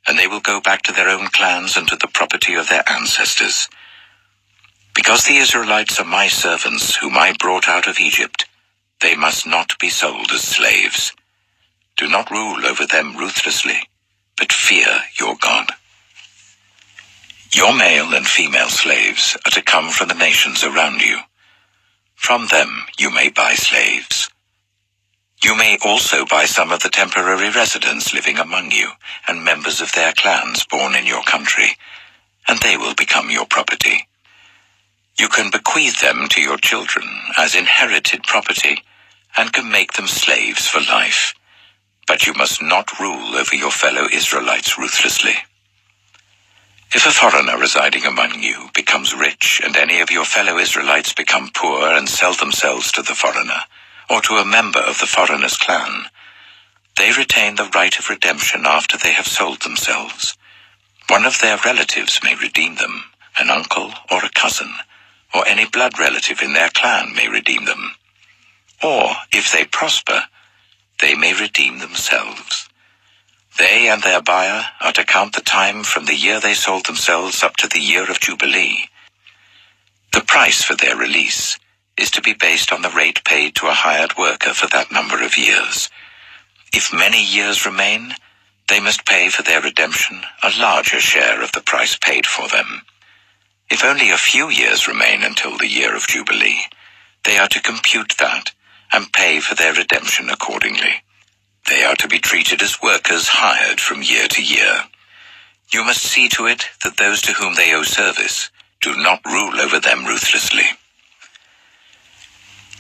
and they will go back to their own clans and to the property of their ancestors. Because the Israelites are my servants whom I brought out of Egypt, They must not be sold as slaves. Do not rule over them ruthlessly, but fear your God. Your male and female slaves are to come from the nations around you. From them you may buy slaves. You may also buy some of the temporary residents living among you and members of their clans born in your country, and they will become your property. You can bequeath them to your children as inherited property and can make them slaves for life, but you must not rule over your fellow Israelites ruthlessly. If a foreigner residing among you becomes rich and any of your fellow Israelites become poor and sell themselves to the foreigner, or to a member of the foreigner's clan, they retain the right of redemption after they have sold themselves. One of their relatives may redeem them, an uncle or a cousin, or any blood relative in their clan may redeem them. Or, if they prosper, they may redeem themselves. They and their buyer are to count the time from the year they sold themselves up to the year of Jubilee. The price for their release is to be based on the rate paid to a hired worker for that number of years. If many years remain, they must pay for their redemption a larger share of the price paid for them. If only a few years remain until the year of Jubilee, they are to compute that and pay for their redemption accordingly. They are to be treated as workers hired from year to year. You must see to it that those to whom they owe service do not rule over them ruthlessly.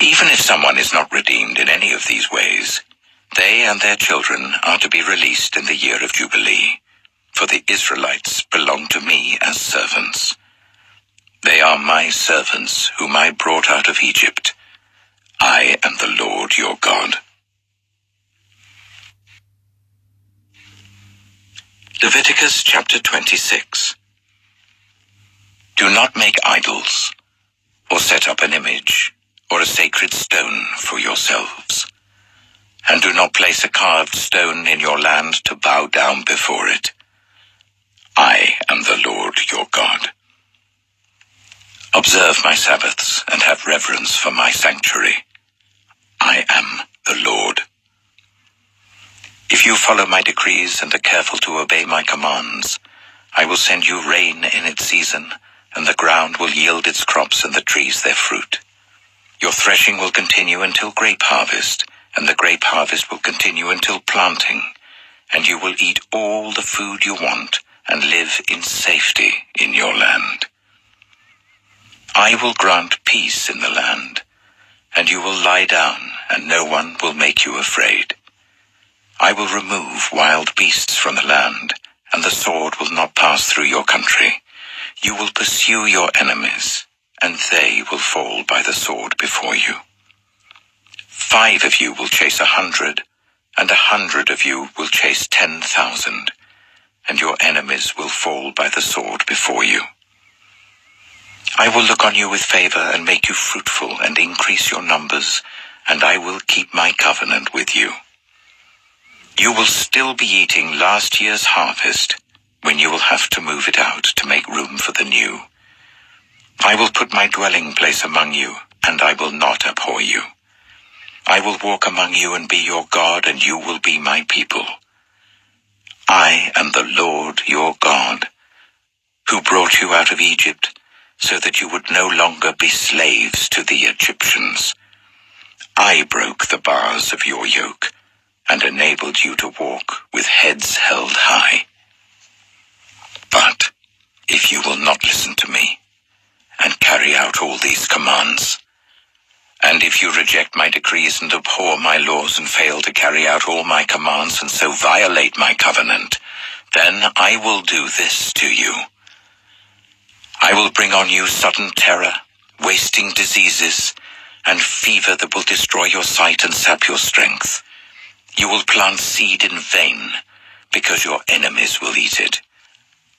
Even if someone is not redeemed in any of these ways, they and their children are to be released in the year of Jubilee, for the Israelites belong to me as servants. They are my servants whom I brought out of Egypt. I am the Lord your God. Leviticus chapter 26. Do not make idols, or set up an image, or a sacred stone for yourselves. And do not place a carved stone in your land to bow down before it. I am the Lord your God. Observe my Sabbaths and have reverence for my sanctuary. I am the Lord. If you follow my decrees and are careful to obey my commands, I will send you rain in its season, and the ground will yield its crops and the trees their fruit. Your threshing will continue until grape harvest, and the grape harvest will continue until planting, and you will eat all the food you want and live in safety in your land. I will grant peace in the land, and you will lie down, and no one will make you afraid. I will remove wild beasts from the land, and the sword will not pass through your country. You will pursue your enemies, and they will fall by the sword before you. 5 of you will chase 100, and 100 of you will chase 10,000, and your enemies will fall by the sword before you. I will look on you with favor and make you fruitful and increase your numbers, and I will keep my covenant with you. You will still be eating last year's harvest when you will have to move it out to make room for the new. I will put my dwelling place among you, and I will not abhor you. I will walk among you and be your God, and you will be my people. I am the Lord your God, who brought you out of Egypt, so that you would no longer be slaves to the Egyptians. I broke the bars of your yoke, and enabled you to walk with heads held high. But if you will not listen to me, and carry out all these commands, and if you reject my decrees and abhor my laws and fail to carry out all my commands and so violate my covenant, then I will do this to you. I will bring on you sudden terror, wasting diseases, and fever that will destroy your sight and sap your strength. You will plant seed in vain, because your enemies will eat it.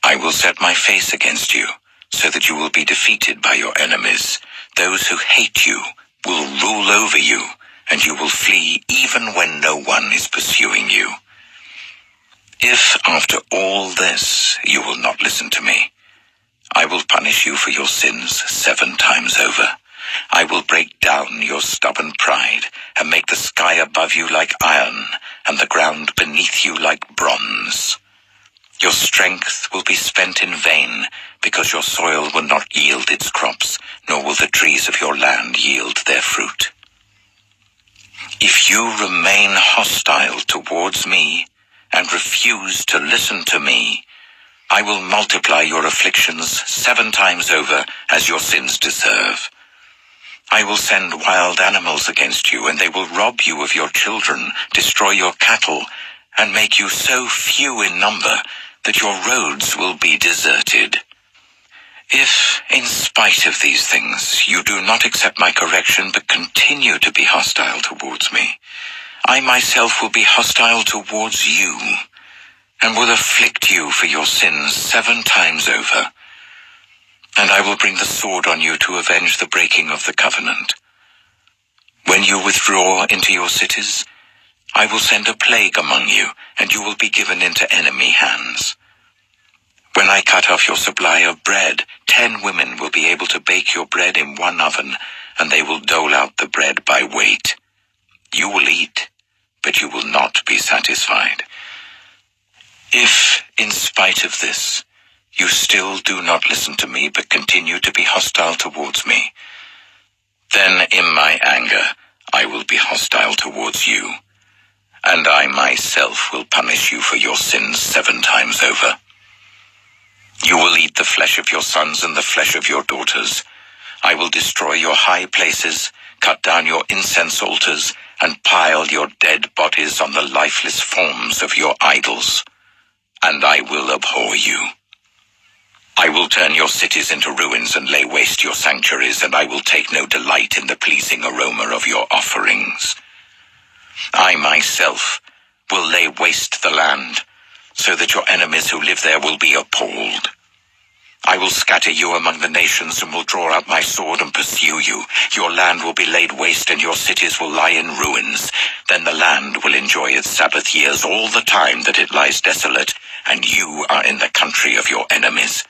I will set my face against you, so that you will be defeated by your enemies. Those who hate you will rule over you, and you will flee even when no one is pursuing you. If, after all this, you will not listen to me, I will punish you for your sins 7 times over. I will break down your stubborn pride and make the sky above you like iron, and the ground beneath you like bronze. Your strength will be spent in vain, because your soil will not yield its crops, nor will the trees of your land yield their fruit. If you remain hostile towards me, and refuse to listen to me, I will multiply your afflictions 7 times over as your sins deserve. I will send wild animals against you, and they will rob you of your children, destroy your cattle, and make you so few in number that your roads will be deserted. If, in spite of these things, you do not accept my correction but continue to be hostile towards me, I myself will be hostile towards you, and will afflict you for your sins 7 times over. And I will bring the sword on you to avenge the breaking of the covenant. When you withdraw into your cities, I will send a plague among you, and you will be given into enemy hands. When I cut off your supply of bread, 10 women will be able to bake your bread in 1 oven, and they will dole out the bread by weight. You will eat, but you will not be satisfied. If, in spite of this, you still do not listen to me but continue to be hostile towards me, then in my anger I will be hostile towards you, and I myself will punish you for your sins 7 times over. You will eat the flesh of your sons and the flesh of your daughters. I will destroy your high places, cut down your incense altars, and pile your dead bodies on the lifeless forms of your idols. And I will abhor you. I will turn your cities into ruins and lay waste your sanctuaries, and I will take no delight in the pleasing aroma of your offerings. I myself will lay waste the land, so that your enemies who live there will be appalled. I will scatter you among the nations and will draw out my sword and pursue you. Your land will be laid waste and your cities will lie in ruins. Then the land will enjoy its Sabbath years all the time that it lies desolate, and you are in the country of your enemies.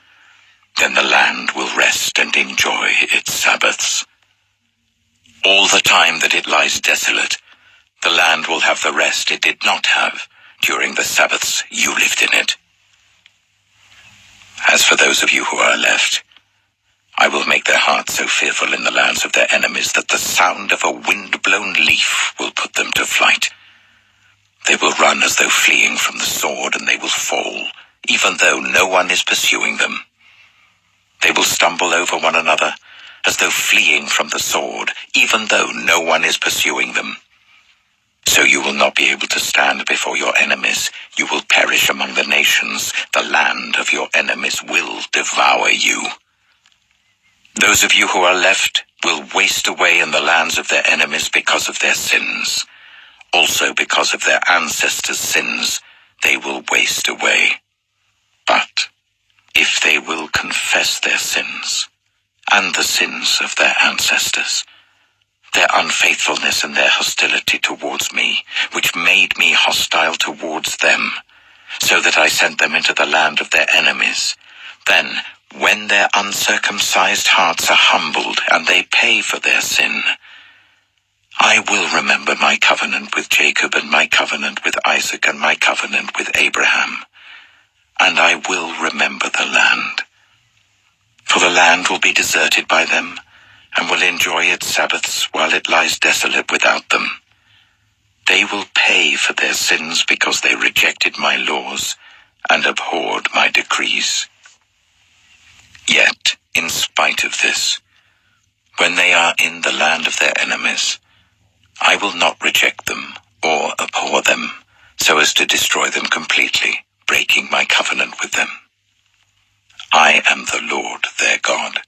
Then the land will rest and enjoy its Sabbaths. All the time that it lies desolate, the land will have the rest it did not have during the Sabbaths you lived in it. As for those of you who are left, I will make their hearts so fearful in the lands of their enemies that the sound of a wind-blown leaf will put them to flight. They will run as though fleeing from the sword, and they will fall, even though no one is pursuing them. They will stumble over one another, as though fleeing from the sword, even though no one is pursuing them. So you will not be able to stand before your enemies. You will perish among the nations. The land of your enemies will devour you. Those of you who are left will waste away in the lands of their enemies because of their sins. Also because of their ancestors' sins, they will waste away. But if they will confess their sins and the sins of their ancestors, their unfaithfulness and their hostility towards me, which made me hostile towards them, so that I sent them into the land of their enemies, then, when their uncircumcised hearts are humbled and they pay for their sin, I will remember my covenant with Jacob and my covenant with Isaac and my covenant with Abraham, and I will remember the land. For the land will be deserted by them, and will enjoy its Sabbaths while it lies desolate without them. They will pay for their sins because they rejected my laws and abhorred my decrees. Yet, in spite of this, when they are in the land of their enemies, I will not reject them or abhor them, so as to destroy them completely, breaking my covenant with them. I am the Lord their God.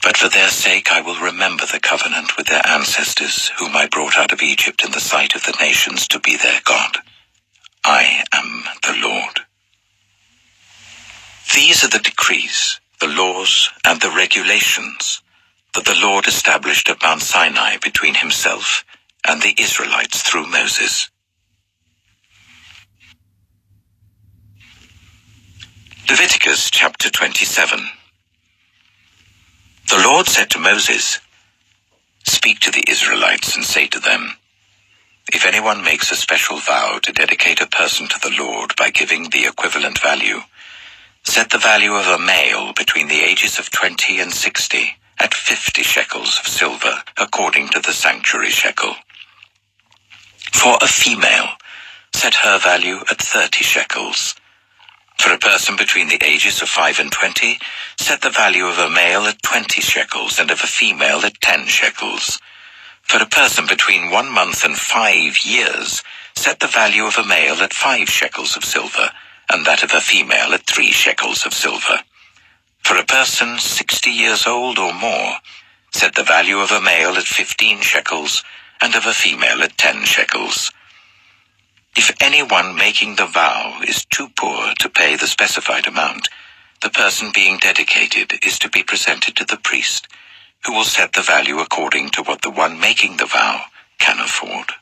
But for their sake I will remember the covenant with their ancestors, whom I brought out of Egypt in the sight of the nations to be their God. I am the Lord. These are the decrees, the laws, and the regulations that the Lord established at Mount Sinai between himself and the Israelites through Moses. Leviticus chapter 27. The Lord said to Moses, "Speak speak to the Israelites and say to them, if anyone makes a special vow to dedicate a person to the Lord by giving the equivalent value, set the value of a male between the ages of 20 and 60 at 50 shekels of silver, according to the sanctuary shekel. For a female, set her value at 30 shekels. For a person between the ages of 5 and 20, set the value of a male at 20 shekels and of a female at 10 shekels. For a person between 1 month and 5 years, set the value of a male at 5 shekels of silver, and that of a female at 3 shekels of silver. For a person 60 years old or more, set the value of a male at 15 shekels, and of a female at 10 shekels. If anyone making the vow is too poor to pay the specified amount, the person being dedicated is to be presented to the priest, who will set the value according to what the one making the vow can afford.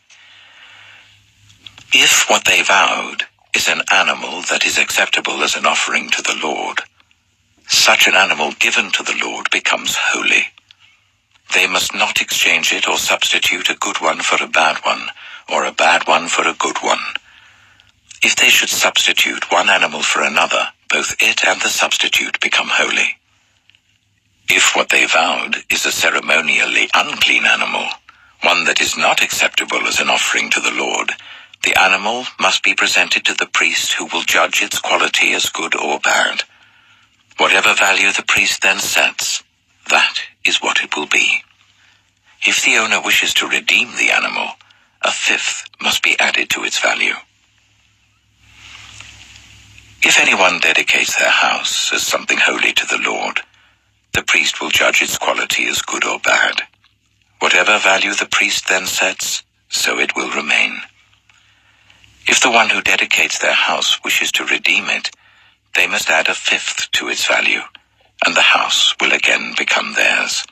If what they vowed is an animal that is acceptable as an offering to the Lord, such an animal given to the Lord becomes holy. They must not exchange it or substitute a good one for a bad one, or a bad one for a good one. If they should substitute one animal for another, both it and the substitute become holy. If what they vowed is a ceremonially unclean animal, one that is not acceptable as an offering to the Lord, the animal must be presented to the priest, who will judge its quality as good or bad. Whatever value the priest then sets, that is what it will be. If the owner wishes to redeem the animal, a fifth must be added to its value. If anyone dedicates their house as something holy to the Lord, the priest will judge its quality as good or bad. Whatever value the priest then sets, so it will remain. If the one who dedicates their house wishes to redeem it, they must add a fifth to its value, and the house will again become theirs.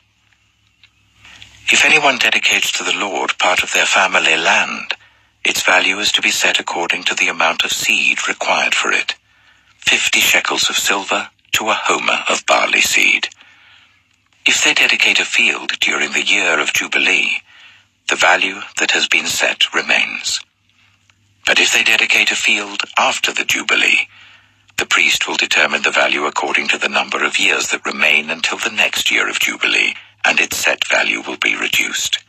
If anyone dedicates to the Lord part of their family land, its value is to be set according to the amount of seed required for it, 50 shekels of silver to a homer of barley seed. If they dedicate a field during the year of Jubilee, the value that has been set remains. But if they dedicate a field after the Jubilee, the priest will determine the value according to the number of years that remain until the next year of Jubilee, and its set value will be reduced.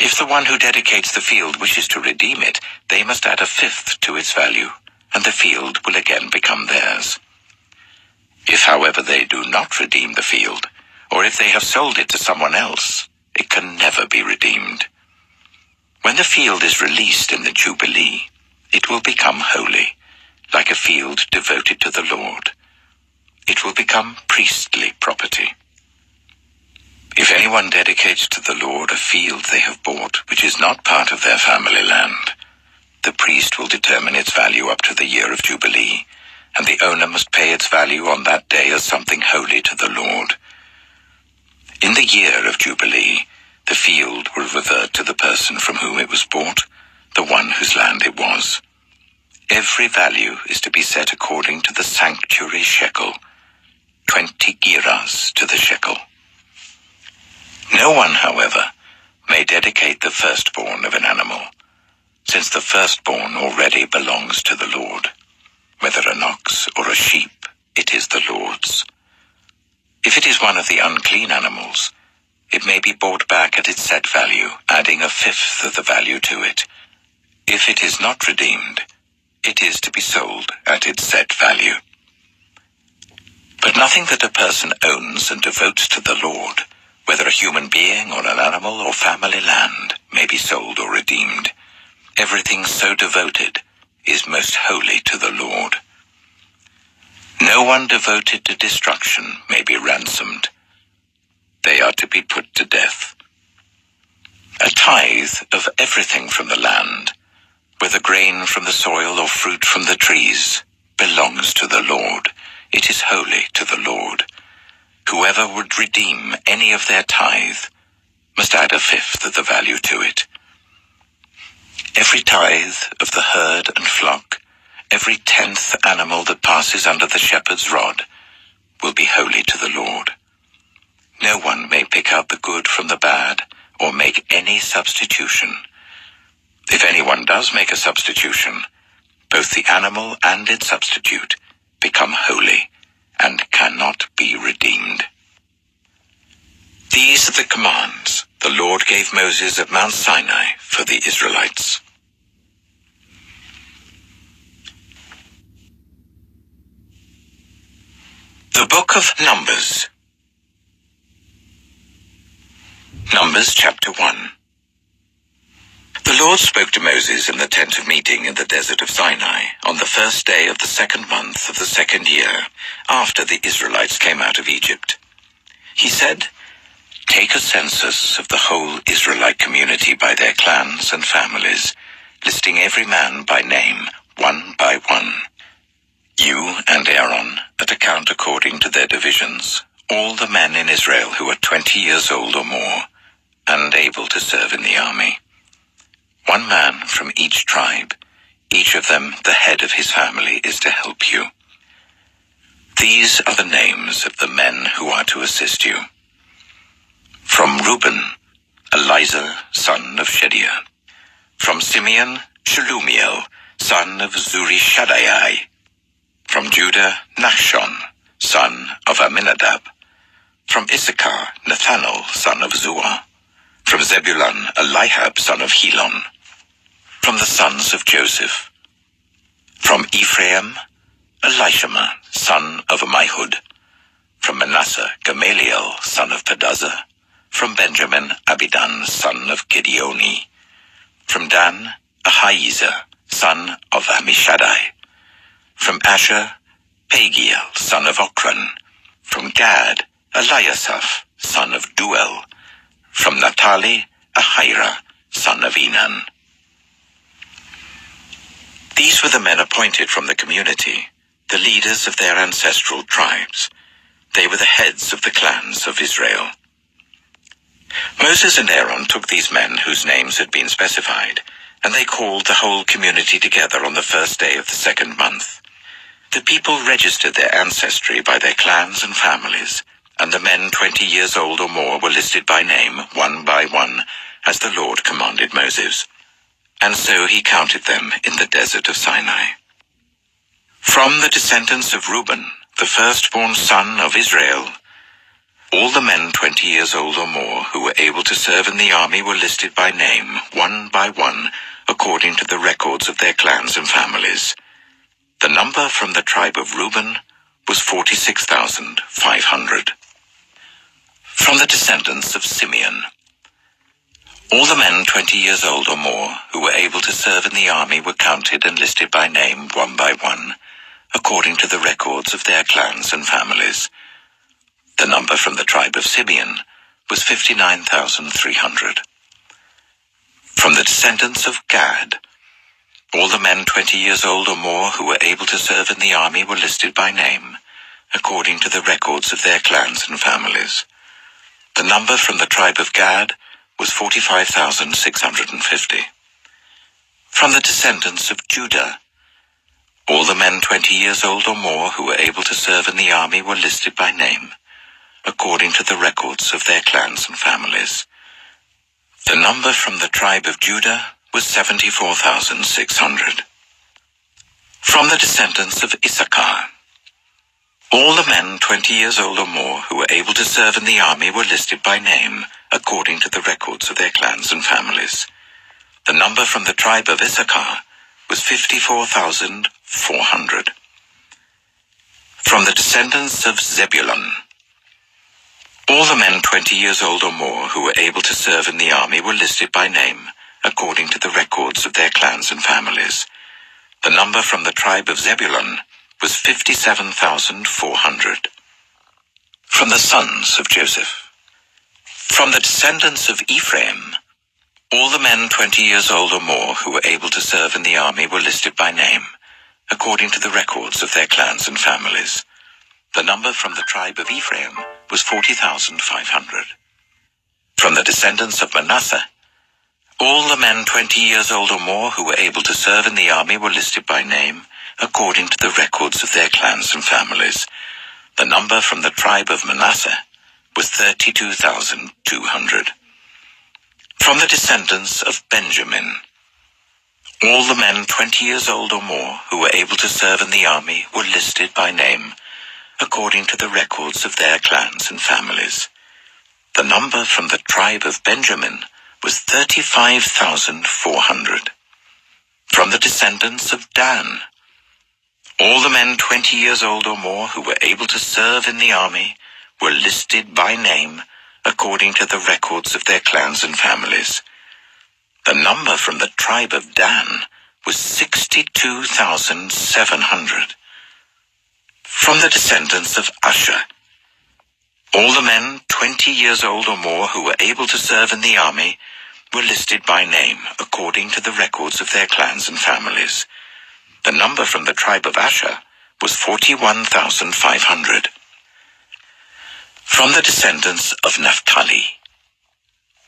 If the one who dedicates the field wishes to redeem it, they must add a fifth to its value, and the field will again become theirs. If, however, they do not redeem the field, or if they have sold it to someone else, it can never be redeemed. When the field is released in the Jubilee, it will become holy, like a field devoted to the Lord. It will become priestly property. If anyone dedicates to the Lord a field they have bought which is not part of their family land, the priest will determine its value up to the year of Jubilee, and the owner must pay its value on that day as something holy to the Lord. In the year of Jubilee, the field will revert to the person from whom it was bought, the one whose land it was. Every value is to be set according to the sanctuary shekel, 20 giras to the shekel. No one, however, may dedicate the firstborn of an animal, since the firstborn already belongs to the Lord. Whether an ox or a sheep, it is the Lord's. If it is one of the unclean animals, it may be bought back at its set value, adding a fifth of the value to it. If it is not redeemed, it is to be sold at its set value. But nothing that a person owns and devotes to the Lord, whether a human being or an animal or family land, may be sold or redeemed. Everything so devoted is most holy to the Lord. No one devoted to destruction may be ransomed. They are to be put to death. A tithe of everything from the land, whether grain from the soil or fruit from the trees, belongs to the Lord. It is holy to the Lord. Whoever would redeem any of their tithe must add a fifth of the value to it. Every tithe of the herd and flock, every 10th animal that passes under the shepherd's rod, will be holy to the Lord. No one may pick out the good from the bad, or make any substitution. If anyone does make a substitution, both the animal and its substitute become holy and cannot be redeemed. These are the commands the Lord gave Moses at Mount Sinai for the Israelites. The Book of Numbers. Numbers chapter 1. The Lord spoke to Moses in the tent of meeting in the desert of Sinai on the first day of the second month of the second year after the Israelites came out of Egypt. He said, "Take a census of the whole Israelite community by their clans and families, listing every man by name, one by one. You and Aaron are to count according to their divisions, all the men in Israel who are 20 years old or more, and able to serve in the army. One man from each tribe, each of them the head of his family, is to help you. These are the names of the men who are to assist you. From Reuben, Elizur, son of Shediah. From Simeon, Shelumiel, son of Zurishaddai. From Judah, Nachshon, son of Amminadab. From Issachar, Nathanael, son of Zuar. From Zebulun, Eliab, son of Helon. From the sons of Joseph. From Ephraim, Elishama, son of Ammihud. From Manasseh, Gamaliel, son of Pedazah. From Benjamin, Abidan, son of Gideoni. From Dan, Ahiezer, son of Ammishaddai. From Asher, Pagiel, son of Ochran. From Gad, Eliasaph, son of Duel. From Naphtali, Ahira, son of Enan. These were the men appointed from the community, the leaders of their ancestral tribes. They were the heads of the clans of Israel. Moses and Aaron took these men whose names had been specified, and they called the whole community together on the first day of the second month. The people registered their ancestry by their clans and families, and the men 20 years old or more were listed by name, one by one, as the Lord commanded Moses. And so he counted them in the desert of Sinai. From the descendants of Reuben, the firstborn son of Israel, all the men 20 years old or more who were able to serve in the army were listed by name, one by one, according to the records of their clans and families. The number from the tribe of Reuben was 46,500. From the descendants of Simeon, all the men 20 years old or more who were able to serve in the army were counted and listed by name, one by one, according to the records of their clans and families. The number from the tribe of Simeon was 59,300. From the descendants of Gad, all the men 20 years old or more who were able to serve in the army were listed by name, according to the records of their clans and families. The number from the tribe of Gad was 45,650. From the descendants of Judah, all the men 20 years old or more who were able to serve in the army were listed by name, according to the records of their clans and families. The number from the tribe of Judah was 74,600. From the descendants of Issachar, all the men 20 years old or more who were able to serve in the army were listed by name, according to the records of their clans and families. The number from the tribe of Issachar was 54,400. From the descendants of Zebulun, all the men 20 years old or more who were able to serve in the army were listed by name, according to the records of their clans and families. The number from the tribe of Zebulun was 57,400. From the sons of Joseph, from the descendants of Ephraim, all the men 20 years old or more who were able to serve in the army were listed by name, according to the records of their clans and families. The number from the tribe of Ephraim was 40,500. From the descendants of Manasseh, all the men 20 years old or more who were able to serve in the army were listed by name, according to the records of their clans and families. The number from the tribe of Manasseh was 32,200. From the descendants of Benjamin, all the men 20 years old or more who were able to serve in the army were listed by name, according to the records of their clans and families. The number from the tribe of Benjamin was 35,400. From the descendants of Dan, all the men 20 years old or more who were able to serve in the army were listed by name according to the records of their clans and families. The number from the tribe of Dan was 62,700. From the descendants of Asher, all the men 20 years old or more who were able to serve in the army were listed by name according to the records of their clans and families. The number from the tribe of Asher was 41,500. From the descendants of Naphtali,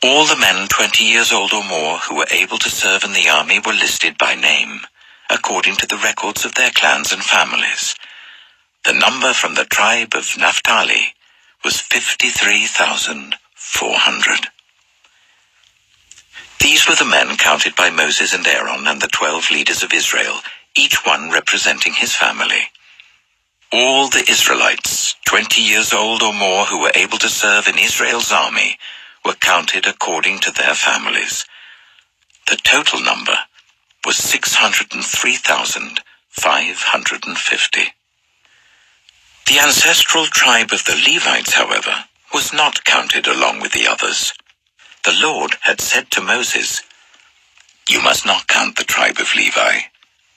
all the men 20 years old or more who were able to serve in the army were listed by name, according to the records of their clans and families. The number from the tribe of Naphtali was 53,400. These were the men counted by Moses and Aaron and the 12 leaders of Israel, each one representing his family. All the Israelites, 20 years old or more who were able to serve in Israel's army, were counted according to their families. The total number was 603,550. The ancestral tribe of the Levites, however, was not counted along with the others. The Lord had said to Moses, "You must not count the tribe of Levi,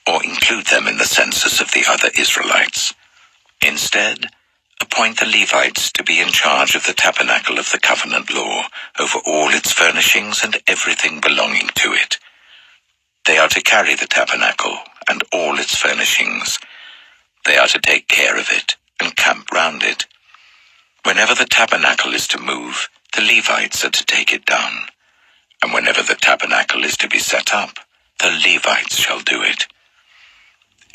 or include them in the census of the other Israelites. Instead, appoint the Levites to be in charge of the tabernacle of the covenant law, over all its furnishings and everything belonging to it. They are to carry the tabernacle and all its furnishings. They are to take care of it and camp round it. Whenever the tabernacle is to move, the Levites are to take it down. And whenever the tabernacle is to be set up, the Levites shall do it.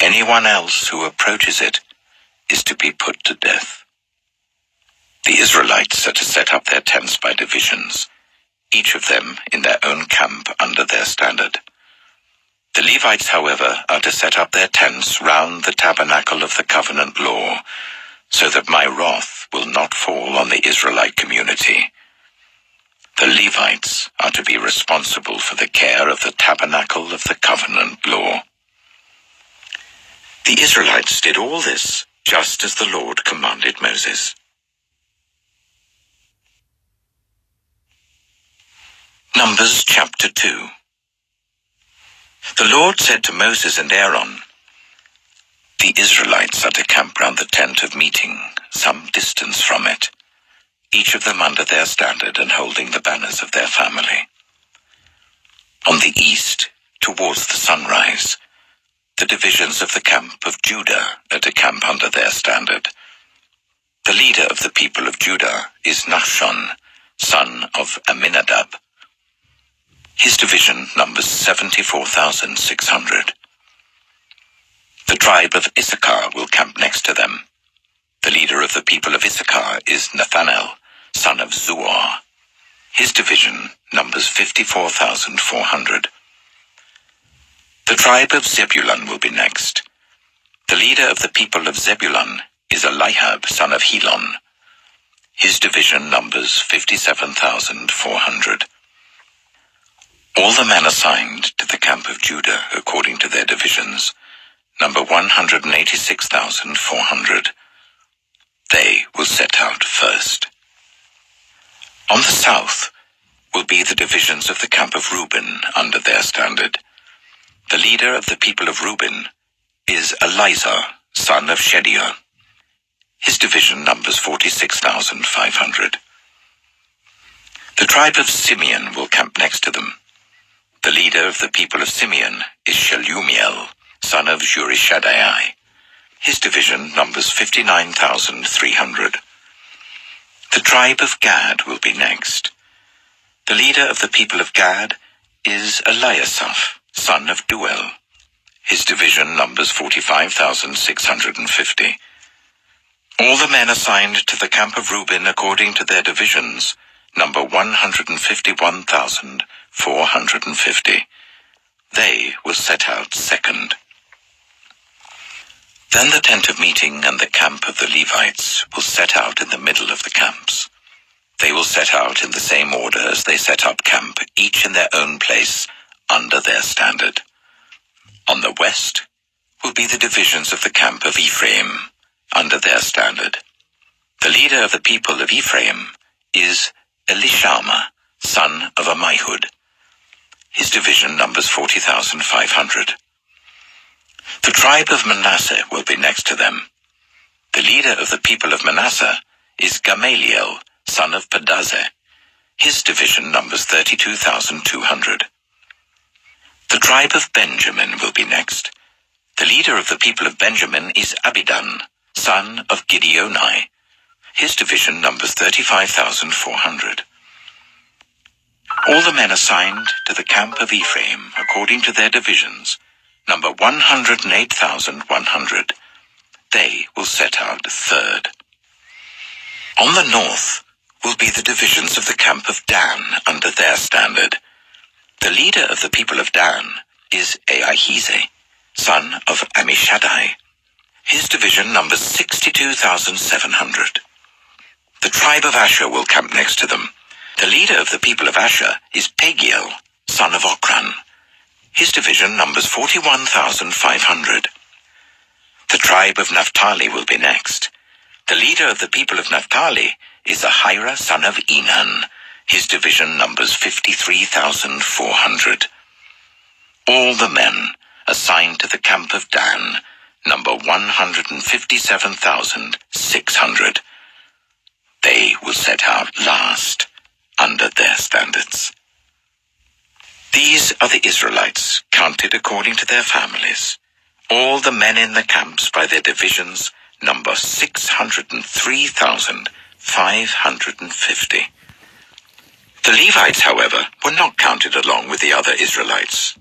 Anyone else who approaches it is to be put to death." The Israelites are to set up their tents by divisions, each of them in their own camp under their standard. The Levites, however, are to set up their tents round the tabernacle of the covenant law, so that my wrath will not fall on the Israelite community. The Levites are to be responsible for the care of the tabernacle of the covenant law. The Israelites did all this just as the Lord commanded Moses. Numbers chapter 2. The Lord said to Moses and Aaron, "The Israelites are to camp round the tent of meeting, some distance from it, each of them under their standard and holding the banners of their family. On the east, towards the sunrise, the divisions of the camp of Judah are to camp under their standard. The leader of the people of Judah is Nahshon, son of Amminadab. His division numbers 74,600. The tribe of Issachar will camp next to them. The leader of the people of Issachar is Nathanael, son of Zuar. His division numbers 54,400. The tribe of Zebulun will be next. The leader of the people of Zebulun is Eliab, son of Helon. His division numbers 57,400. All the men assigned to the camp of Judah according to their divisions number 186,400. They will set out first. On the south will be the divisions of the camp of Reuben under their standard. The leader of the people of Reuben is Elizur, son of Shediah. His division numbers 46,500. The tribe of Simeon will camp next to them. The leader of the people of Simeon is Shelumiel, son of Zurishadai. His division numbers 59,300. The tribe of Gad will be next. The leader of the people of Gad is Eliasaph, son of Duel. His division numbers 45,650. All the men assigned to the camp of Reuben according to their divisions number 151,450. They will set out second. Then the tent of meeting and the camp of the Levites will set out in the middle of the camps. They will set out in the same order as they set up camp, each in their own place, under their standard. On the west will be the divisions of the camp of Ephraim, under their standard. The leader of the people of Ephraim is Elishama, son of Ammihud. His division numbers 40,500. The tribe of Manasseh will be next to them. The leader of the people of Manasseh is Gamaliel, son of Pedazeh. His division numbers 32,200. The tribe of Benjamin will be next. The leader of the people of Benjamin is Abidan, son of Gideoni. His division numbers 35,400. All the men assigned to the camp of Ephraim, according to their divisions, number 108,100. They will set out third. On the north will be the divisions of the camp of Dan under their standard. The leader of the people of Dan is Ahijah, son of Ammishaddai. His division numbers 62,700. The tribe of Asher will camp next to them. The leader of the people of Asher is Pagiel, son of Ochran. His division numbers 41,500. The tribe of Naphtali will be next. The leader of the people of Naphtali is Ahira, son of Enan. His division numbers 53,400. All the men assigned to the camp of Dan number 157,600. They will set out last, under their standards. These are the Israelites, counted according to their families. All the men in the camps by their divisions number 603,550. The Levites, however, were not counted along with the other Israelites.